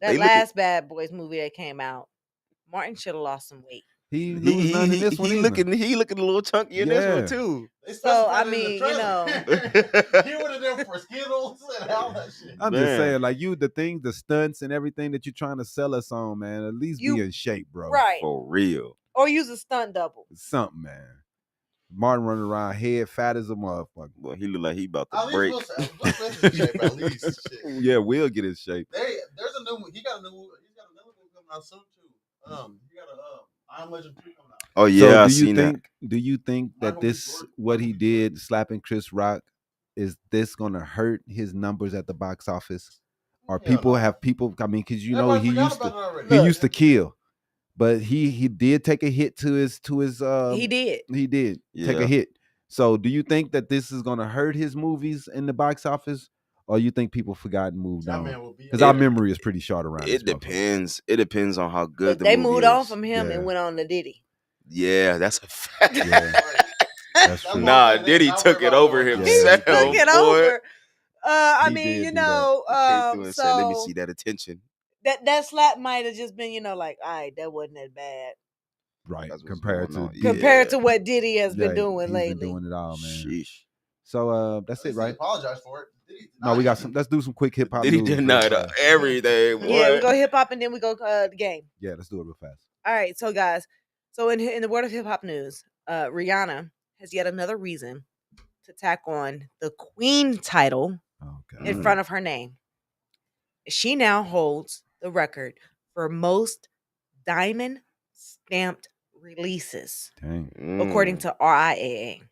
that They look- last Bad Boys movie that came out, Martin should have lost some weight. he lose none in this one either. He looking a little chunky in this Yeah. one too. they So, specified I it in the mean, you trailer. He would have there for Skittles and all that shit. I'm Man. just saying, like, the stunts and everything that you're trying to sell us on, man, at least You- be in shape, bro. Right. For real. Or use a stunt double. Something, man. Martin running around head fat as a motherfucker. Boy, he look like he about to At break. least Will Smith's in shape. At least. Shit. Yeah, we'll get in shape. There's a new. He got another movie coming out soon too. He got a I Am Legend 2 coming out. Oh yeah, I do you seen think do you think that Michael B. this Jordan. what he did slapping Chris Rock, is this gonna hurt his numbers at the box office? Or Hell no. have people, I mean, because Everybody he forgot used about to it already. he used to kill, but he did take a hit to his He did. he did take Yeah. a hit. So do you think that this is gonna hurt his movies in the box office, or you think people forgot and moved That man on? will be. Because our memory is pretty short around. It this motherfucker. depends. It depends on how good Look, the they movie moved is. on from him Yeah. and went on to Diddy. Yeah, that's a fact. Yeah, that's true. Nah, Diddy took it over He himself. Took it boy. over. I He mean, did you do that. know, He came through and so said, "Let me see that attention." that slap might have just been, like, all right, that wasn't that bad Right, That's what's compared going to on. Yeah. compared to what Diddy has Yeah, been doing he's lately. been doing it all, man. Sheesh. So that's it, right? Apologize for it. No, we got some. Let's do some quick hip hop. Diddy news real denied fast. everything. Boy. Yeah, we go hip hop and then we go the game. Yeah, let's do it real fast. All right, so guys, so in the world of hip hop news, Rihanna has yet another reason to tack on the Queen title in front of her name. She now holds the record for most diamond stamped releases, according to RIAA.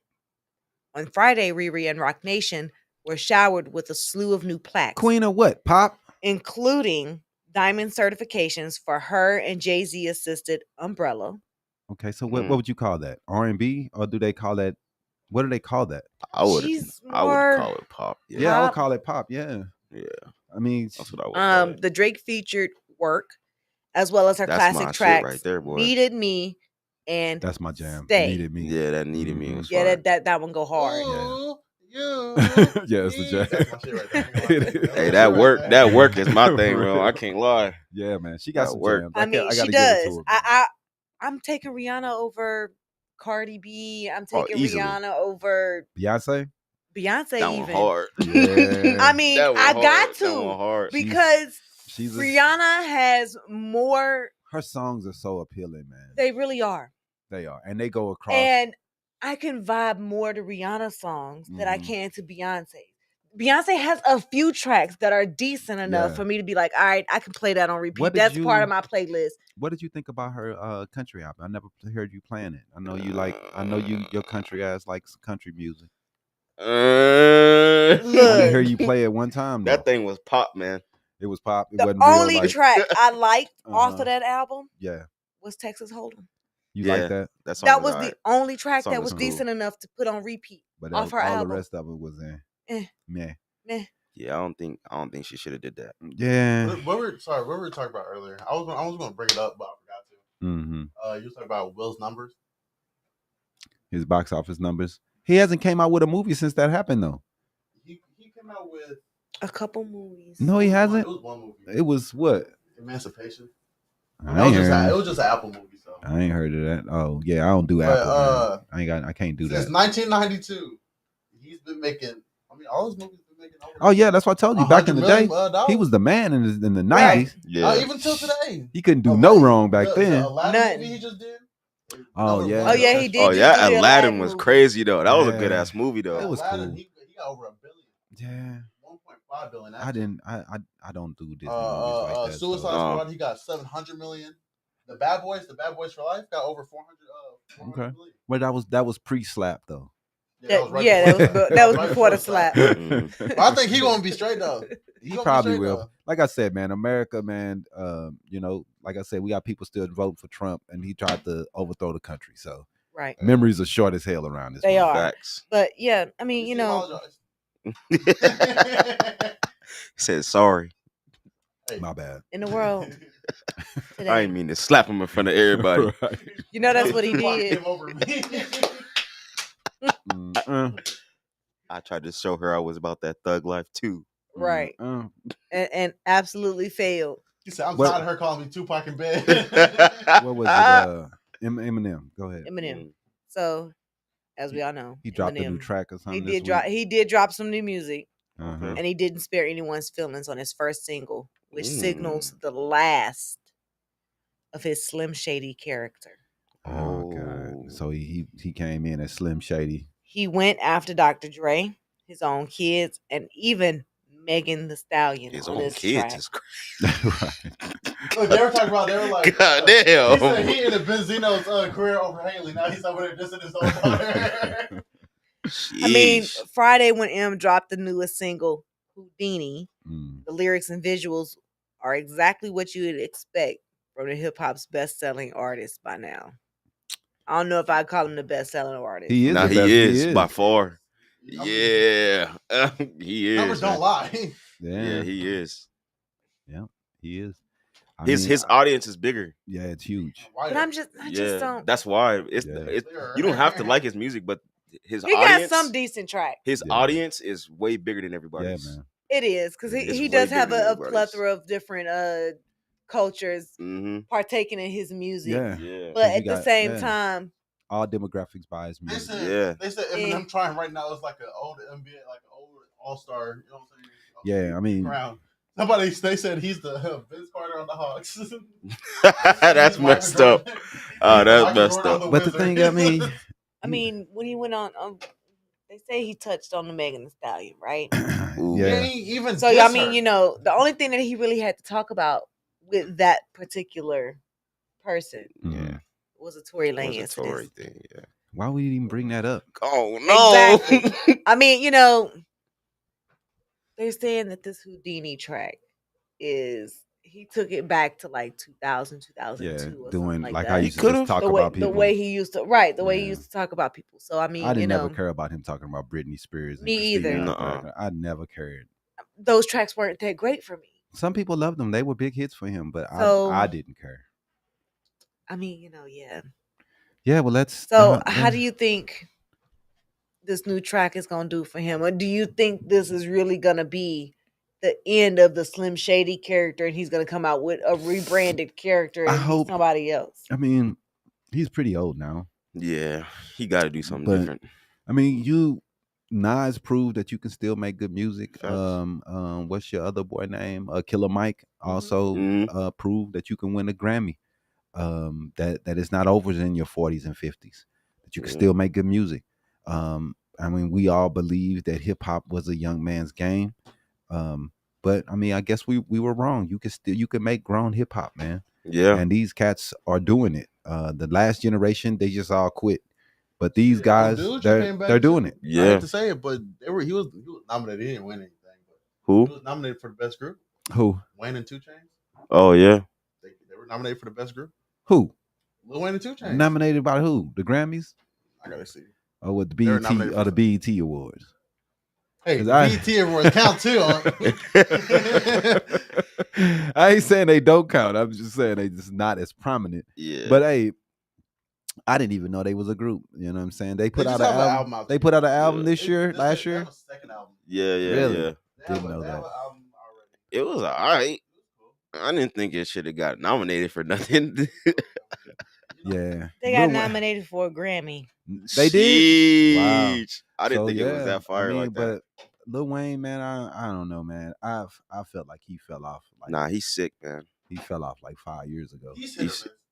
On Friday, Riri and Roc Nation were showered with a slew of new plaques. Queen of what? Pop? Including diamond certifications for her and Jay-Z assisted Umbrella. Okay, so what would you call that? R&B, or do they call that? What do they call that? I would call it pop. Yeah, I would call it pop. Yeah. I mean, that's what I would call it. The Drake featured work, as well as her classic tracks, right there, boy. Needed Me and that's my jam. Stay. Needed Me. Yeah, that Needed Me. Was yeah, fire. that one go hard. Yeah, it's the jam. That's my shit right there. Hey, that work is my thing, bro. I can't lie. Yeah, man, she got some work. jams. I mean, she does. I'm taking Rihanna over Cardi B. I'm taking Rihanna over Beyonce. That even one hard. Yeah. I mean, I got to that one hard. because Rihanna has more. Her songs are so appealing, man. They really are. They are, and they go across. And I can vibe more to Rihanna songs than I can to Beyonce. Beyonce has a few tracks that are decent enough for me to be like, all right, I can play that on repeat. That's part of my playlist. What did you think about her country album? I never heard you playing it. I know you your country ass likes country music. I didn't hear you play it one time. That thing was pop, man. It was pop. It the wasn't only real, like, track I liked off of that album was Texas Hold'em. You like that? That was the only track that was decent enough to put on repeat. But off her all album. the rest of it was meh. Yeah, I don't think she should have did that. Yeah. What were we talking about earlier? I was going to bring it up, but I forgot to. You were talking about Will's numbers. His box office numbers. He hasn't came out with a movie since that happened, though. He came out with a couple movies. No, he hasn't. It was one movie. It was what? Emancipation. It was just an Apple movie. So I ain't heard of that. Oh yeah, I don't do Apple. I can't do that. Since 1992, he's been making. I mean, all his movies been making. Oh yeah, that's what I told you. Back in the day, he was the man in the 90s. Right. Yeah, even till today, he couldn't do no wrong back then. The Aladdin movie he just did. Oh yeah. Oh yeah, he did. Oh yeah, Aladdin was crazy though. That was a good ass movie though. It was Aladdin, cool. He got over $1 billion. Yeah. 1.5 billion. I don't do Disney movies like that. Suicide Squad, he got 700 million. The Bad Boys for Life got over 400 okay. million. But that was pre-slap though. That was before the slap. But I think he gonna be straight though. He probably will. Though. Like I said, man, America, man. Like I said, we got people still voting for Trump, and he tried to overthrow the country. So memories are short as hell around this. They are. Facts. But yeah, I mean, He said sorry. Hey. My bad. In the world today. I didn't mean to slap him in front of everybody. Right. You know that's what he did. I tried to show her I was about that thug life too. Right. And absolutely failed. He said, I'm tired of her calling me Tupac in bed. What was it? Eminem. Go ahead. Eminem. So, as we all know, he dropped a new track or something. He did drop some new music. And he didn't spare anyone's feelings on his first single, which signals the last of his Slim Shady character. Oh God! So he came in as Slim Shady. He went after Dr. Dre, his own kids, and even Megan Thee Stallion. His on own this kids track. is crazy. Look, they were talking about. They were like, God damn. He said he ended Benzino's career over Haley. Now he's over there dissing his own daughter. I mean, Friday when M dropped the newest single, Houdini, the lyrics and visuals are exactly what you would expect from the hip hop's best-selling artist by now. I don't know if I'd call him the best-selling artist. He is. He is by far. Yeah, he is. Numbers don't lie. Yeah, he is. Yeah, he is. His audience is bigger. Yeah, it's huge. But I just don't. That's why you don't have to like his music, but his he audience got some decent tracks. His audience is way bigger than everybody's. Yeah, man. It is because he does have a plethora of different cultures partaking in his music. Yeah. But at the same time, all demographics buy his music. They said Eminem trying right now is like an old NBA, like an old all-star. You know what I'm saying? Yeah, I mean, Brown. They said he's the Vince Carter on the Hawks. That's messed up. Oh, that's messed up. But the thing, I mean, I mean, when he went on, they say he touched on the Megan Thee Stallion, right? Yeah. Even So I mean, the only thing that he really had to talk about with that particular person Yeah. was a Tory It Lane was a incident. Tory thing. Yeah. Why would you even bring that up? Oh no. Exactly. I mean, they're saying that this Houdini track is he took it back to like 2000, 2002 Yeah, or something doing like like that. how He you used to just could've. talk the way about people. the way he used to the way he Yeah. used to talk about people. So I mean, I didn't never care about him talking about Britney Spears and Me Christina either. Aguilera. I never cared. those tracks weren't that great for me. Some people loved them; they were big hits for him, but So- I didn't care. I mean, yeah. Yeah, well, let's. So how do you think this new track is gonna do for him? Or do you think this is really gonna be the end of the Slim Shady character and he's gonna come out with a rebranded character I and be hope- somebody else? I mean, he's pretty old now, Yeah, he got to do something But- different. I mean, Nas proved that you can still make good music. Facts. What's your other boy name? Killer Mike also proved that you can win a Grammy. That it's not over in your 40s and 50s. That you can still make good music. I mean, we all believe that hip hop was a young man's game. But I mean, I guess we were wrong. You can make grown hip hop, man. Yeah. And these cats are doing it. The last generation, they just all quit. But these guys, they're doing it. I Yeah. hate to say it, but he was nominated. He didn't win anything. But Who? he was nominated for the best group. Who? Wayne and 2 Chainz. Oh yeah. They were nominated for the best group. Who? Lil Wayne and 2 Chainz. Nominated by who? The Grammys? I gotta see. Or with the They were BET nominated or for the BET Awards? Hey, 'Cause the I- BET awards count too. I ain't saying they don't count. I'm just saying they just not as prominent. Yeah. But hey, I didn't even know they was a group. You know what I'm saying? They put out just an have an album. album out They too. put out an album Yeah. this year, last They year. have a second album. Yeah. Really? Yeah. Didn't know They have that. an album already. It was alright. I didn't think it should have got nominated for nothing. Yeah. They got Lil Wayne- nominated for a Grammy. They did. Wow. Sheesh. I didn't think it was that fire like that. But Lil Wayne, man, I don't know, man. I felt like he fell off. Like, Nah, he's sick, man. he fell off like 5 years ago.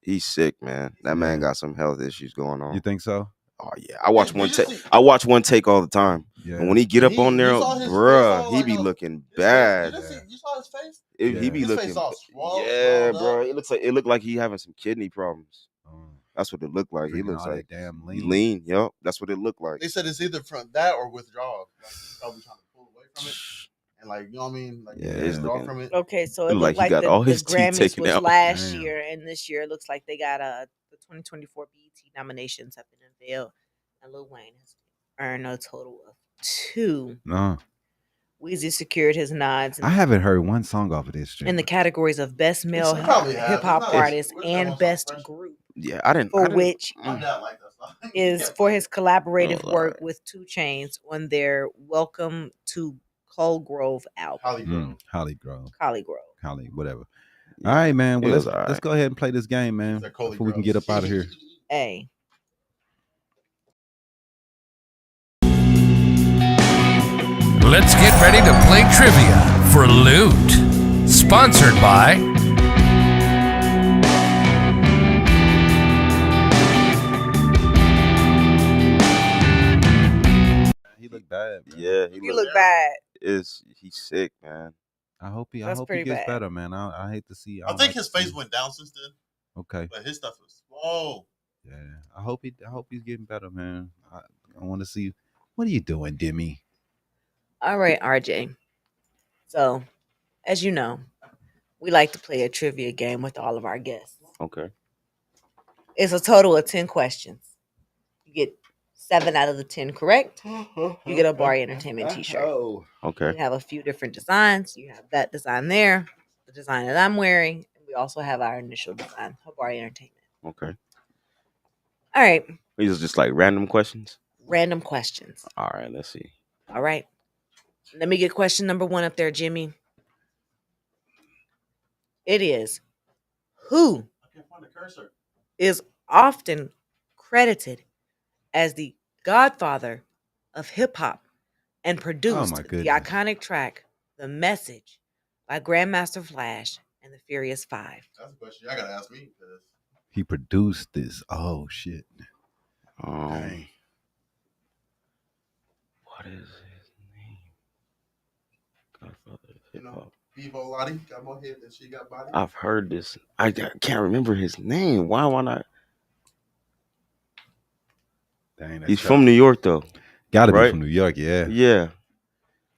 He's sick, man. That man Yeah. got some health issues going on. You think so? Oh yeah, I watch Did one you take. see- I watch one take all the time, Yeah. and when he get up on there, You saw his face bruh, all he like be a- looking his bad. face- You saw his face? He Yeah. be His looking. face all swelled Yeah, up. bro. It looked like he having some kidney problems. Um, That's what it looked like. He drinking looks all that like damn he lean. lean. Yup, that's what it looked like. They said it's either from that or withdrawal. Like, he's probably trying to pull away from it. And like, you know what I mean? Like, Yeah, it's withdraw looking- from it. Okay, so Look it like looked he like got the, all the his teeth Grammys taken was out. last Damn. year, and this year it looks like they got the 2024 BET nominations have been unveiled, and Lil Wayne has earned a total of 2. No, Weezy secured his nods I haven't heard one song off of this shit. in the categories of Best Male They probably have. Hip Hop It's not- Artist where's that and one song, Best Fresh? Group, Yeah, I didn't. for which My dad liked that song. is for his collaborative Oh, work Lord. with 2 Chainz on their Welcome to Coal Grove album. Holly Grove. Collie Grove. Holly, whatever. All right, man. Well, It was let's all right. go ahead and play this game, man, It's like Coley before we can Grove. get up out of here. Hey. Let's get ready to play trivia for Loot. Sponsored by He looked bad. Man. Yeah, You look bad. He's sick, man. I hope he That's gets pretty bad. better, man. I hate to see. I don't think like his to face see- went down since then, Okay. but his stuff was slow. Yeah. I hope he's getting better, man. I want to see. What are you doing, Demi? All right, RJ. So, as you know, we like to play a trivia game with all of our guests. Okay. It's a total of 10 questions. You get 7 out of the 10 correct. You get a Habari Entertainment t-shirt. Oh. Okay. We have a few different designs. You have that design there, the design that I'm wearing, and we also have our initial design, Habari Entertainment. Okay. All right, These are just like random questions. random questions. All right. Let's see. All right. Let me get question number 1 up there, Jimmy. It is, who I can't find the cursor. is often credited as the godfather of hip hop and produced my the goodness. iconic track "The Message" by Grandmaster Flash and the Furious Five? That's a question I gotta ask me. 'Cause He produced this. Oh shit. Um, What is his name? Godfather of You hip know, hop. Vivo Lottie got more head than she got body. I've heard this. I can't remember his name. Why not? Dang, that's He's tough. from New York though. Gotta be right? from New York, yeah. Yeah.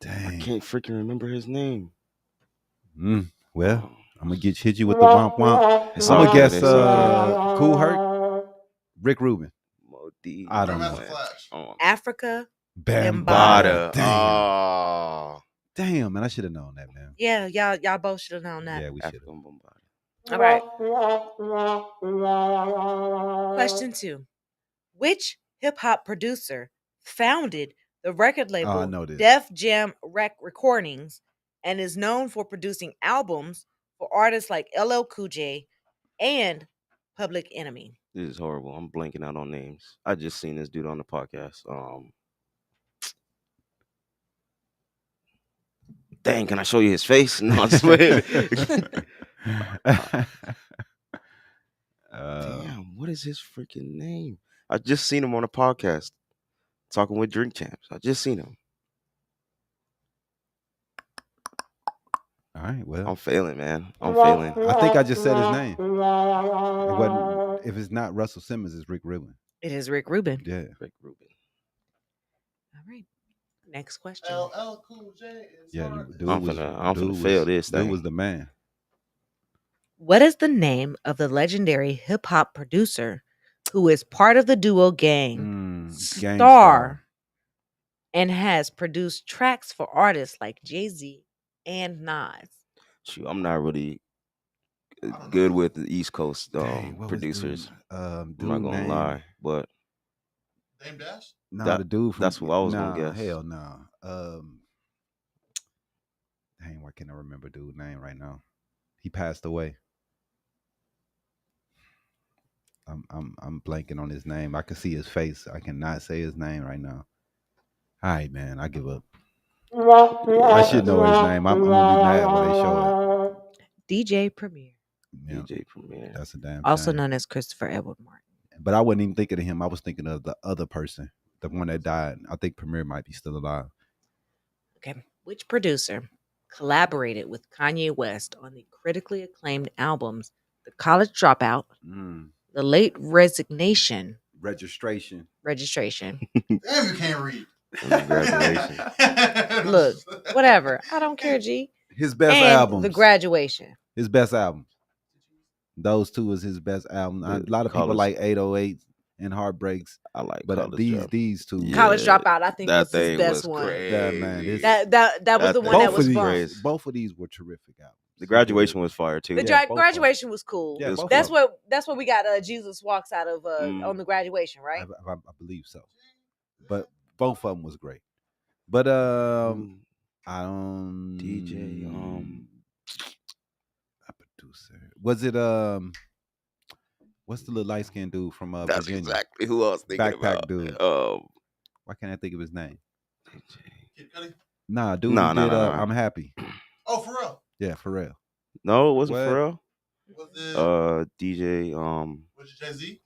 I Dang. can't freaking remember his name. Well, I'm gonna hit you with the womp womp. It's I'm all gonna good. guess It's all good. Cool Herc, Rick Rubin. I don't know. Grandmaster Flash. Africa Bambada. Bambaataa. Damn. Oh. Damn, man, I should have known that, man. Yeah, y'all both should have known that. Yeah, we should have. All right. Question 2. Which hip hop producer founded the record I label know this. Def Jam Recordings and is known for producing albums for artists like LL Cool J and Public Enemy? This is horrible. I'm blanking out on names. I just seen this dude on the podcast. Dang, can I show you his face? No, I swear. Damn, what is his freaking name? I just seen him on a podcast talking with Drink Champs. I just seen him. All right, well, I'm failing, man. I'm failing. I think I just said his name. It wasn't. If it's not Russell Simmons, it's Rick Rubin. It is Rick Rubin. Yeah, Rick Rubin. All right. Next question. LL Cool J is yeah. hard. Dude I'm was, finna fail this Dude thing. was the man. What is the name of the legendary hip hop producer who is part of the duo Gang Star and has produced tracks for artists like Jay-Z and Nas? Shoot, I'm not really good with the East Coast Dang, what was producers. dude I'm not gonna name? lie, but Dame Dash? Nah, the dude from that's who I was gonna guess. Hell no. Dang, why can't I remember dude's name right now? He passed away. I'm blanking on his name. I can see his face. I cannot say his name right now. All right, man, I give up. I should know his name. I'm gonna be mad when they show it. DJ Premier. Yeah, DJ Premier. that's a damn Also shame. known as Christopher Edward Martin. But I wasn't even thinking of him. I was thinking of the other person, the one that died. I think Premier might be still alive. Okay. Which producer collaborated with Kanye West on the critically acclaimed albums The College Dropout, The Late Registration. Damn, you can't read. Congratulations. Look, whatever. I don't care, G. His best And albums. The Graduation. His best albums. Those two is his best album. A lot of people like 808 and Heartbreaks. I like, but these two. Yeah. College Dropout, I think, that was his thing best was one. crazy. Yeah, man, That was the one that was fun. Both of these were terrific albums. The Graduation was fire too. The Graduation was cool. Yeah, that's what we got. Jesus Walks out of on The Graduation, right? I believe so. But both of them was great. But I don't DJ a producer. Was it what's the little light skinned dude from That's Virginia? exactly who I was thinking Backpack about. dude. Why can't I think of his name? Kid Cudi? Nah, dude Nah, who did nah. I'm Happy. Oh, for real? Yeah, for real. No, it wasn't What? Pharrell. Was it DJ was it Jay-Z?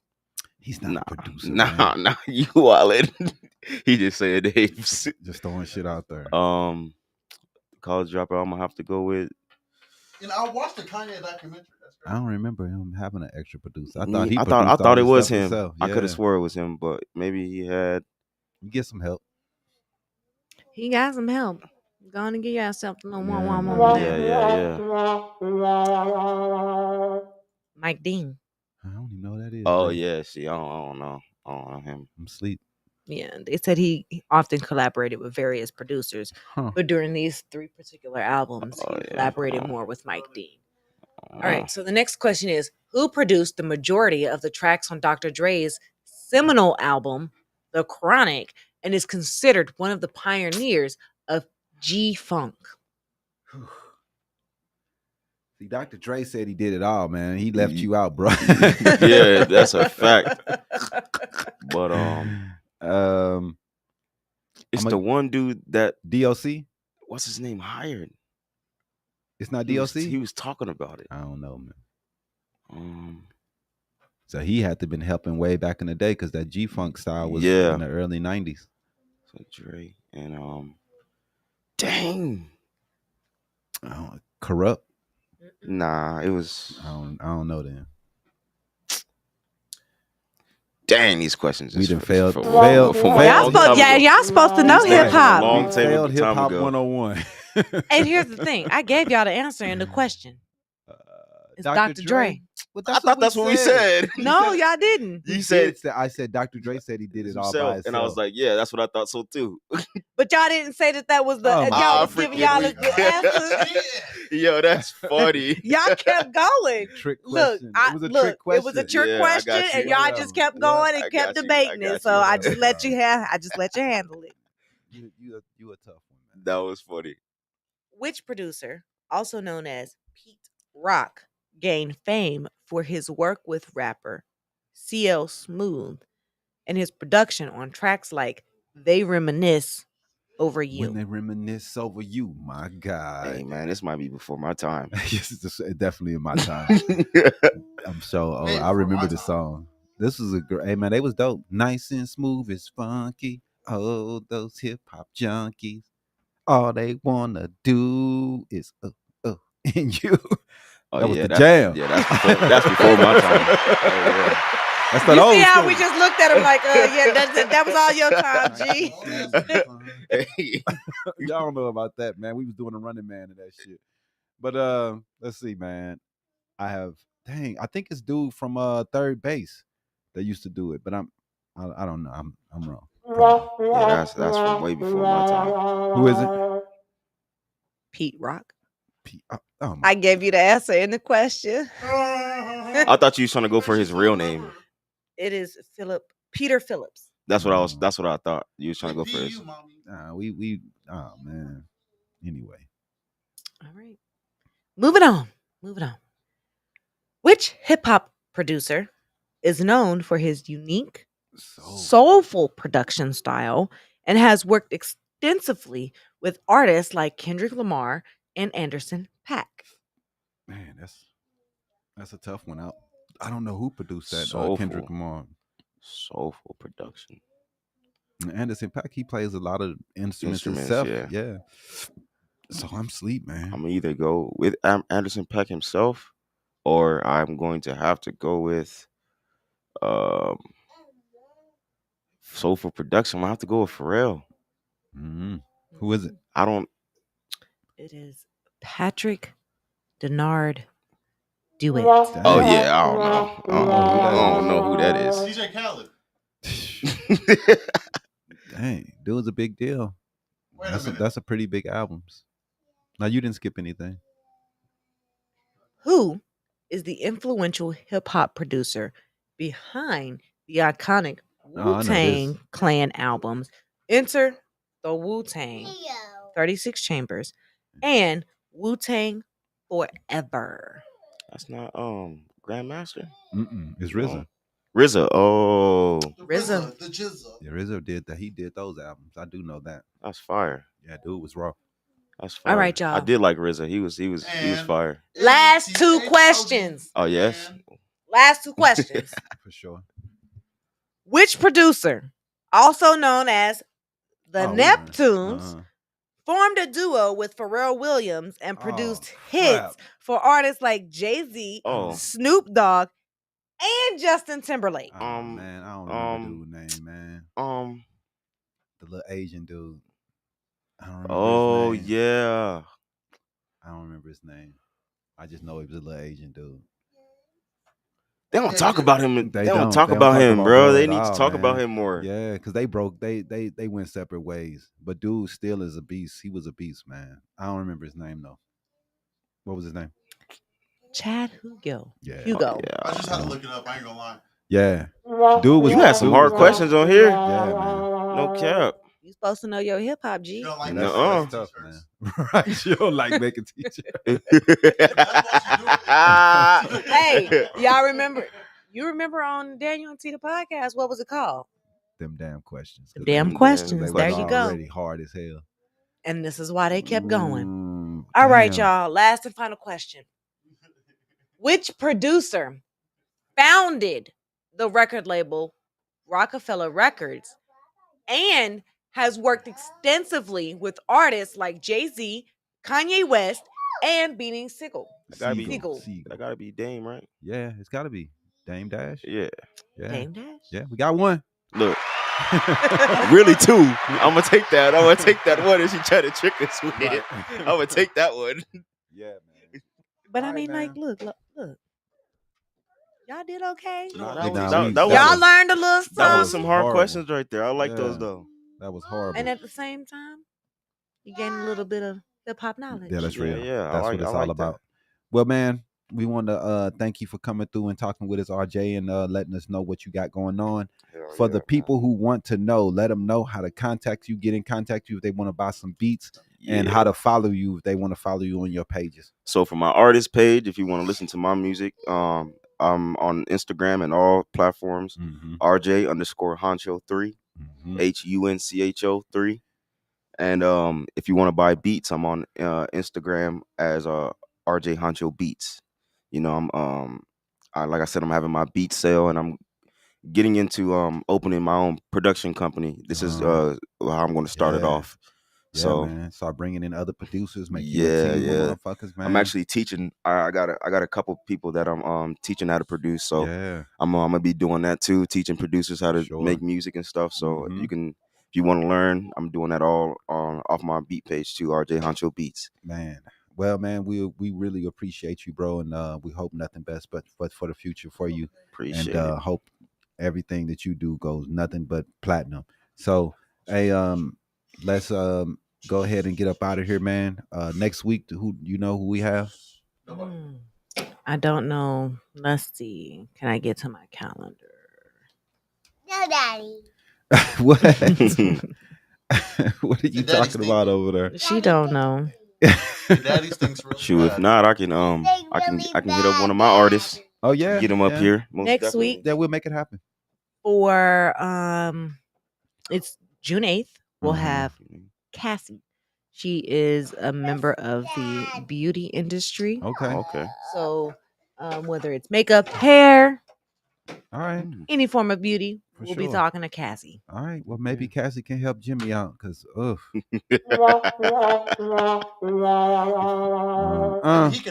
He's not a producer. Nah, man. you wallet. He just said names. Just throwing shit out there. College Dropout, I'm gonna have to go with. You know, I watched the Kanye documentary. That's I great. don't remember him having an extra producer. I I thought thought it all was his him. stuff himself. I could Yeah. have swore it was him, but maybe he had. You get some help. He got some help. Go on and get yourself a little one Yeah. more. Yeah. Mike Dean. I don't even know who that is. Oh man. yeah, see, I don't know. I don't know him. I'm asleep. Yeah, they said he often collaborated with various producers, Huh. but during these 3 particular albums, Oh, he yeah. collaborated more with Mike Dean. All right, so the next question is, who produced the majority of the tracks on Dr. Dre's seminal album, The Chronic, and is considered one of the pioneers of G-Funk? See, Dr. Dre said he did it all, man. He left you out, bro. Yeah, that's a fact. But it's the one dude that DOC. What's his name hired? It's not He DOC. he was talking about it. I don't know, man. So he had to been helping way back in the day because that G-Funk style was in the early '90s. So Dre, And dang, Corrupt. nah, it was. I don't know then. Dang, these questions. We is done for failed. a Failed. long time ago. Y'all supposed to know These hip names from a hop. long We time failed hip hop ago. 101. And here's the thing: I gave y'all the answer in the question. It's Dr. Dre. Well, I thought that's what we said. No, y'all didn't. You said I said Dr. Dre said he did it all by himself, himself. and I was like, yeah, that's what I thought so too. But y'all didn't say that was the. Oh, y'all was freaking giving y'all weak. the answer. Yo, that's funny. Y'all kept going. Trick Look, question. It was a trick it was a question. trick Yeah, I question, got you. and y'all Yeah, just kept yeah. going and I kept got you. debating I it. got So you. I just let you handle it. You a tough one, man. That was funny. Which producer, also known as Pete Rock, gained fame for his work with rapper CL Smooth and his production on tracks like They Reminisce Over You? When they reminisce over you, my God. Hey man, this might be before my time. Yes, it's definitely in my time. I'm so old. I remember the song. This was a great. Hey man, they was dope. Nice and smooth, it's funky. Oh, those hip hop junkies. All they wanna do is and you. Oh, That was yeah, the jam. Yeah, that's before my time. Oh, yeah. That's that You old see how school. we just looked at him like, yeah, that was all your time, G. Hey. Y'all don't know about that, man. We was doing a running man of that shit. But let's see, man. I think it's dude from third base that used to do it, but I don't know. I'm wrong. Yeah, that's from way before my time. Who is it? Pete Rock. Oh my. I gave you the answer in the question. I thought you was trying to go for his real name. It is Peter Phillips. That's what I thought. You was trying to go for his. We oh man. Anyway. All right. Moving on. Which hip hop producer is known for his unique, soulful production style and has worked extensively with artists like Kendrick Lamar and Anderson .Paak? Man, that's a tough one. I don't know who produced that. Soulful. Kendrick Lamar. Soulful production. Anderson .Paak, he plays a lot of instruments himself. Yeah. So I'm sleep, man. I'm gonna either go with Anderson .Paak himself, or I'm going to have to go with soulful production. I'm gonna have to go with Pharrell. Mm-hmm. Who is it? I don't. It is Patrick Denard Dewitt. Oh yeah, I don't know. I don't know who that is. DJ Khaled. Dang, dude was a big deal. That's a pretty big albums. Now you didn't skip anything. Who is the influential hip hop producer behind the iconic Wu-Tang Clan albums Enter the Wu-Tang, 36 Chambers, and Wu-Tang Forever? That's not Grandmaster. It's RZA. RZA. Oh, RZA. The Jizza. Yeah, RZA did that. He did those albums. I do know that. that's fire. Yeah, dude was raw. That's fire. All right, y'all. I did like RZA. He was fire. Last two questions. Oh yes. Last two questions. For sure. Which producer, also known as the Neptunes, formed a duo with Pharrell Williams and produced hits for artists like Jay-Z, Snoop Dogg, and Justin Timberlake? Oh man, I don't remember dude's name, man. The little Asian dude. I don't remember his name. Yeah. I don't remember his name. I just know he was a little Asian dude. They don't talk about him. They don't talk about him, bro. They need to talk about him more. Yeah, because they broke. They went separate ways. But dude still is a beast. He was a beast, man. I don't remember his name though. What was his name? Chad Hugo. Yeah. Hugo. Yeah. I just had to look it up. I ain't gonna lie. Yeah. Dude was. You had some hard questions on here. Yeah, man. No cap. You supposed to know your hip hop, G. You don't like That's tough, man. Right? You don't like making teacher. Hey, y'all remember? You remember on Daniel and Tita podcast? What was it called? Them damn questions. Damn questions. They There was you go. already hard as hell. And this is why they kept going. All right, y'all. Last and final question. Which producer founded the record label Rockefeller Records and has worked extensively with artists like Jay-Z, Kanye West, and Beanie Sigel. That gotta be Siegel. That gotta be Dame, right? Yeah, it's got to be Dame Dash. Yeah. Yeah. Dame Dash? Yeah, we got one. Look, really two. I'm gonna take that. I'm gonna take that one. As she tried to trick us with it. I'm gonna take that one. Yeah, man. But I All right, mean, like, man. look. Y'all did okay. Nah, Hey, nah, that we- was Y'all learned a little something. that was some hard horrible. questions right there. I like those Yeah. though. That was horrible. And at the same time, you gain a little bit of hip hop knowledge. Yeah, that's real. Yeah, That's what it's all about. Well, man, we want to thank you for coming through and talking with us, RJ, and letting us know what you got going on. For the people who want to know, let them know how to contact you, get in contact you if they want to buy some beats, and how to follow you if they want to follow you on your pages. So for my artist page, if you want to listen to my music, I'm on Instagram and all platforms. RJ_Huncho3, HUNCHO3. And if you want to buy beats, I'm on Instagram as RJ Huncho Beats. You know, like I said, I'm having my beat sale, and I'm getting into opening my own production company. This is how I'm going to start it off. Yeah, So man, start bringing in other producers, make you a team of motherfuckers, man. I'm actually teaching. I got a couple people that I'm teaching how to produce. So I'm gonna be doing that too, teaching producers how to make music and stuff. So you can, if you want to learn, I'm doing that all off my beat page too, RJ Huncho Beats. Man, well, man, we really appreciate you, bro, and we hope nothing best but for the future for you. Appreciate and it. Hope everything that you do goes nothing but platinum. So, hey, let's go ahead and get up out of here, man. Next week, who we have? I don't know. Let's see. Can I get to my calendar? No, Daddy. What? What are you talking about over there? She don't know. Daddy stinks real Shoot, if not, I can hit up one of my artists. Oh yeah, get them up here next week. Yeah, we'll make it happen. For it's June 8th. We'll have Cassie. She is a member of the beauty industry. Okay. So whether it's makeup, hair, all right, any form of beauty, we'll be sure. talking to Cassie. All right. Well, maybe Cassie can help Jimmy out because he can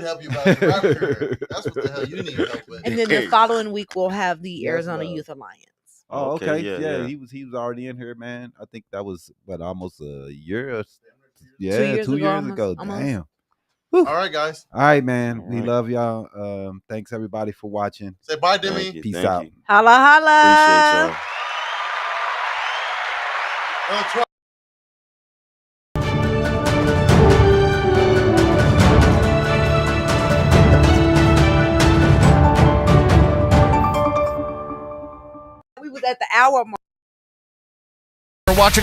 help you about your rap career. That's what the hell you need help with. And then the following week we'll have the Arizona Youth Alliance. Oh, okay. Yeah. He was already in here, man. I think that was almost a year. Or, 2 years ago. Almost. Damn. All right, guys. All right, man. We love y'all. Thanks everybody for watching. Say bye, Demi. Peace out. Holla, holla. Appreciate y'all. We was at the hour mark. For watching